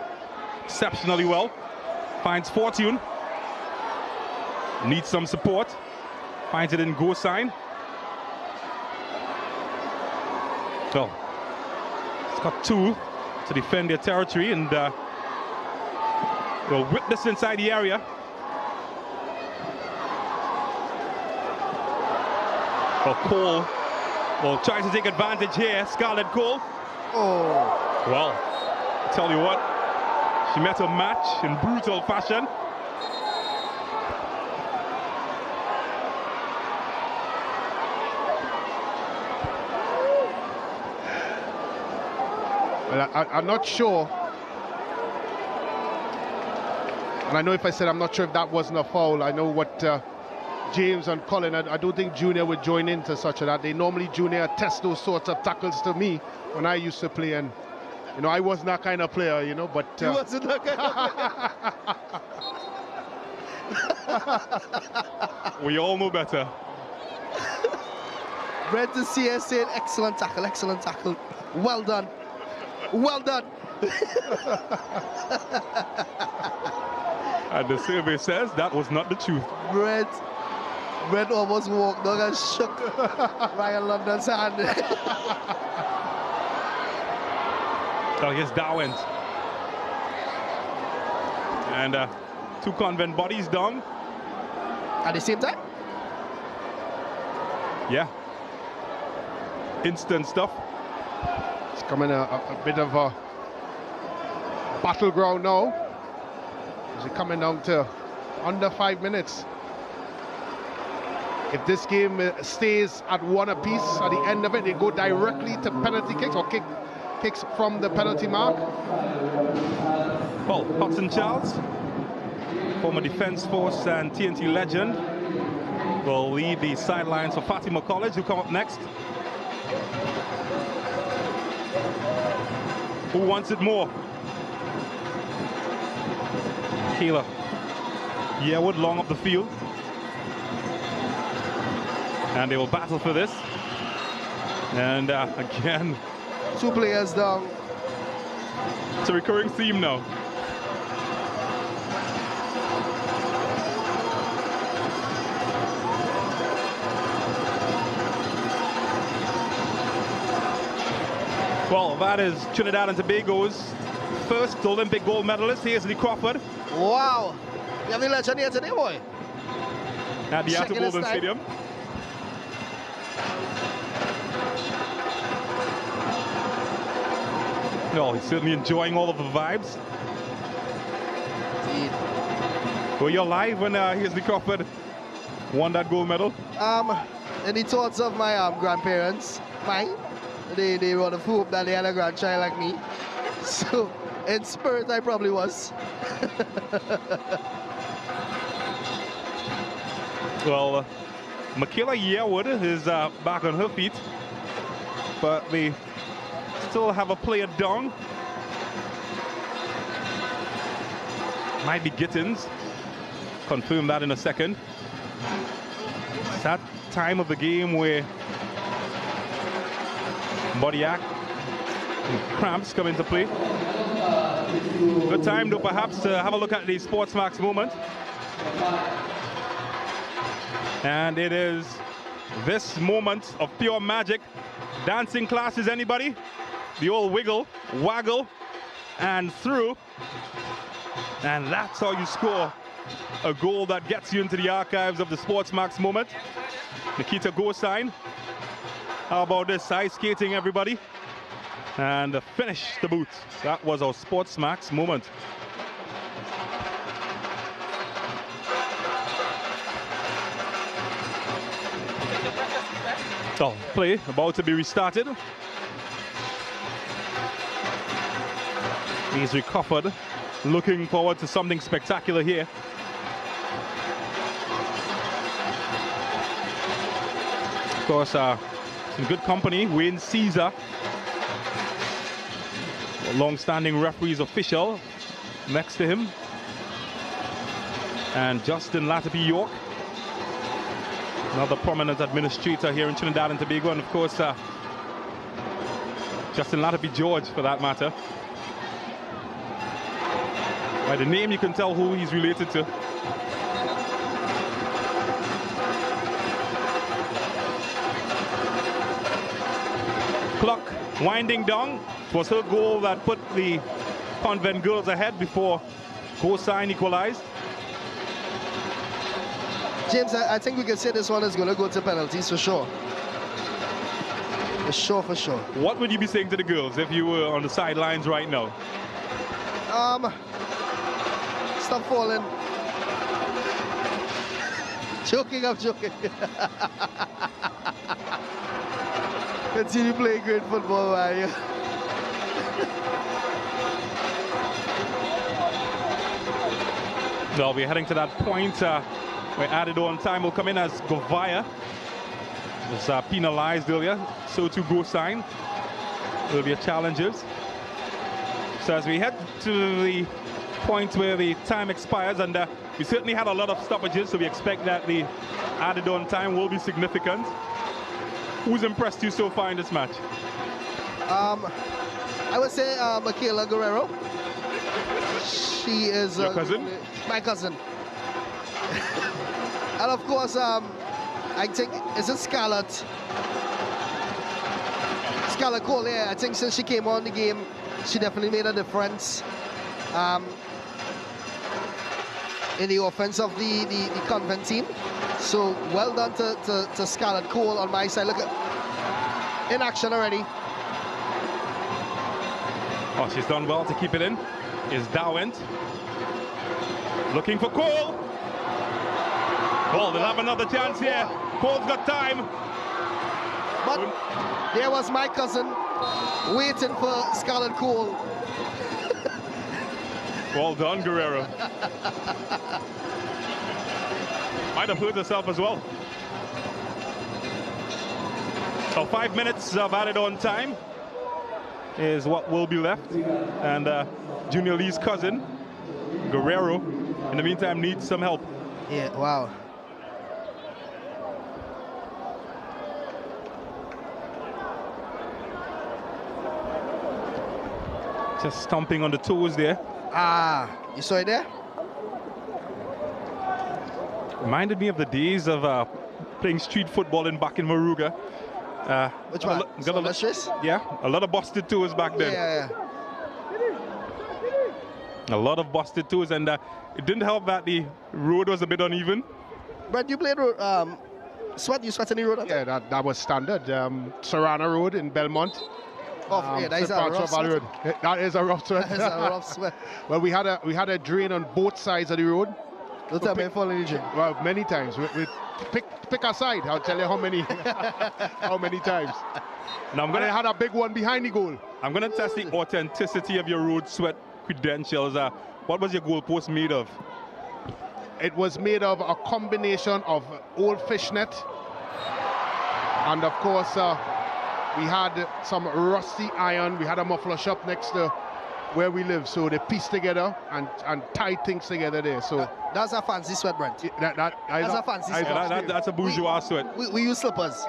Speaker 2: exceptionally well. Finds Fortune. Needs some support. Finds it in go sign. Well, it's got 2 to defend their territory, and they'll whip this inside the area. Well, Cole will try to take advantage here. Scarlett Cole.
Speaker 14: Oh.
Speaker 2: Well, I tell you what, she met a match in brutal fashion.
Speaker 3: Well, I'm not sure. And I know if I said I'm not sure if that wasn't a foul, I know what James and Colin, I don't think Junior would join into such a that. They normally, Junior, test those sorts of tackles to me when I used to play, and you know, I wasn't that kind of player, you know, but...
Speaker 14: You wasn't that kind of player.
Speaker 2: We all know better.
Speaker 14: Brent to see us saying, excellent tackle, excellent tackle. Well done. Well done.
Speaker 2: And the survey says that was not the truth.
Speaker 14: Brent almost walked down and shook Ryan London's hand.
Speaker 2: So here's Darwin. And 2 Convent bodies down.
Speaker 14: At the same time?
Speaker 2: Yeah. Instant stuff.
Speaker 3: It's coming a bit of a battleground now. Is it coming down to under 5 minutes? If this game stays at 1 apiece, at the end of it, they go directly to penalty kicks or kicks from the penalty mark.
Speaker 2: Well, Hudson Charles, former Defence Force and TNT legend, will lead the sidelines for Fatima College, who come up next. Who wants it more? Keeler. Yearwood long up the field. And they will battle for this. And again,
Speaker 14: 2 players down.
Speaker 2: It's a recurring theme now. Well, that is Trinidad and Tobago's first Olympic gold medalist. Here's Lee Crawford.
Speaker 14: Wow. We have the legend here today, boy.
Speaker 2: At the Ato Golden Stadium. No, he's certainly enjoying all of the vibes.
Speaker 14: Indeed.
Speaker 2: Were you alive when Lee Crawford won that gold medal?
Speaker 14: Any thoughts of my grandparents? Mine? They would have hoped that they had a grandchild like me. So, in spirit, I probably was.
Speaker 2: Well, Michaela Yearwood is back on her feet, but they still have a player down. Might be Gittins. Confirm that in a second. It's that time of the game where body act and cramps come into play. Good time though perhaps to have a look at the SportsMax moment. And it is this moment of pure magic. Dancing classes, anybody? The old wiggle, waggle, and through. And that's how you score a goal that gets you into the archives of the SportsMax moment. Nikita goal sign. How about this? Ice skating, everybody. And finish the boot. That was our SportsMax moment. So, play about to be restarted. He's recovered. Looking forward to something spectacular here. Of course, some good company. Wayne Caesar, long-standing referees official, next to him. And Justin Latapy York, another prominent administrator here in Trinidad and Tobago. And of course, Justin Latapy George, for that matter. By the name, you can tell who he's related to. Clock winding down. It was her goal that put the Convent girls ahead before goal sign equalized.
Speaker 14: James, I think we can say this one is going to go to penalties for sure. For sure, for sure.
Speaker 2: What would you be saying to the girls if you were on the sidelines right now?
Speaker 14: Stop falling. Joking, I'm joking. Continue playing great football, man.
Speaker 2: No, we're heading to that point where added on time will come in as Govaya was penalized earlier. So to go sign. Earlier challenges. So as we head to the point where the time expires, and We certainly had a lot of stoppages, so we expect that the added on time will be significant. Who's impressed you so far in this match?
Speaker 14: I would say Michaela Guerrero. She is
Speaker 2: your cousin?
Speaker 14: My cousin. And of course, I think, is it Scarlett Cole? Yeah, I think since she came on the game, she definitely made a difference in the offense of the Convent team. So well done to Scarlett Cole on my side. Look at in action already.
Speaker 2: Oh, she's done well to keep it in. Is Dowent looking for Cole? Oh, they'll have another chance here. Cole's got time.
Speaker 14: But there was my cousin waiting for Scarlett Cole.
Speaker 2: Well done, Guerrero. Might have hurt herself as well. So 5 minutes of added on time is what will be left. And Junior Lee's cousin, Guerrero, in the meantime, needs some help.
Speaker 14: Yeah, wow.
Speaker 2: Just stomping on the toes there.
Speaker 14: Ah, you saw it there?
Speaker 2: Reminded me of the days of playing street football back in Moruga.
Speaker 14: Which one?
Speaker 2: Yeah, a lot of busted toes back then.
Speaker 14: Yeah.
Speaker 2: A lot of busted toes, and it didn't help that the road was a bit uneven.
Speaker 14: But you played sweat? You sweat any road?
Speaker 3: Yeah, that was standard. Serrana Road in Belmont.
Speaker 14: Yeah, that is a rough sweat.
Speaker 3: That is a rough sweat.
Speaker 14: That is a rough sweat.
Speaker 3: Well, we had a drain on both sides of the road.
Speaker 14: Don't tell me I fall in the gym.
Speaker 3: Well, many times. We pick a side. I'll tell you how many how many times.
Speaker 2: Now
Speaker 3: I had a big one behind the goal.
Speaker 2: I'm gonna test the authenticity of your road sweat credentials. What was your goalpost made of?
Speaker 3: It was made of a combination of old fishnet and of course we had some rusty iron. We had a muffler shop next to where we live, so they pieced together and tied things together there. So
Speaker 14: that's a fancy sweat, Brent.
Speaker 3: That's
Speaker 14: a fancy sweat.
Speaker 2: That's a bourgeois sweat.
Speaker 14: We use slippers.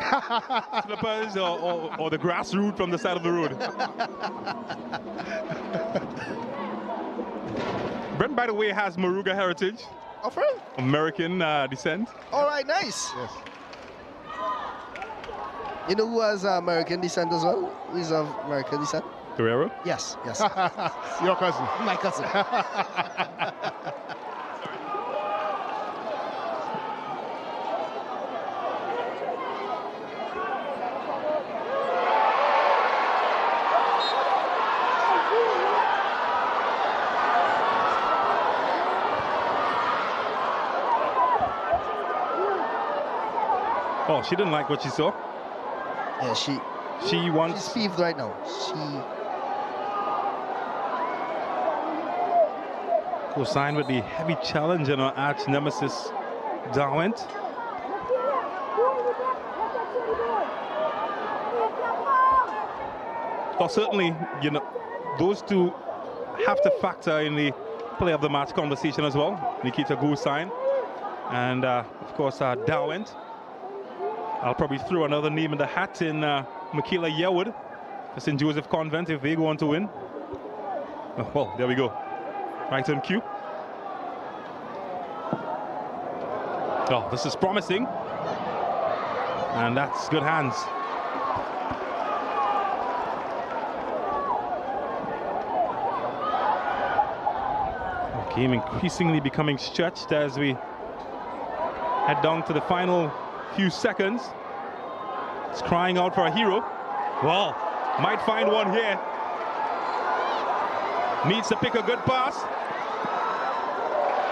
Speaker 2: Slippers or the grass root from the side of the road. Brent, by the way, has Moruga heritage.
Speaker 14: Oh, for real?
Speaker 2: American descent.
Speaker 14: All right, nice.
Speaker 3: Yes.
Speaker 14: You know who has American descent as well? Who is of American descent?
Speaker 2: Guerrero?
Speaker 14: Yes.
Speaker 3: Your cousin.
Speaker 14: My cousin.
Speaker 2: Oh, she didn't like what she saw.
Speaker 14: Yeah,
Speaker 2: she wants.
Speaker 14: She's peeved right now.
Speaker 2: Co-signed with the heavy challenge on our arch nemesis, Dowent. Well, certainly, you know, those two have to factor in the play of the match conversation as well. Nikita Gusain and, of course, Dowent. I'll probably throw another name in the hat in Michaela Yewood, the St. Joseph Convent, if they go on to win. Oh, well, there we go. Right on cue. Oh, this is promising. And that's good hands. Game increasingly becoming stretched as we head down to the final few seconds. It's crying out for a hero. Well, might find one here. Needs to pick a good pass.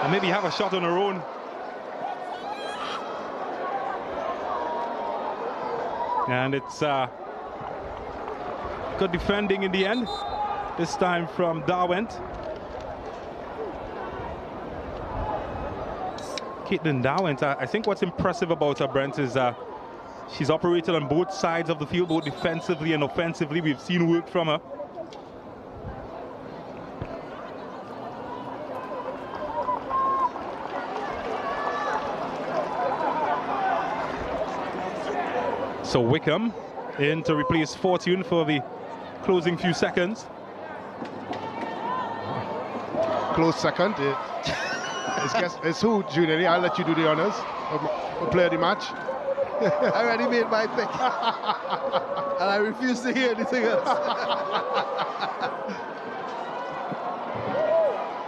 Speaker 2: And maybe have a shot on her own. And it's good defending in the end. This time from Dowent. Caitlin Dowent, I think what's impressive about her, Brent, is she's operated on both sides of the field, both defensively and offensively. We've seen work from her. So Wickham in to replace Fortune for the closing few seconds.
Speaker 3: Close second. It's who, Junior? I'll let you do the honors of player of the match.
Speaker 14: I already made my pick. And I refuse to hear anything else.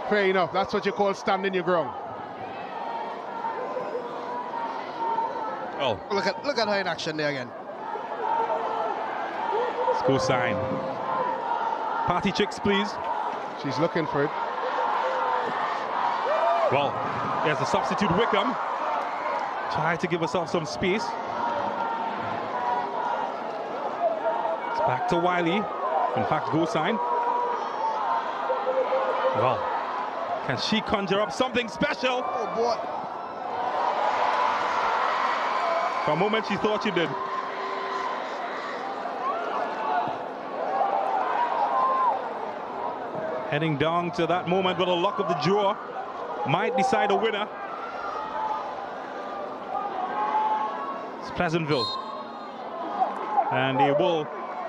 Speaker 3: Fair enough. That's what you call standing your ground.
Speaker 2: Oh.
Speaker 14: Look at her in action there again.
Speaker 2: School sign. Party chicks, please.
Speaker 3: She's looking for it.
Speaker 2: Well, there's a substitute Wickham. Try to give herself some space. It's back to Wiley. In fact, goal sign. Well, can she conjure up something special?
Speaker 14: Oh boy.
Speaker 2: For a moment she thought she did. Heading down to that moment where the luck of the draw might decide a winner. It's Pleasantville. And they will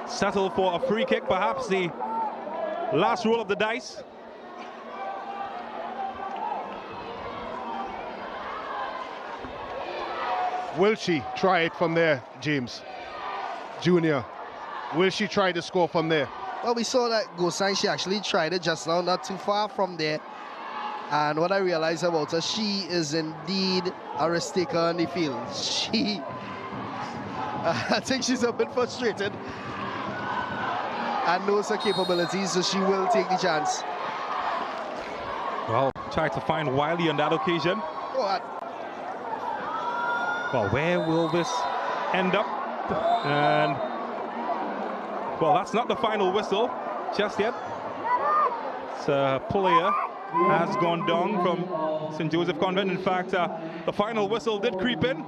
Speaker 2: settle for a free kick, perhaps the last roll of the dice.
Speaker 3: Will she try it from there, James? Junior, will she try to score from there?
Speaker 14: Well, we saw that goal sign. She actually tried it just now, not too far from there. And what I realized about her, she is indeed a risk taker on the field. I think she's a bit frustrated and knows her capabilities, so she will take the chance.
Speaker 2: Well, tried to find Wiley on that occasion.
Speaker 14: Go ahead.
Speaker 2: Well, where will this end up? And, well, that's not the final whistle just yet. It's a player has gone down from St. Joseph Convent. In fact, the final whistle did creep in,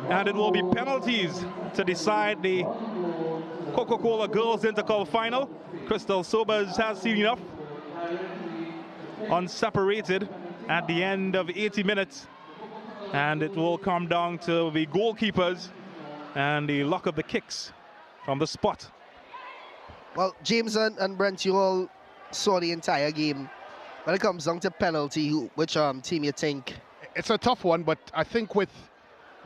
Speaker 2: and it will be penalties to decide the Coca-Cola Girls Intercol final. Crystal Sobers has seen enough. Unseparated at the end of 80 minutes. And it will come down to the goalkeepers and the luck of the kicks from the spot.
Speaker 14: Well, James and Brent, you all saw the entire game. When it comes down to penalty, which team you think?
Speaker 3: It's a tough one, but I think with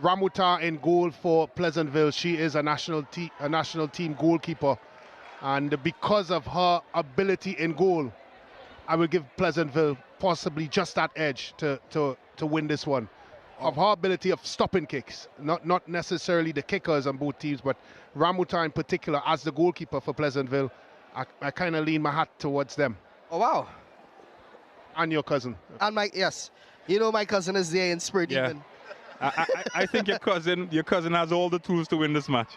Speaker 3: Ramuta in goal for Pleasantville, she is a national team goalkeeper. And because of her ability in goal, I will give Pleasantville possibly just that edge to win this one. Of her ability of stopping kicks, not necessarily the kickers on both teams, but Ramuta in particular as the goalkeeper for Pleasantville, I kind of lean my hat towards them.
Speaker 14: Oh wow!
Speaker 3: And your cousin.
Speaker 14: And yes, you know my cousin is there in spirit.
Speaker 2: Yeah.
Speaker 14: Even.
Speaker 2: I think your cousin has all the tools to win this match.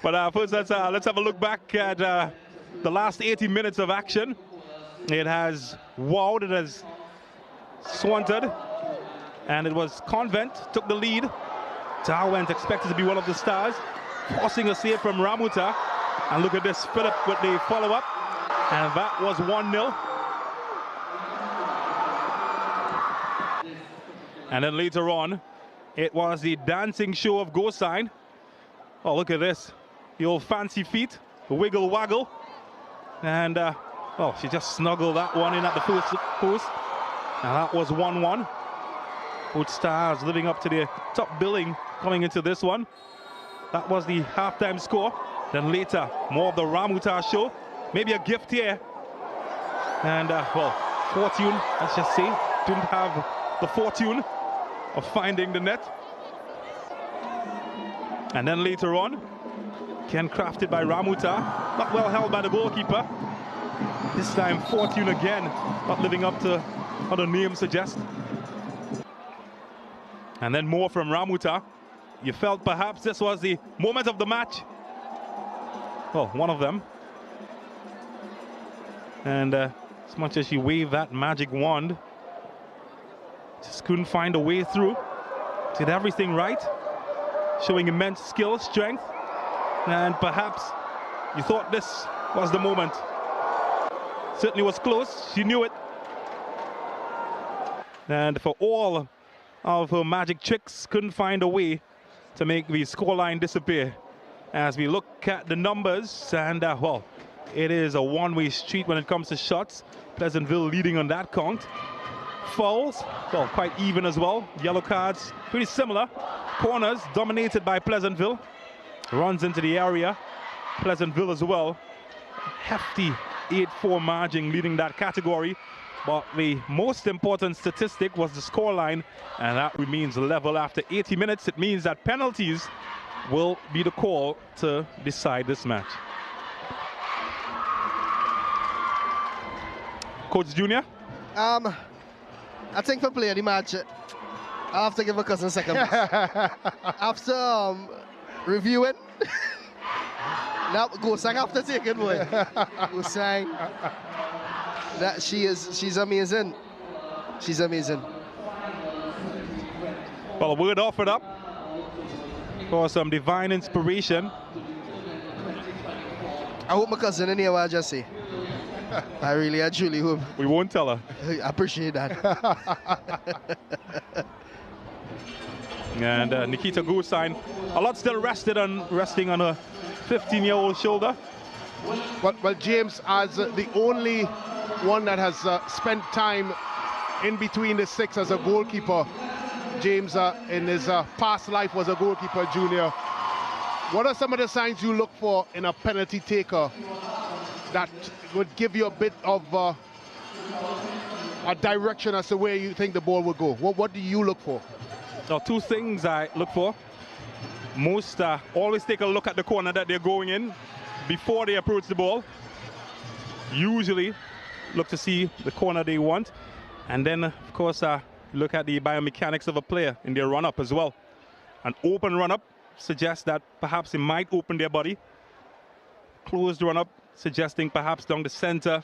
Speaker 2: But first, let's have a look back at the last 80 minutes of action. It has wowed. It has swanted, and it was Convent took the lead. Darwent expected to be one of the stars, forcing a save from Ramuta. And look at this, Philip with the follow-up, and that was 1-0. And then later on, it was the dancing show of goal sign. Oh, look at this, the old fancy feet, the wiggle waggle, and oh, she just snuggled that one in at the first post. Now that was 1-1. Both stars living up to their top billing coming into this one. That was the halftime score. Then later, more of the Ramuta show. Maybe a gift here. And, well, Fortune, let's just say, didn't have the fortune of finding the net. And then later on, again crafted by Ramuta. Not well held by the goalkeeper. This time, Fortune again, not living up to what the name suggests. And then more from Ramuta. You felt perhaps this was the moment of the match. Well, one of them. And as much as she waved that magic wand, just couldn't find a way through. Did everything right, showing immense skill, strength, and perhaps you thought this was the moment. Certainly was close, she knew it. And for all of her magic tricks couldn't find a way to make the scoreline disappear. As we look at the numbers, and well, it is a one-way street when it comes to shots. Pleasantville leading on that count. Fouls, well, quite even as well. Yellow cards, pretty similar. Corners dominated by Pleasantville. Runs into the area. Pleasantville as well. Hefty 8-4 margin leading that category. But the most important statistic was the scoreline, and that remains level after 80 minutes. It means that penalties will be the call to decide this match. Coach Junior?
Speaker 14: I think for playing the match, I have to give a cousin second. After reviewing, now go sang after taking boy. Go sang. That she's amazing. She's amazing.
Speaker 2: Well, a word offered up for some divine inspiration.
Speaker 14: I hope my cousin in here will just say. I truly hope.
Speaker 2: We won't tell her.
Speaker 14: I appreciate that.
Speaker 2: And Nikita Goosine, a lot still resting on a 15-year-old shoulder.
Speaker 3: Well, James, as the only one that has spent time in between the six as a goalkeeper, James in his past life was a goalkeeper, Junior. What are some of the signs you look for in a penalty taker that would give you a bit of a direction as to where you think the ball would go? What do you look for?
Speaker 2: So two things I look for. Most always take a look at the corner that they're going in before they approach the ball. Usually look to see the corner they want. And then, of course, look at the biomechanics of a player in their run-up as well. An open run-up suggests that perhaps they might open their body. Closed run-up suggesting perhaps down the center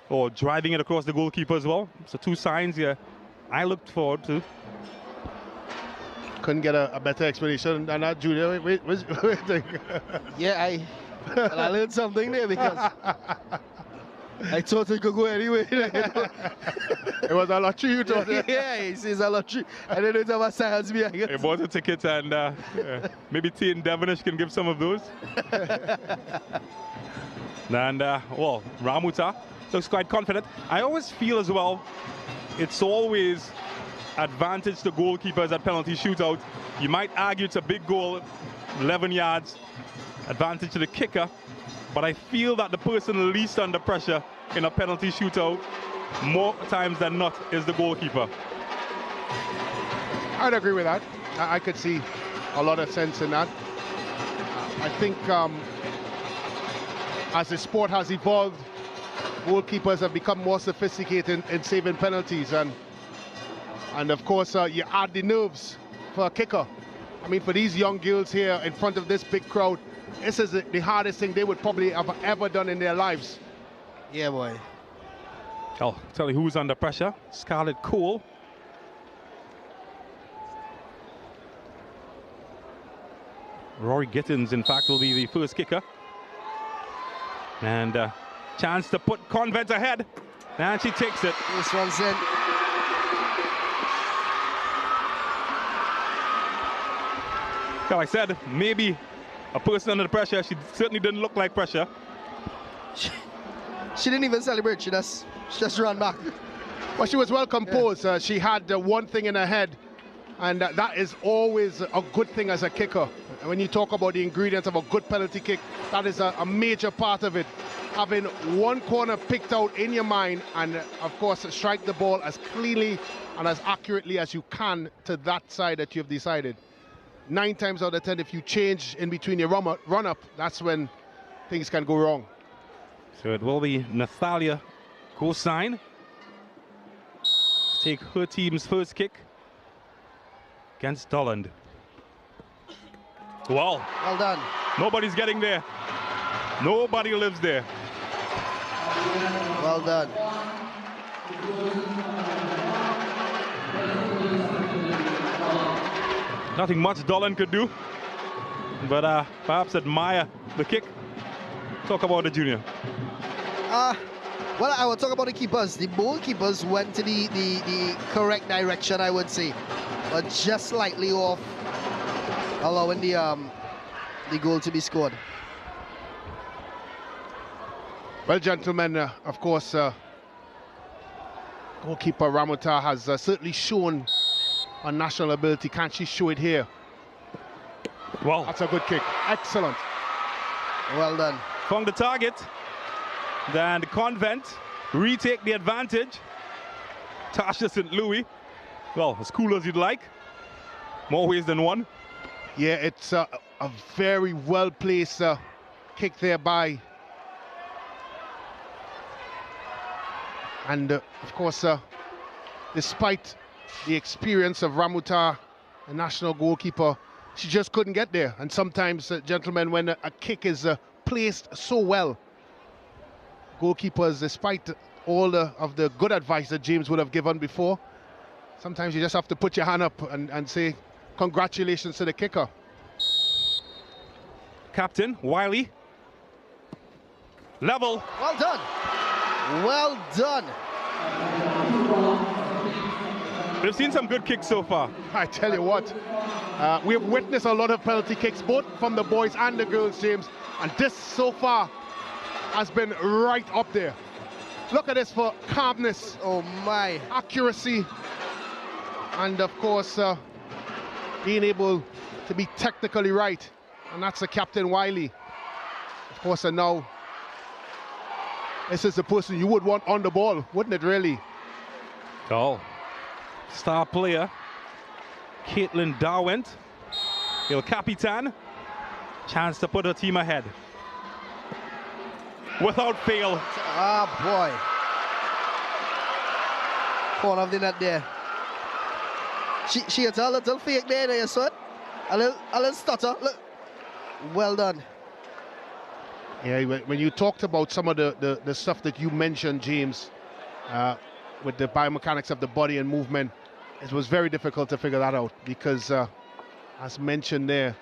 Speaker 2: or driving it across the goalkeeper as well. So two signs here I looked forward to.
Speaker 3: Couldn't get a better explanation than that, Julia. Wait.
Speaker 14: Yeah, I learned something there because I thought it could go anyway.
Speaker 3: It was a lottery, you thought?
Speaker 14: Yeah, it's a lottery. I didn't have a science behind it.
Speaker 2: It was a ticket, and maybe T and Devonish can give some of those. And, well, Ramuta looks quite confident. I always feel as well, it's always advantage to goalkeepers at penalty shootout. You might argue it's a big goal, 11 yards, advantage to the kicker, but I feel that the person least under pressure in a penalty shootout more times than not is the goalkeeper.
Speaker 3: I'd agree with that. I could see a lot of sense in that. I think as the sport has evolved, goalkeepers have become more sophisticated in saving penalties, and of course you add the nerves for a kicker. I mean, for these young girls here in front of this big crowd, this is the hardest thing they would probably have ever done in their lives.
Speaker 14: Yeah, boy.
Speaker 2: I'll tell you who's under pressure. Scarlett Cole. Rory Gittins, in fact, will be the first kicker. And chance to put Convent ahead. And she takes it.
Speaker 14: This one's in.
Speaker 2: Like I said, maybe a person under the pressure. She certainly didn't look like pressure.
Speaker 14: She didn't even celebrate. She just ran back.
Speaker 3: Well, she was well composed. Yeah. She had one thing in her head, and that is always a good thing as a kicker. When you talk about the ingredients of a good penalty kick, that is a major part of it. Having one corner picked out in your mind, and of course strike the ball as cleanly and as accurately as you can to that side that you've decided. 9 times out of 10, if you change in between your run-up, that's when things can go wrong.
Speaker 2: So it will be Nathalia Goosine to take her team's first kick against Dolland. Well
Speaker 14: done.
Speaker 2: Nobody's getting there. Nobody lives there.
Speaker 14: Well done.
Speaker 2: Nothing much Dolland could do, but perhaps admire the kick. Talk about the junior.
Speaker 14: Well, I will talk about the keepers. The goalkeepers went to the correct direction, I would say. but just slightly off, allowing the goal to be scored.
Speaker 3: Well, gentlemen, of course, goalkeeper Ramuta has certainly shown her national ability. Can't she show it here?
Speaker 2: Well,
Speaker 3: that's a good kick. Excellent.
Speaker 14: Well done.
Speaker 2: Found the target. Then the Convent retake the advantage. Tasha St. Louis. Well, as cool as you'd like. More ways than one.
Speaker 3: Yeah, it's a very well-placed kick there by. And, of course, despite the experience of Ramuta, the national goalkeeper, she just couldn't get there. And sometimes, gentlemen, when a kick is placed so well, goalkeepers, despite all of the good advice that James would have given before, sometimes you just have to put your hand up and say, congratulations to the kicker.
Speaker 2: Captain Wiley. Level.
Speaker 14: Well done. Well done.
Speaker 2: We've seen some good kicks so far.
Speaker 3: I tell you what, we have witnessed a lot of penalty kicks, both from the boys and the girls, James, and this so far has been right up there. Look at this for calmness.
Speaker 14: Oh my.
Speaker 3: Accuracy. And of course, being able to be technically right. And that's the Captain Wiley. Of course, and now, this is the person you would want on the ball, wouldn't it, really?
Speaker 2: Oh. Star player, Caitlin Darwent, El Capitan, chance to put her team ahead. Without fail.
Speaker 14: Ah, boy. Corner of the net there. She had a little fake there, you saw it? A little stutter. Look. Well done.
Speaker 3: Yeah, when you talked about some of the stuff that you mentioned, James, with the biomechanics of the body and movement, it was very difficult to figure that out because, as mentioned there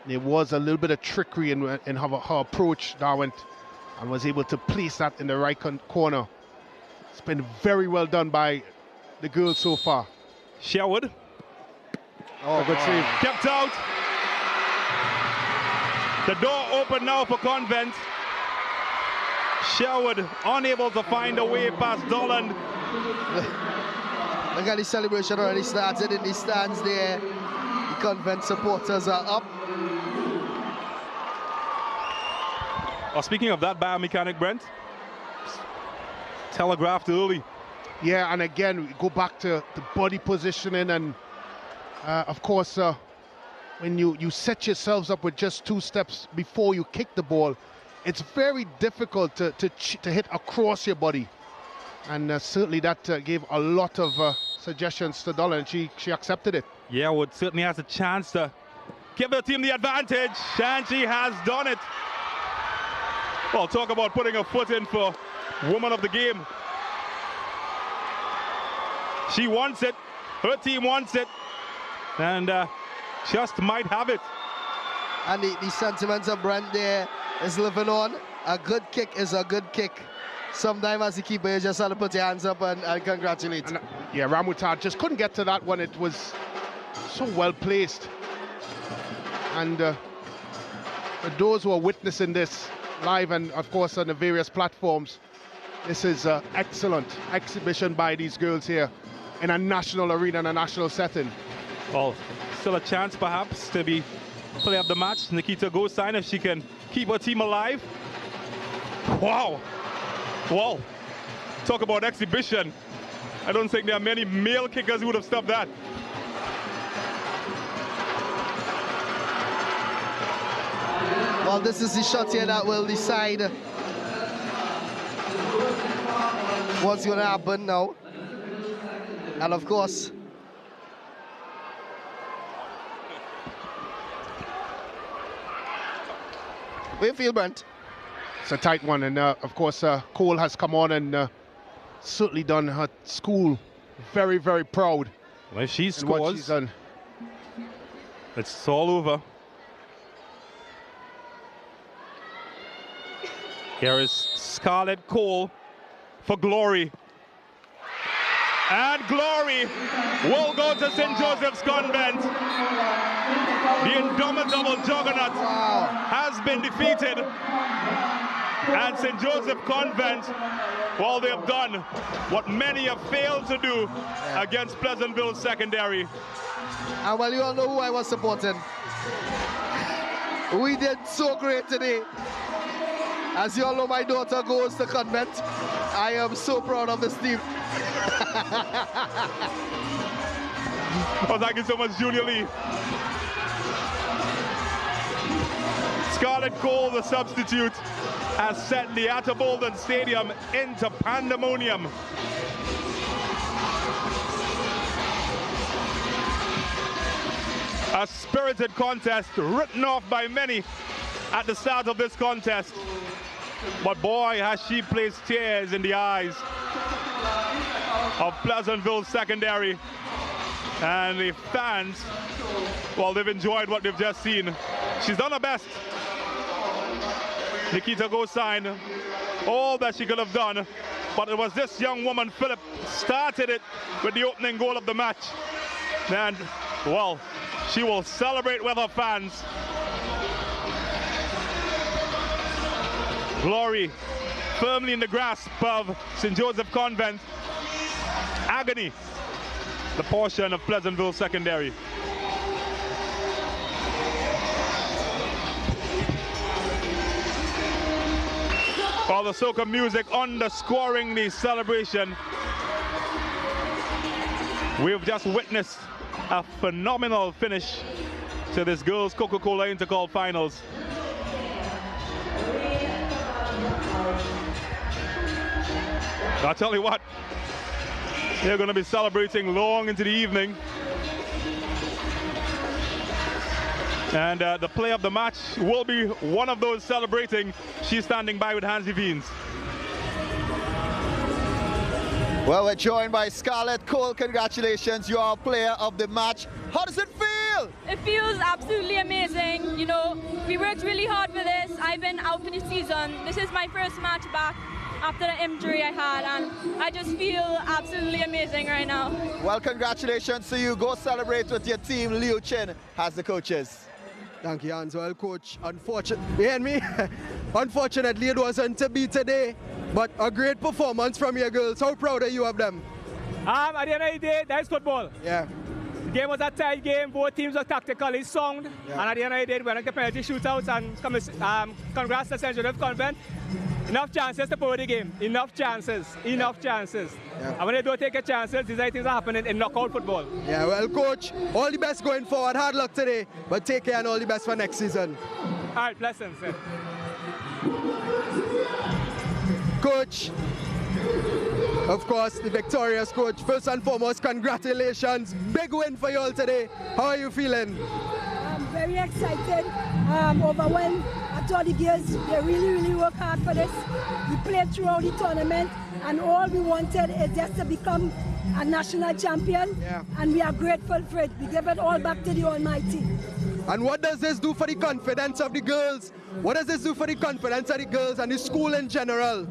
Speaker 3: was a little bit of trickery in her approach, Darwin, and was able to place that in the right corner. It's been very well done by the girls so far.
Speaker 2: Sherwood.
Speaker 3: Oh, good save.
Speaker 2: Kept out. The door open now for Convent. Sherwood unable to find a way past Dolland.
Speaker 14: Look at the celebration already started in the stands there. The Convent supporters are up.
Speaker 2: Oh, speaking of that biomechanic, Brent, telegraphed early.
Speaker 3: Yeah, and again, we go back to the body positioning and, of course, when you set yourselves up with just 2 steps before you kick the ball, it's very difficult to hit across your body. And certainly that gave a lot of suggestions to Dollar, and she accepted it.
Speaker 2: Yeah, Wood certainly has a chance to give the team the advantage, and she has done it. Well, talk about putting a foot in for woman of the game. She wants it, her team wants it, and just might have it.
Speaker 14: And the sentiments of Brent there is living on. A good kick is a good kick. Sometimes as a keeper, you just have to put your hands up and congratulate.
Speaker 3: And, yeah, Ramutar just couldn't get to that one. It was so well placed. And for those who are witnessing this live and, of course, on the various platforms, this is an excellent exhibition by these girls here in a national arena, in a national setting.
Speaker 2: Well, still a chance perhaps to be player of the match. Nikita Gostein, if she can keep her team alive. Wow. Well, talk about exhibition. I don't think there are many male kickers who would have stopped that.
Speaker 14: Well, this is the shot here that will decide what's going to happen now. And of course, what do you feel, Brent?
Speaker 3: It's a tight one, and of course Cole has come on and certainly done her school very, very proud.
Speaker 2: Well, if she scores, it's all over. Here is Scarlett Cole for glory. And glory will go to St. Joseph's Convent. The indomitable juggernaut has been defeated. And St. Joseph Convent, well, they have done what many have failed to do against Pleasantville Secondary.
Speaker 14: And well, you all know who I was supporting. We did so great today. As you all know, my daughter goes to Convent. I am so proud of this team.
Speaker 2: Well, thank you so much, Junior Lee. Scarlett Cole, the substitute, has set the Atterbolden Stadium into pandemonium. A spirited contest written off by many at the start of this contest. But boy, has she placed tears in the eyes of Pleasantville Secondary. And the fans, well, they've enjoyed what they've just seen. She's done her best. Nikita Gosine, all that she could have done. But it was this young woman, Phillip, started it with the opening goal of the match. And, well, she will celebrate with her fans. Glory firmly in the grasp of St. Joseph Convent. Agony, the portion of Pleasantville Secondary. All the soca music underscoring the celebration. We've just witnessed a phenomenal finish to this girls' Coca-Cola Intercall Finals. I'll tell you what, they're going to be celebrating long into the evening. And the player of the match will be one of those celebrating. She's standing by with Hansi Veens.
Speaker 1: Well, we're joined by Scarlett Cole. Congratulations, you are player of the match. How does it feel?
Speaker 8: It feels absolutely amazing. You know, we worked really hard for this. I've been out for the season. This is my first match back after the injury I had, and I just feel absolutely amazing right now.
Speaker 1: Well, congratulations to you. Go celebrate with your team. Liu Chin has the coaches.
Speaker 4: Thank you, Hans. Well, coach, unfortunately, you hear me? Unfortunately, it wasn't to be today, but a great performance from your girls. How proud are you of them?
Speaker 15: At the end of the day, that's football.
Speaker 4: Yeah.
Speaker 15: The game was a tight game. Both teams were tactically sound. Yeah. And at the end of the day, we went into penalty shootouts, and congrats to St. Joseph Convent. Enough chances to power the game. Enough chances. Enough chances. Yeah. And when they don't take a chances, these are things that happen in knockout football.
Speaker 4: Yeah, well, coach, all the best going forward. Hard luck today, but take care and all the best for next season.
Speaker 15: All right, blessings. Yeah.
Speaker 4: Coach, of course, the victorious coach. First and foremost, congratulations. Big win for you all today. How are you feeling?
Speaker 16: I'm very excited, overwhelmed. I thought the girls, they really worked hard for this. We played throughout the tournament, and all we wanted is just to become a national champion. Yeah. And we are grateful for it. We give it all back to the Almighty.
Speaker 4: And what does this do for the confidence of the girls? What does this do for the confidence of the girls and the school in general?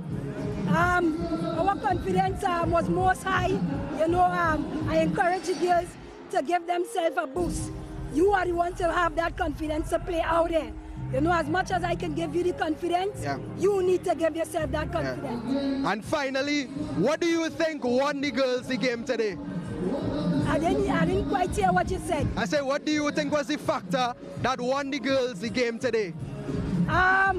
Speaker 16: Our confidence was most high. You know, I encourage the girls to give themselves a boost. You are the one to have that confidence to play out there. You know, as much as I can give you the confidence, you need to give yourself that confidence.
Speaker 4: Yeah. And finally, what do you think won the girls the game today?
Speaker 16: I didn't quite hear what you said.
Speaker 4: I said, what do you think was the factor that won the girls the game today?
Speaker 16: I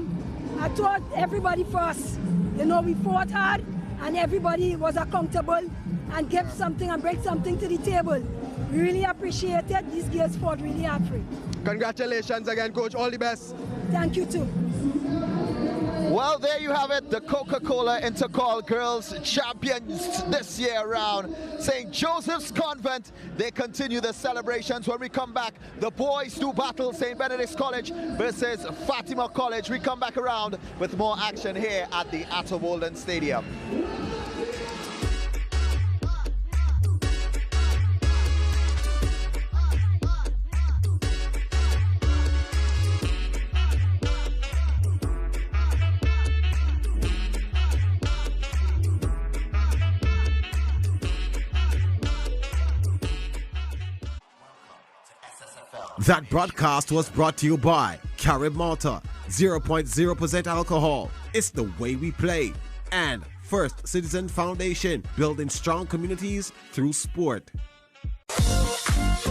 Speaker 16: thought everybody first. You know, we fought hard and everybody was accountable and gave something and bring something to the table. We really appreciate it. These girls fought really hard for it.
Speaker 4: Congratulations again, coach. All the best.
Speaker 16: Thank you too.
Speaker 1: Well, there you have it. The Coca-Cola Intercall Girls Champions this year around. St. Joseph's Convent, they continue the celebrations. When we come back, the boys do battle. St. Benedict's College versus Fatima College. We come back around with more action here at the Atterbolden Stadium.
Speaker 5: That broadcast was brought to you by Carib Malta, 0.0% alcohol. It's the way we play. And First Citizen Foundation, building strong communities through sport.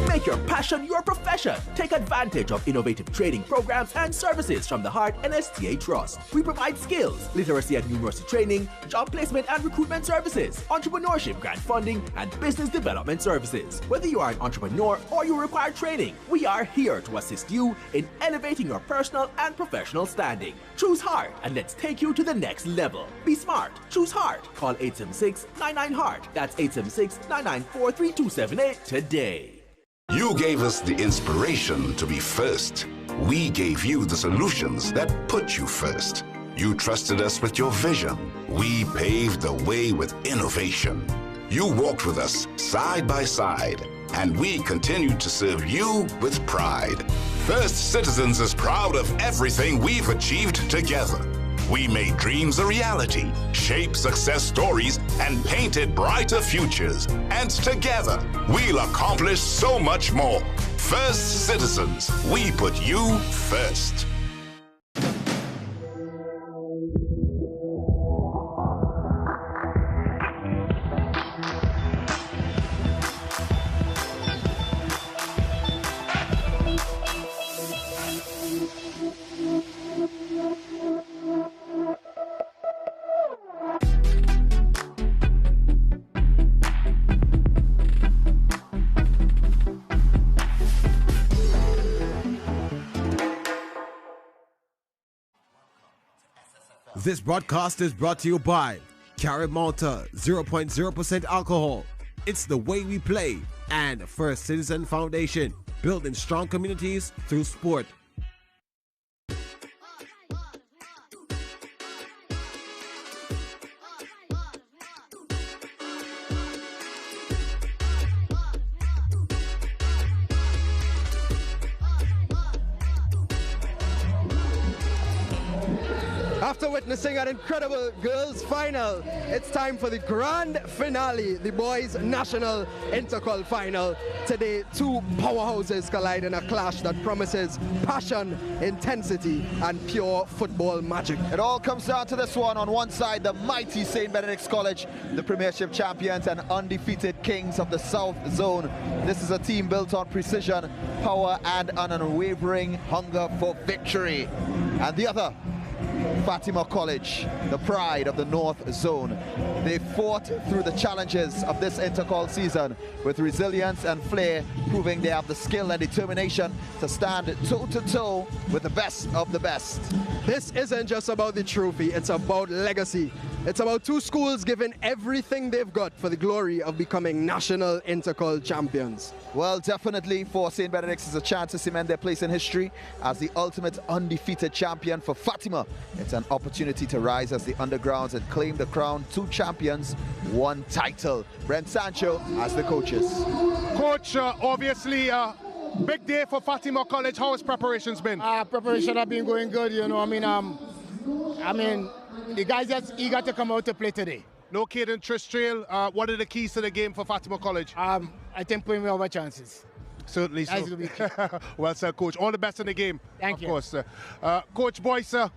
Speaker 13: Make your passion your profession. Take advantage of innovative training programs and services from the Heart NSTA Trust. We provide skills, literacy and numeracy training, job placement and recruitment services, entrepreneurship grant funding, and business development services. Whether you are an entrepreneur or you require training, we are here to assist you in elevating your personal and professional standing. Choose Heart and let's take you to the next level. Be smart. Choose Heart. Call 876-99-HEART. That's 876-994-3278 today.
Speaker 9: You gave us the inspiration to be first. We gave you the solutions that put you first. You trusted us with your vision. We paved the way with innovation. You walked with us side by side, and we continued to serve you with pride. First Citizens is proud of everything we've achieved together. We made dreams a reality, shaped success stories, and painted brighter futures. And together, we'll accomplish so much more. First Citizens, we put you first.
Speaker 5: This broadcast is brought to you by Carib Malta, 0.0% alcohol. It's the way we play. And First Citizen Foundation, building strong communities through sport.
Speaker 4: After witnessing an incredible girls' final, it's time for the grand finale, the boys' national intercol final. Today, two powerhouses collide in a clash that promises passion, intensity, and pure football magic.
Speaker 1: It all comes down to this one. On one side, the mighty St. Benedict's College, the Premiership champions and undefeated kings of the South Zone. This is a team built on precision, power, and an unwavering hunger for victory. And the other, Fatima College, the pride of the North Zone. They fought through the challenges of this intercall season with resilience and flair, proving they have the skill and determination to stand toe-to-toe with the best of the best.
Speaker 4: This isn't just about the trophy, it's about legacy. It's about two schools giving everything they've got for the glory of becoming national intercall champions.
Speaker 1: Well, definitely for St. Benedict's is a chance to cement their place in history as the ultimate undefeated champion. For Fatima, it's an opportunity to rise as the undergrounds and claim the crown. Two champions, one title. Brent Sancho as the coaches.
Speaker 3: Coach, obviously big day for Fatima College. How has preparations been?
Speaker 17: Preparation have been going good, you know. I mean, the guys just eager to come out to play today.
Speaker 3: No kid in Tristrail. What are the keys to the game for Fatima College?
Speaker 17: I think putting me over chances.
Speaker 3: Certainly so. Well said, Coach. All the best in the game.
Speaker 17: Thank you.
Speaker 3: Of course. Coach Boyce, a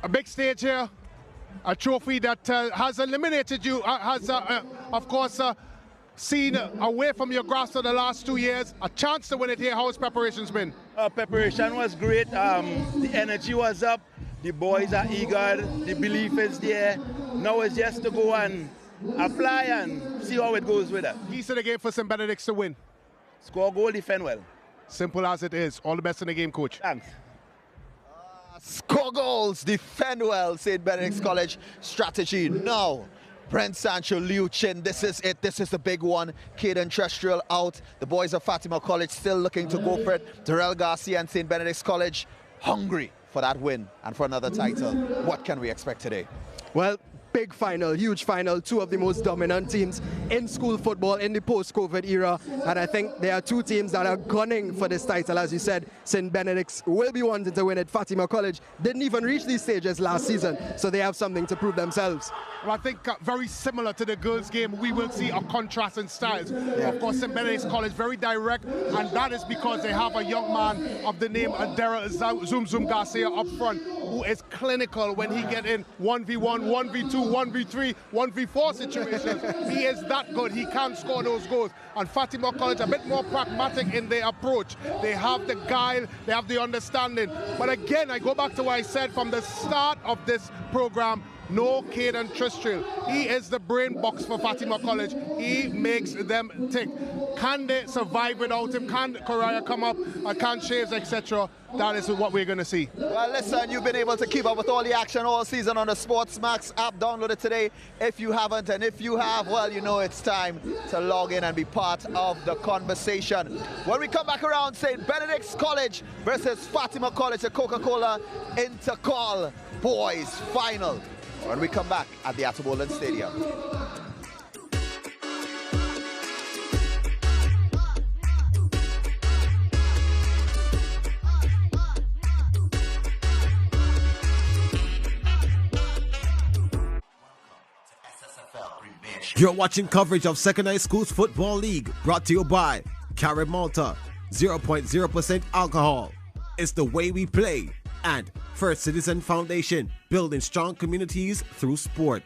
Speaker 3: big stage here. A trophy that has eliminated you, of course, seen away from your grasp for the last 2 years. A chance to win it here. How has preparations been?
Speaker 18: Preparation was great. The energy was up. The boys are eager. The belief is there. Now it's just to go and apply and see how it goes with it.
Speaker 3: Keys to the game for St. Benedict's to win?
Speaker 18: Score goal, defend well.
Speaker 3: Simple as it is. All the best in the game, Coach.
Speaker 18: Thanks.
Speaker 1: Score goals, defend well, St. Benedict's College strategy. Now, Brent Sancho, Liu Chin, this is it. This is the big one. Caden Trestrill out. The boys of Fatima College still looking to go for it. Darrell Garcia and St. Benedict's College hungry for that win and for another title. What can we expect today?
Speaker 4: Well, big final, huge final, two of the most dominant teams in school football in the post-COVID era. And I think there are two teams that are gunning for this title. As you said, St. Benedict's will be wanting to win it. Fatima College didn't even reach these stages last season, so they have something to prove themselves.
Speaker 3: Well, I think very similar to the girls' game, we will see a contrast in styles. Yeah. Of course, St. Benedict's College very direct, and that is because they have a young man of the name of Adera Zoom Zoom Garcia up front, who is clinical when he get in 1v1, 1v2, 1v3, 1v4 situations. He is that good. He can score those goals. And Fatima College a bit more pragmatic in their approach. They have the guile, they have the understanding. But again, I go back to what I said from the start of this program. No Caden Tristrell. He is the brain box for Fatima College. He makes them tick. Can they survive without him? Can Correa come up? Can Shaves, etc.? That is what we're going to see.
Speaker 1: Well, listen, you've been able to keep up with all the action all season on the SportsMax app. Download it today if you haven't. And if you have, well, you know it's time to log in and be part of the conversation. When we come back around, St. Benedict's College versus Fatima College, the Coca-Cola Intercall Boys Final. When we come back at the Atabolan Stadium.
Speaker 5: You're watching coverage of Secondary Schools Football League, brought to you by Carib Malta, 0.0% alcohol. It's the way we play. And First Citizen Foundation, building strong communities through sport.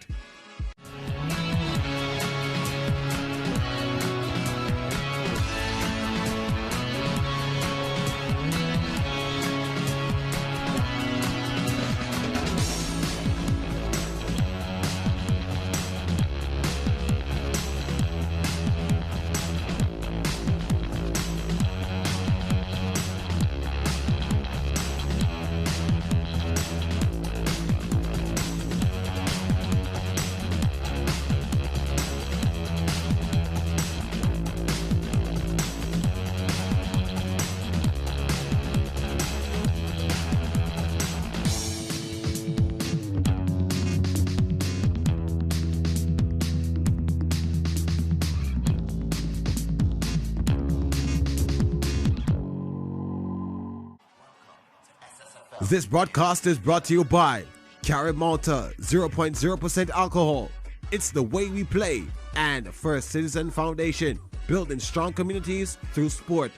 Speaker 5: This broadcast is brought to you by Carib Malta, 0.0% alcohol. It's the way we play. And First Citizen Foundation, building strong communities through sport.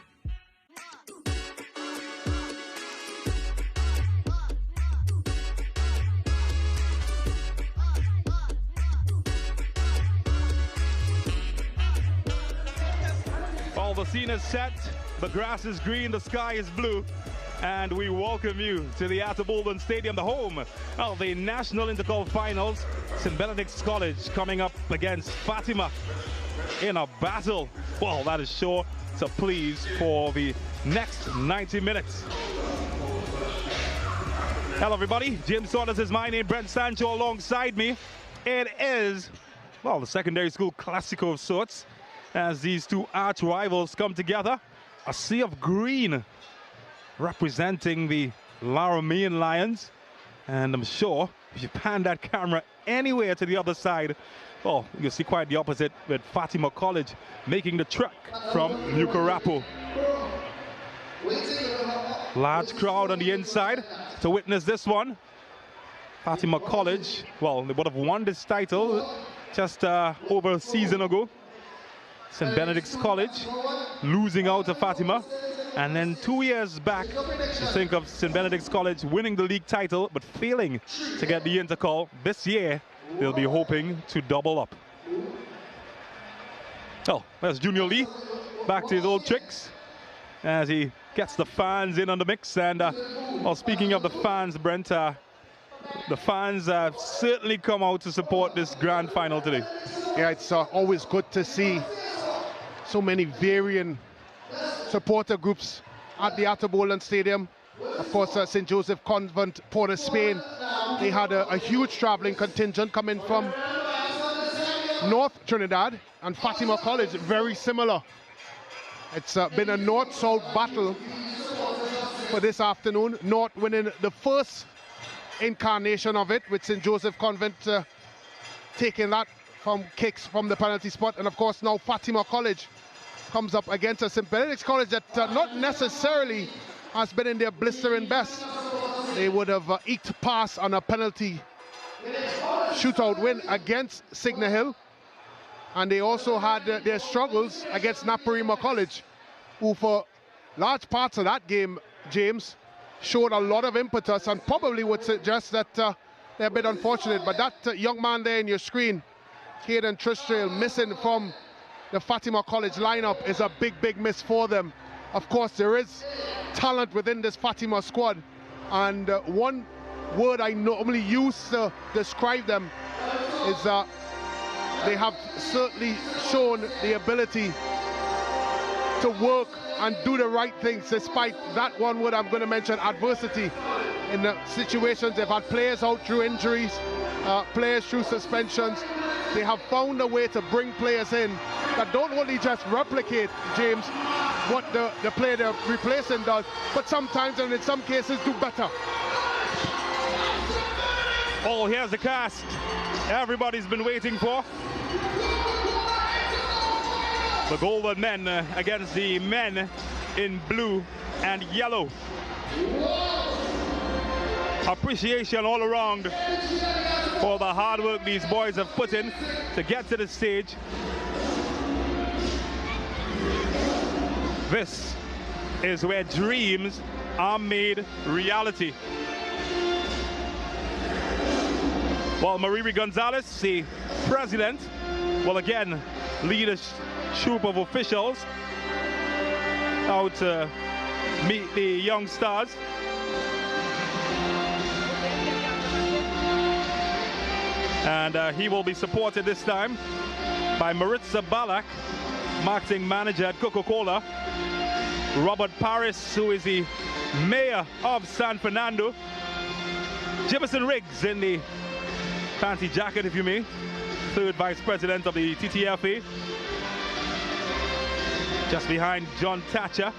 Speaker 2: Well, the scene is set, the grass is green, the sky is blue. And we welcome you to the Atabolan Stadium, the home of the National Intercall Finals. St. Benedict's College coming up against Fatima in a battle. Well, that is sure to please for the next 90 minutes. Hello, everybody. James Saunders is my name. Brent Sancho alongside me. It is, well, the secondary school classico of sorts, as these two arch rivals come together. A sea of green representing the Laramean Lions, and I'm sure if you pan that camera anywhere to the other side, well, you'll see quite the opposite with Fatima College making the trek from Mucurapo. Large crowd on the inside to witness this one. Fatima College, well, they would have won this title just over a season ago. St. Benedict's College losing out to Fatima. And then 2 years back, you think of St. Benedict's College winning the league title, but failing to get the intercall. This year, they'll be hoping to double up. Oh, there's Junior Lee, back to his old tricks, as he gets the fans in on the mix. And, well, speaking of the fans, Brent, the fans certainly come out to support this grand final today.
Speaker 3: Yeah, it's always good to see so many varying supporter groups at the Atabolan Stadium. Of course, St. Joseph Convent, Port of Spain, they had a huge traveling contingent coming from North Trinidad, and Fatima College, very similar. It's been a north-south battle for this afternoon. North winning the first incarnation of it, with St. Joseph Convent taking that from kicks from the penalty spot. And of course now Fatima College comes up against a St. Benedict's College that not necessarily has been in their blistering best. They would have eked past on a penalty shootout win against Signal Hill. And they also had their struggles against Naparima College, who for large parts of that game, James, showed a lot of impetus and probably would suggest that they're a bit unfortunate. But that young man there in your screen, Caden Tristrail, missing from the Fatima College lineup is a big, big miss for them. Of course, there is talent within this Fatima squad. And one word I normally use to describe them is they have certainly shown the ability to work and do the right things despite that one word I'm going to mention, adversity. In the situations they've had players out through injuries, players through suspensions. They have found a way to bring players in that don't only just replicate, James, what the player they're replacing does, but sometimes and in some cases do better.
Speaker 2: Oh, here's the cast everybody's been waiting for. The Golden Men against the men in blue and yellow. Appreciation all around for the hard work these boys have put in to get to the stage. This is where dreams are made reality. Well, Mariri Gonzalez, the president, will again lead a troop of officials out to meet the young stars. And he will be supported this time by Maritza Balak, marketing manager at Coca-Cola, Robert Paris, who is the mayor of San Fernando, Jefferson Riggs in the fancy jacket, if you may, third vice president of the TTFA. Just behind John Thatcher,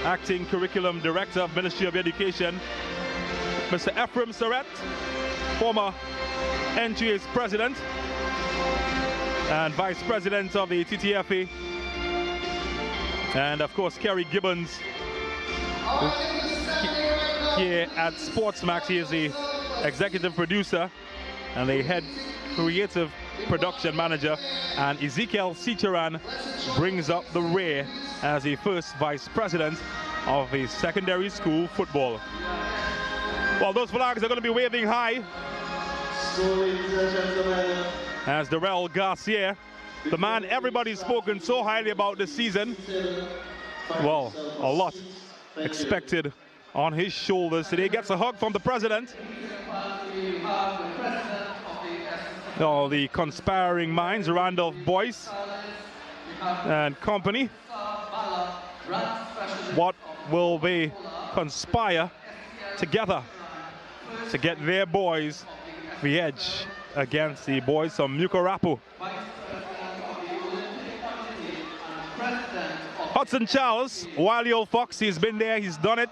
Speaker 2: acting curriculum director of Ministry of Education, Mr. Ephraim Surratt, former NGA's president and vice president of the TTFA, and of course Kerry Gibbons here at SportsMax. He is the executive producer and the head creative production manager, and Ezekiel Sicharan brings up the rear as the first vice president of the secondary school football. Well, those flags are going to be waving high as Darrell Garcia, the man everybody's spoken so highly about this season, well, a lot expected on his shoulders today, gets a hug from the president. All the conspiring minds, Randolph Boyce and company. What will they conspire together to get their boys the edge against the boys from Mukarapu? Hudson Charles, wily old fox, he's been there, he's done it.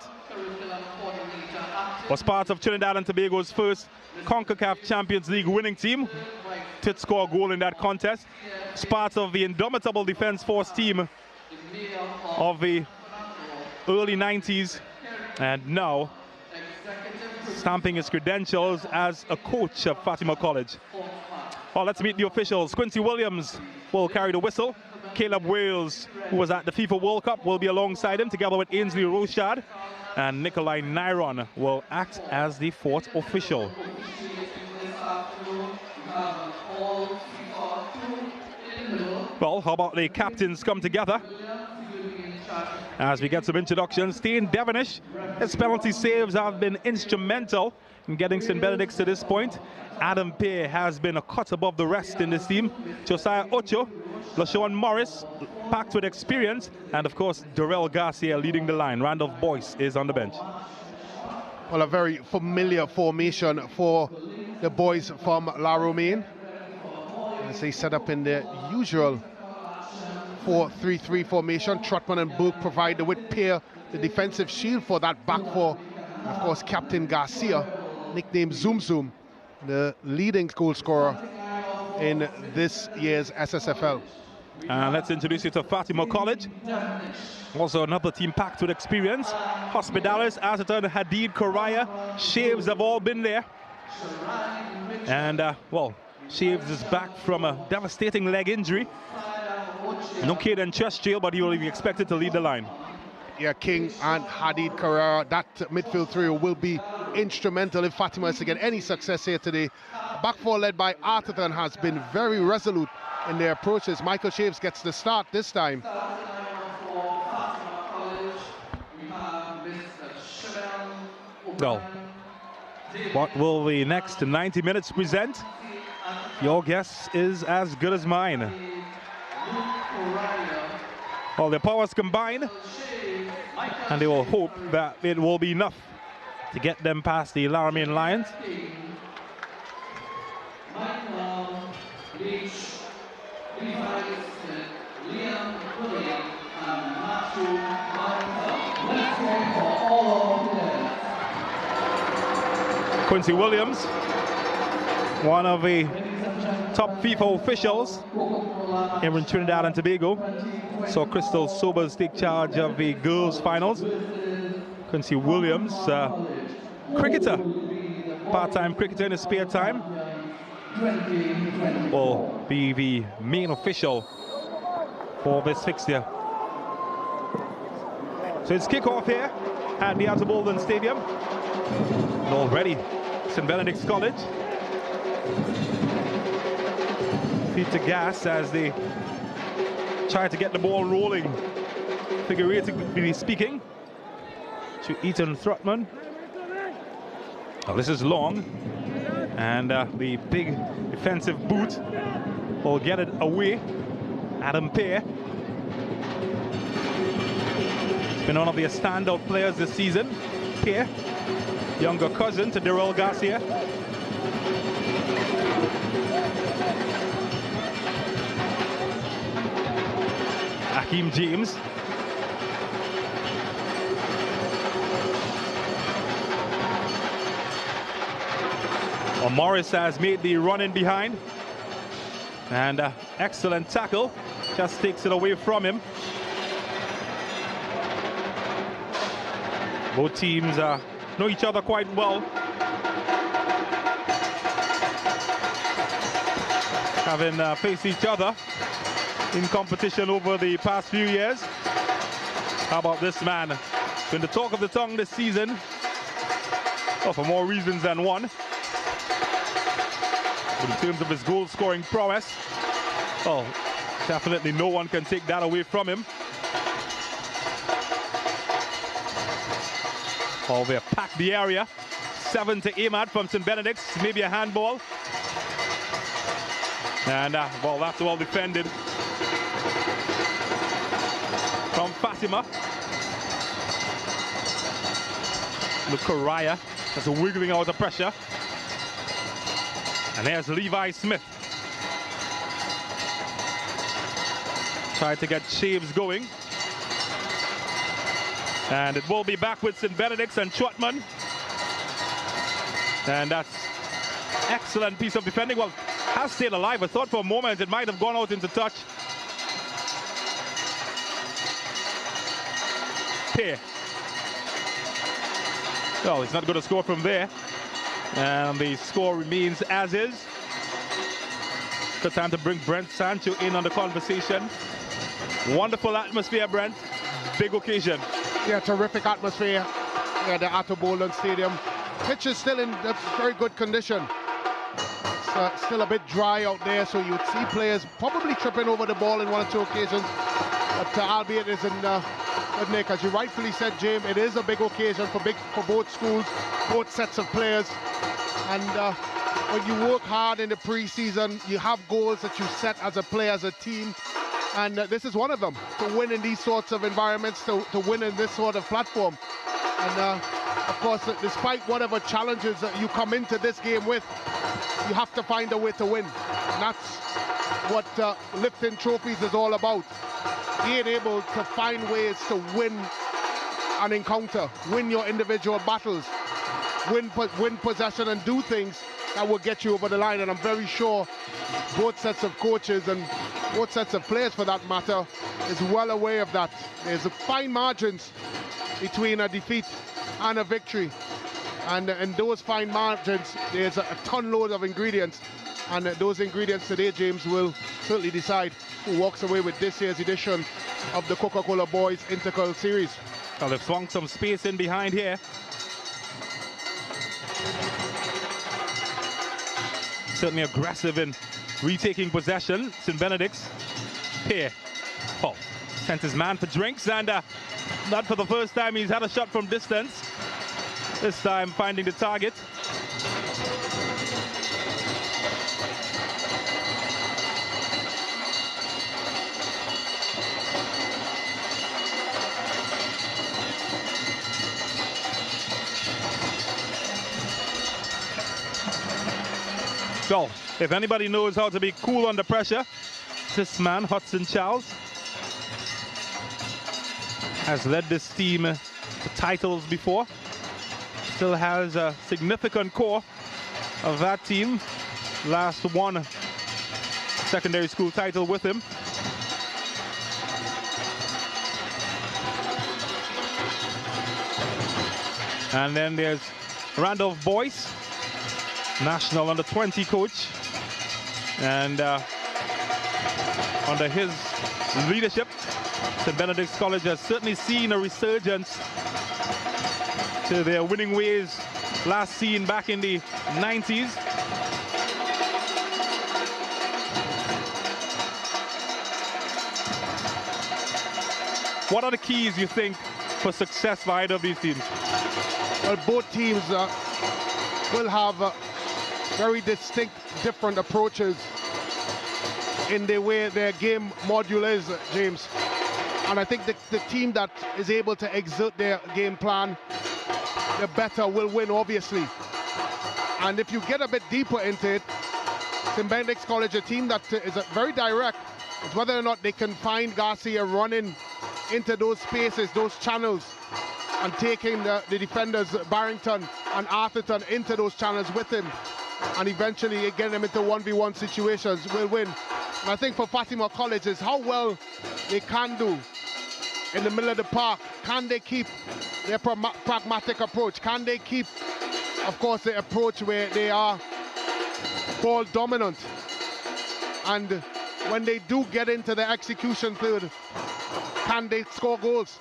Speaker 2: Was part of Trinidad and Tobago's first CONCACAF Champions League winning team. Did score a goal in that contest. Was part of the indomitable Defense Force team of the early 90s, and now stamping his credentials as a coach of Fatima College. Well, let's meet the officials. Quincy Williams will carry the whistle. Caleb Wales, who was at the FIFA World Cup, will be alongside him, together with Ainsley Rochard. And Nikolai Nyron will act as the fourth official. Well, how about the captains come together as we get some introductions? Steen Devonish, his penalty saves have been instrumental in getting St. Benedict's to this point. Adam Pear has been a cut above the rest in this team. Josiah Ocho, LaShawn Morris, packed with experience, and of course Darrell Garcia leading the line. Randolph Boyce is on the bench.
Speaker 3: Well, a very familiar formation for the boys from La Romaine, as they set up in the usual 4-3-3 formation. Trotman and Burke provide the with Pear the defensive shield for that back four. And of course, Captain Garcia, nicknamed Zoom Zoom, the leading goal scorer in this year's SSFL.
Speaker 2: And let's introduce you to Fatima College. Also another team packed with experience. Hospitalis, Atherton, Hadid, Koraya, Shaves have all been there. And, well, Shaves is back from a devastating leg injury. No kid in chest jail, but he will be expected to lead the line.
Speaker 3: Yeah, King and Hadid Carrera, that midfield trio will be instrumental if Fatima is to get any success here today. Back four led by Atherton has been very resolute in their approaches. Michael Shaves gets the start this time.
Speaker 2: Well, what will the next 90 minutes present? Your guess is as good as mine. Well, their powers combine, and they will hope that it will be enough to get them past the Laramie Lions. Quincy Williams, one of the top FIFA officials here in Trinidad and Tobago. So Crystal Sobers take charge of the girls' finals. Quincy Williams, cricketer, part-time cricketer in his spare time, will be the main official for this fixture. So it's kick-off here at the Outer Bolden Stadium. And already, St. Benedict's College feet to gas as they try to get the ball rolling, figuratively speaking, to Ethan Thrutman. Oh, this is long, and the big defensive boot will get it away. Adam Pear. He's been one of the standout players this season. Pear, younger cousin to Darrell Garcia. Hakeem James. Well, Morris has made the run in behind, and excellent tackle, just takes it away from him. Both teams know each other quite well, having faced each other in competition over the past few years. How about this man? Been the talk of the tongue this season, well, for more reasons than one. In terms of his goal-scoring prowess, well, definitely no one can take that away from him. Oh, they've packed the area. 7 to aim at from St. Benedict's, maybe a handball. And, well, that's well defended from Fatima. Look, Koraya just wiggling out of pressure. And there's Levi Smith. Trying to get Shaves going. And it will be back with St. Benedict's and Trotman. And that's excellent piece of defending. Well, has stayed alive. I thought for a moment it might have gone out into touch. Here. Well, he's not going to score from there. And the score remains as is. Good time to bring Brent Sancho in on the conversation. Wonderful atmosphere, Brent. Big occasion.
Speaker 3: Yeah, terrific atmosphere at the Outer Bolden Stadium. Pitch is still in very good condition. It's still a bit dry out there, so you'd see players probably tripping over the ball in one or two occasions. But albeit is in good nick, as you rightfully said, James, it is a big occasion for both schools, both sets of players. And when you work hard in the preseason, you have goals that you set as a player, as a team. And this is one of them, to win in these sorts of environments, to win in this sort of platform. And of course, despite whatever challenges that you come into this game with, you have to find a way to win. And that's what lifting trophies is all about. Being able to find ways to win an encounter, win your individual battles, win possession and do things that will get you over the line. And I'm very sure both sets of coaches and both sets of players, for that matter, is well aware of that. There's fine margins between a defeat and a victory. And in those fine margins, there's a ton load of ingredients. And those ingredients today, James, will certainly decide who walks away with this year's edition of the Coca-Cola Boys Intercal Series.
Speaker 2: Well, they've swung some space in behind here. Certainly aggressive in retaking possession. St. Benedict's here. Oh, sent his man for drinks, and not for the first time he's had a shot from distance. This time finding the target. So, if anybody knows how to be cool under pressure, this man, Hudson Charles, has led this team to titles before. Still has a significant core of that team. Last won secondary school title with him. And then there's Randolph Boyce, national under-20 coach, and under his leadership, St. Benedict's College has certainly seen a resurgence to their winning ways last seen back in the 90s. What are the keys, you think, for success for either of these teams?
Speaker 3: Well, both teams will have very distinct, different approaches in the way their game module is, James. And I think the team that is able to exert their game plan, the better will win, obviously. And if you get a bit deeper into it, St. Benedict's College, a team that is very direct, is whether or not they can find Garcia running into those spaces, those channels, and taking the defenders, Barrington and Arthurton, into those channels with him, and eventually getting them into 1v1 situations will win. And I think for Fatima College is how well they can do in the middle of the park. Can they keep their pragmatic approach? Can they keep, of course, the approach where they are ball dominant? And when they do get into the execution third, can they score goals?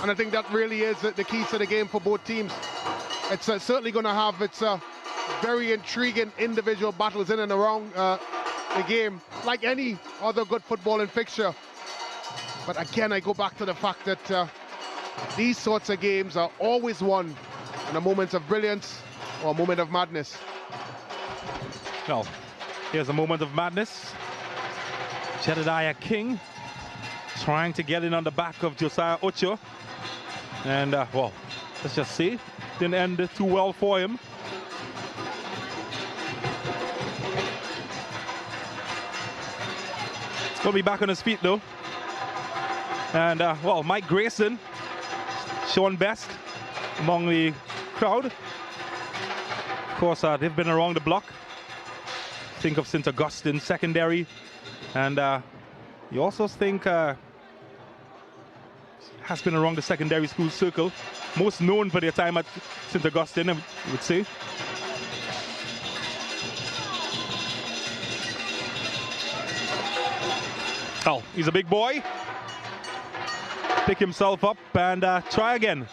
Speaker 3: And I think that really is the key to the game for both teams. It's certainly going to have its very intriguing individual battles in and around the game, like any other good footballing fixture. But again, I go back to the fact that these sorts of games are always won in a moment of brilliance or a moment of madness.
Speaker 2: Well, here's a moment of madness. Jedediah King trying to get in on the back of Josiah Ocho. And, well, let's just see. Didn't end too well for him. He's going to be back on his feet, though. And, well, Mike Grayson, Sean Best among the crowd. Of course, they've been around the block. Think of St. Augustine Secondary. And you also think has been around the secondary school circle. Most known for their time at St. Augustine, I would say. Oh, he's a big boy. Pick himself up and try again.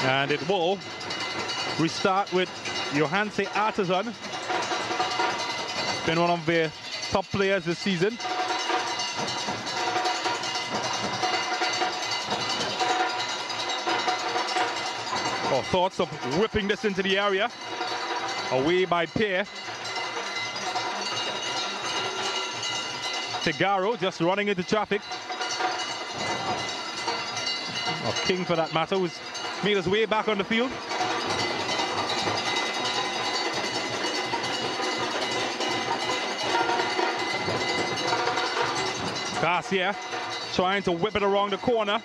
Speaker 2: And it will restart with Johanse Artisan. Been one of their top players this season. Oh, thoughts of whipping this into the area. Away by Pierre. Figaro just running into traffic. Or King, for that matter, who's made his way back on the field. Garcia trying to whip it around the corner.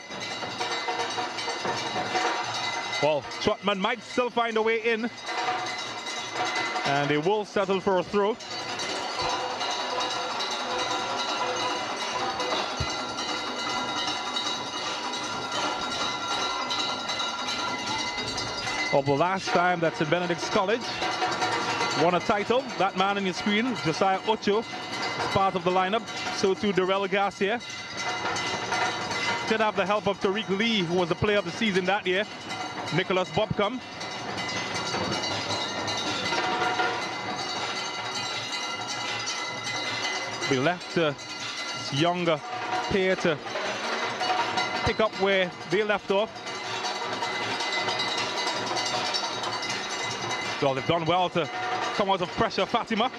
Speaker 2: Well, Trotman might still find a way in. And they will settle for a throw. Well, the last time that St. Benedict's College won a title, that man on your screen, Josiah Ocho, is part of the lineup. So too Darrell Garcia. Did have the help of Tariq Lee, who was the player of the season that year. Nicholas Bobcom. We left this younger pair to pick up where they left off. Well, they've done well to come out of pressure. Fatima.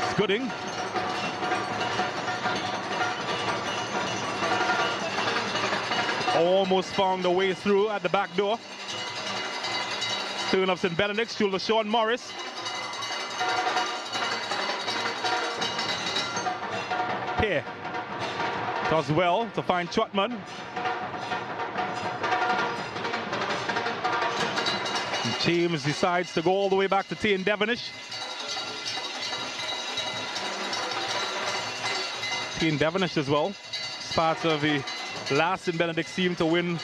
Speaker 2: It's Gooding. Almost found a way through at the back door. Turn of St. Benedict's to LaShawn Morris. Here does well to find Trotman. James decides to go all the way back to Tane Devonish. Tane Devonish as well. It's part of the last in Benedict team to win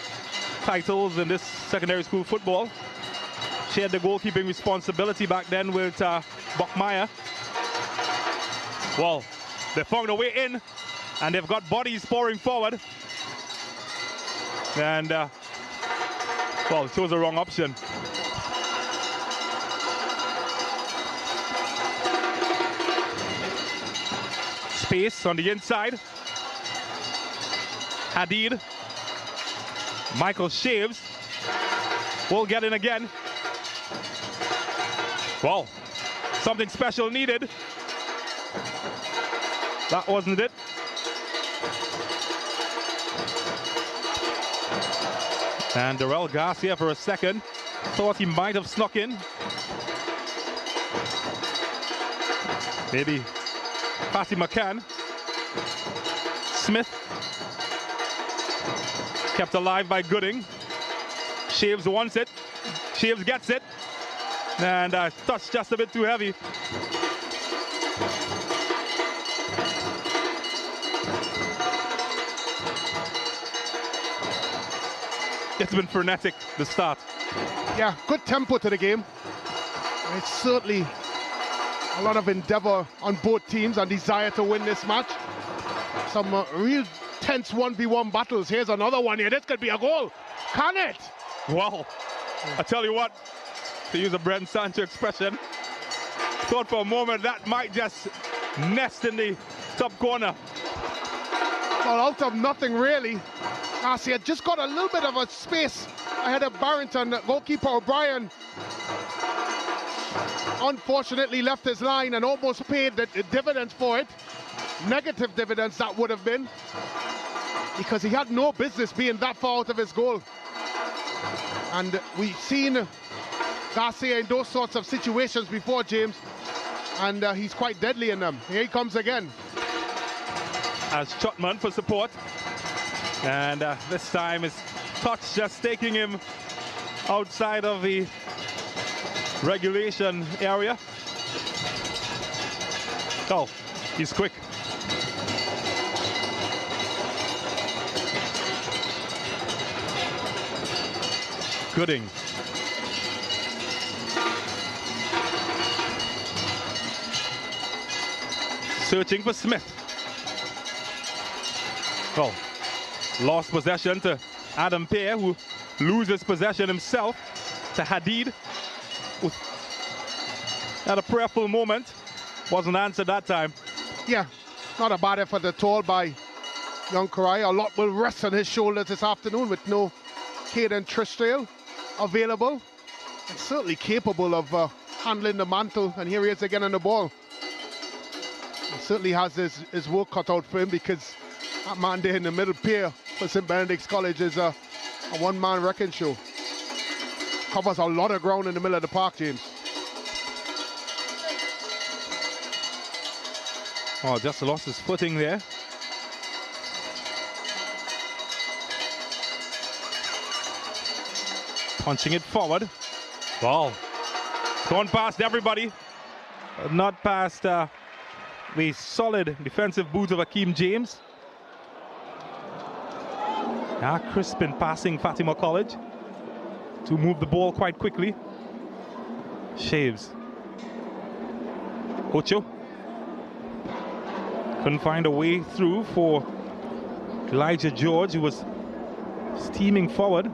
Speaker 2: titles in this secondary school football. Shared the goalkeeping responsibility back then with Buckmeyer. Well, they found a way in, and they've got bodies pouring forward. And, well, chose the wrong option. Space on the inside. Hadid. Michael Shaves will get in again. Well, something special needed. That wasn't it. And Darrell Garcia for a second thought he might have snuck in. Maybe Patty McCann. Smith kept alive by Gooding. Shaves wants it. Shaves gets it. And touch just a bit too heavy. It's been frenetic, the start.
Speaker 3: Yeah, good tempo to the game. It's certainly a lot of endeavor on both teams and desire to win this match. Some real tense 1v1 battles. Here's another one here. This could be a goal. Can it?
Speaker 2: Well, I tell you what, to use a Brent Sancho expression, thought for a moment that might just nest in the top corner.
Speaker 3: Well, out of nothing really. Garcia just got a little bit of a space ahead of Barrington. Goalkeeper O'Brien unfortunately left his line and almost paid the dividends for it. Negative dividends that would have been, because he had no business being that far out of his goal. And we've seen Garcia in those sorts of situations before, James, and he's quite deadly in them. Here he comes again.
Speaker 2: As Trotman for support. And this time his touch just taking him outside of the regulation area. Oh, he's quick. Gooding. Searching for Smith. Well, lost possession to Adam Pear, who loses possession himself to Hadid, who had a prayerful moment. Wasn't answered that time.
Speaker 3: Yeah, not a bad effort at all by young Karai. A lot will rest on his shoulders this afternoon with no Caden Trisdale available. And certainly capable of handling the mantle. And here he is again on the ball. He certainly has his work cut out for him, because that man there in the middle pair for St. Benedict's College is a one-man wrecking show. Covers a lot of ground in the middle of the park, James.
Speaker 2: Oh, just lost his footing there. Punching it forward. Ball. Gone past everybody. Not past the solid defensive boot of Akeem James. Now Crispin passing Fatima College to move the ball quite quickly. Shaves. Ocho. Couldn't find a way through for Elijah George, who was steaming forward.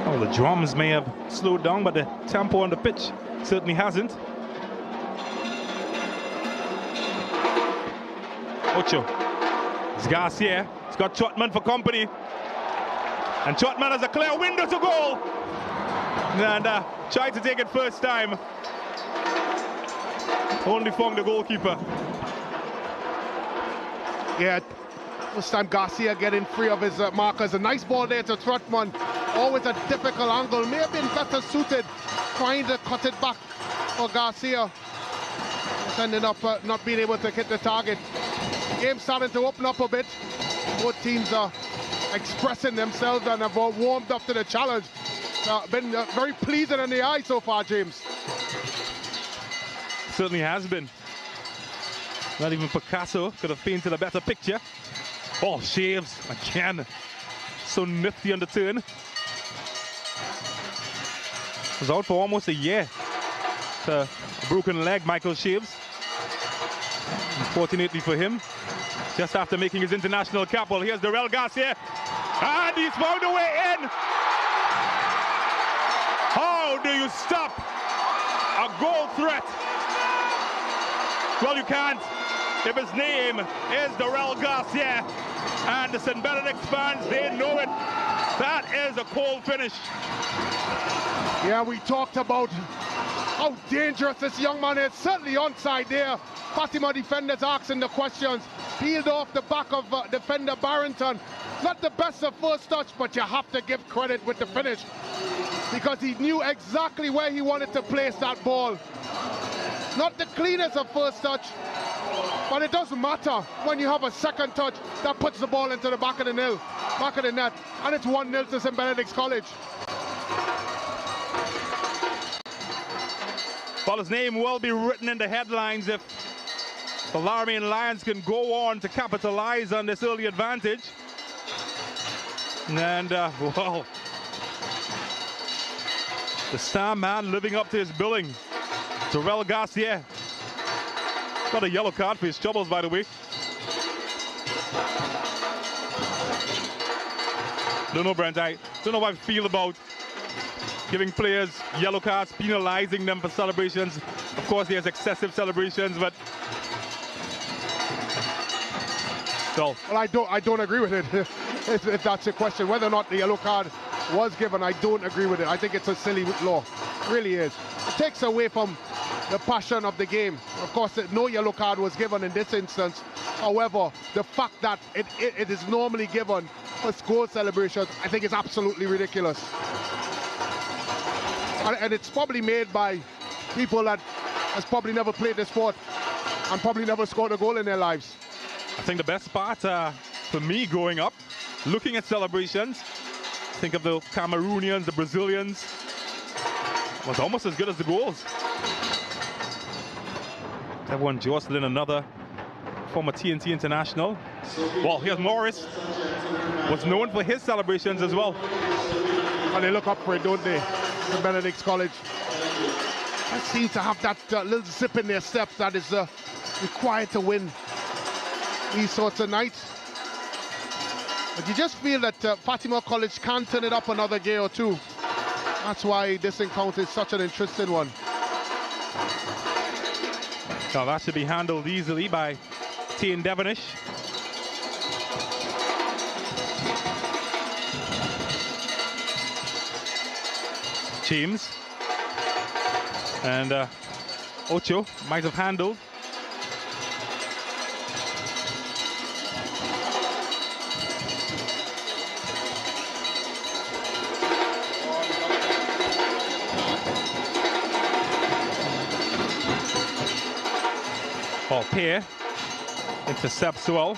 Speaker 2: Well, the drums may have slowed down, but the tempo on the pitch certainly hasn't. Ocho. It's Garcia. He's got Trotman for company. And Trotman has a clear window to goal. And tried to take it first time. Only found the goalkeeper.
Speaker 3: Yeah, first time Garcia getting free of his markers. A nice ball there to Trotman. Always a difficult angle. May have been better suited trying to cut it back for Garcia. Just ended up not being able to hit the target. Game starting to open up a bit. Both teams are expressing themselves and have warmed up to the challenge. Been very pleasing in the eye so far, James.
Speaker 2: Certainly has been. Not even Picasso could have painted a better picture. Oh, Shaves again. So nifty on the turn. Was out for almost a year. It's a broken leg, Michael Shaves. Unfortunately for him, just after making his international cap. Well, here's Darrell Garcia. And he's found a way in. How do you stop a goal threat? Well, you can't. If his name is Darrell Garcia, and the St. Benedict fans, they know it. That is a cold finish.
Speaker 3: Yeah, we talked about how dangerous this young man is. Certainly onside there. Fatima defenders asking the questions. Peeled off the back of defender Barrington. Not the best of first touch, but you have to give credit with the finish, because he knew exactly where he wanted to place that ball. Not the cleanest of first touch, but it doesn't matter when you have a second touch that puts the ball into the back of the net, and it's 1-0 to St. Benedict's College.
Speaker 2: Well, his name will be written in the headlines if the Laramie Lions can go on to capitalize on this early advantage. And, well, the star man living up to his billing. Darrell Garcia. Got a yellow card for his troubles, by the way. Don't know, Brent. I don't know how I feel about giving players yellow cards, penalizing them for celebrations. Of course, there's excessive celebrations, but
Speaker 3: well, I don't agree with it. if that's the question, whether or not the yellow card was given, I don't agree with it. I think it's a silly law. It really is. It takes away from the passion of the game. Of course, no yellow card was given in this instance. However, the fact that it is normally given for goal celebrations, I think is absolutely ridiculous. And it's probably made by people that has probably never played the sport and probably never scored a goal in their lives.
Speaker 2: I think the best part for me growing up, looking at celebrations, think of the Cameroonians, the Brazilians, was almost as good as the goals. Everyone jostling another former TNT international. Well, here's Morris. Was known for his celebrations as well.
Speaker 3: And they look up for it, don't they? The Benedict's College. They seem to have that little zip in their steps that is required to win these sorts of nights. But you just feel that Fatima College can turn it up another gear or two. That's why this encounter is such an interesting one.
Speaker 2: Now that should be handled easily by Tane Devonish. James and Ocho might have handled. Pair Intercepts well.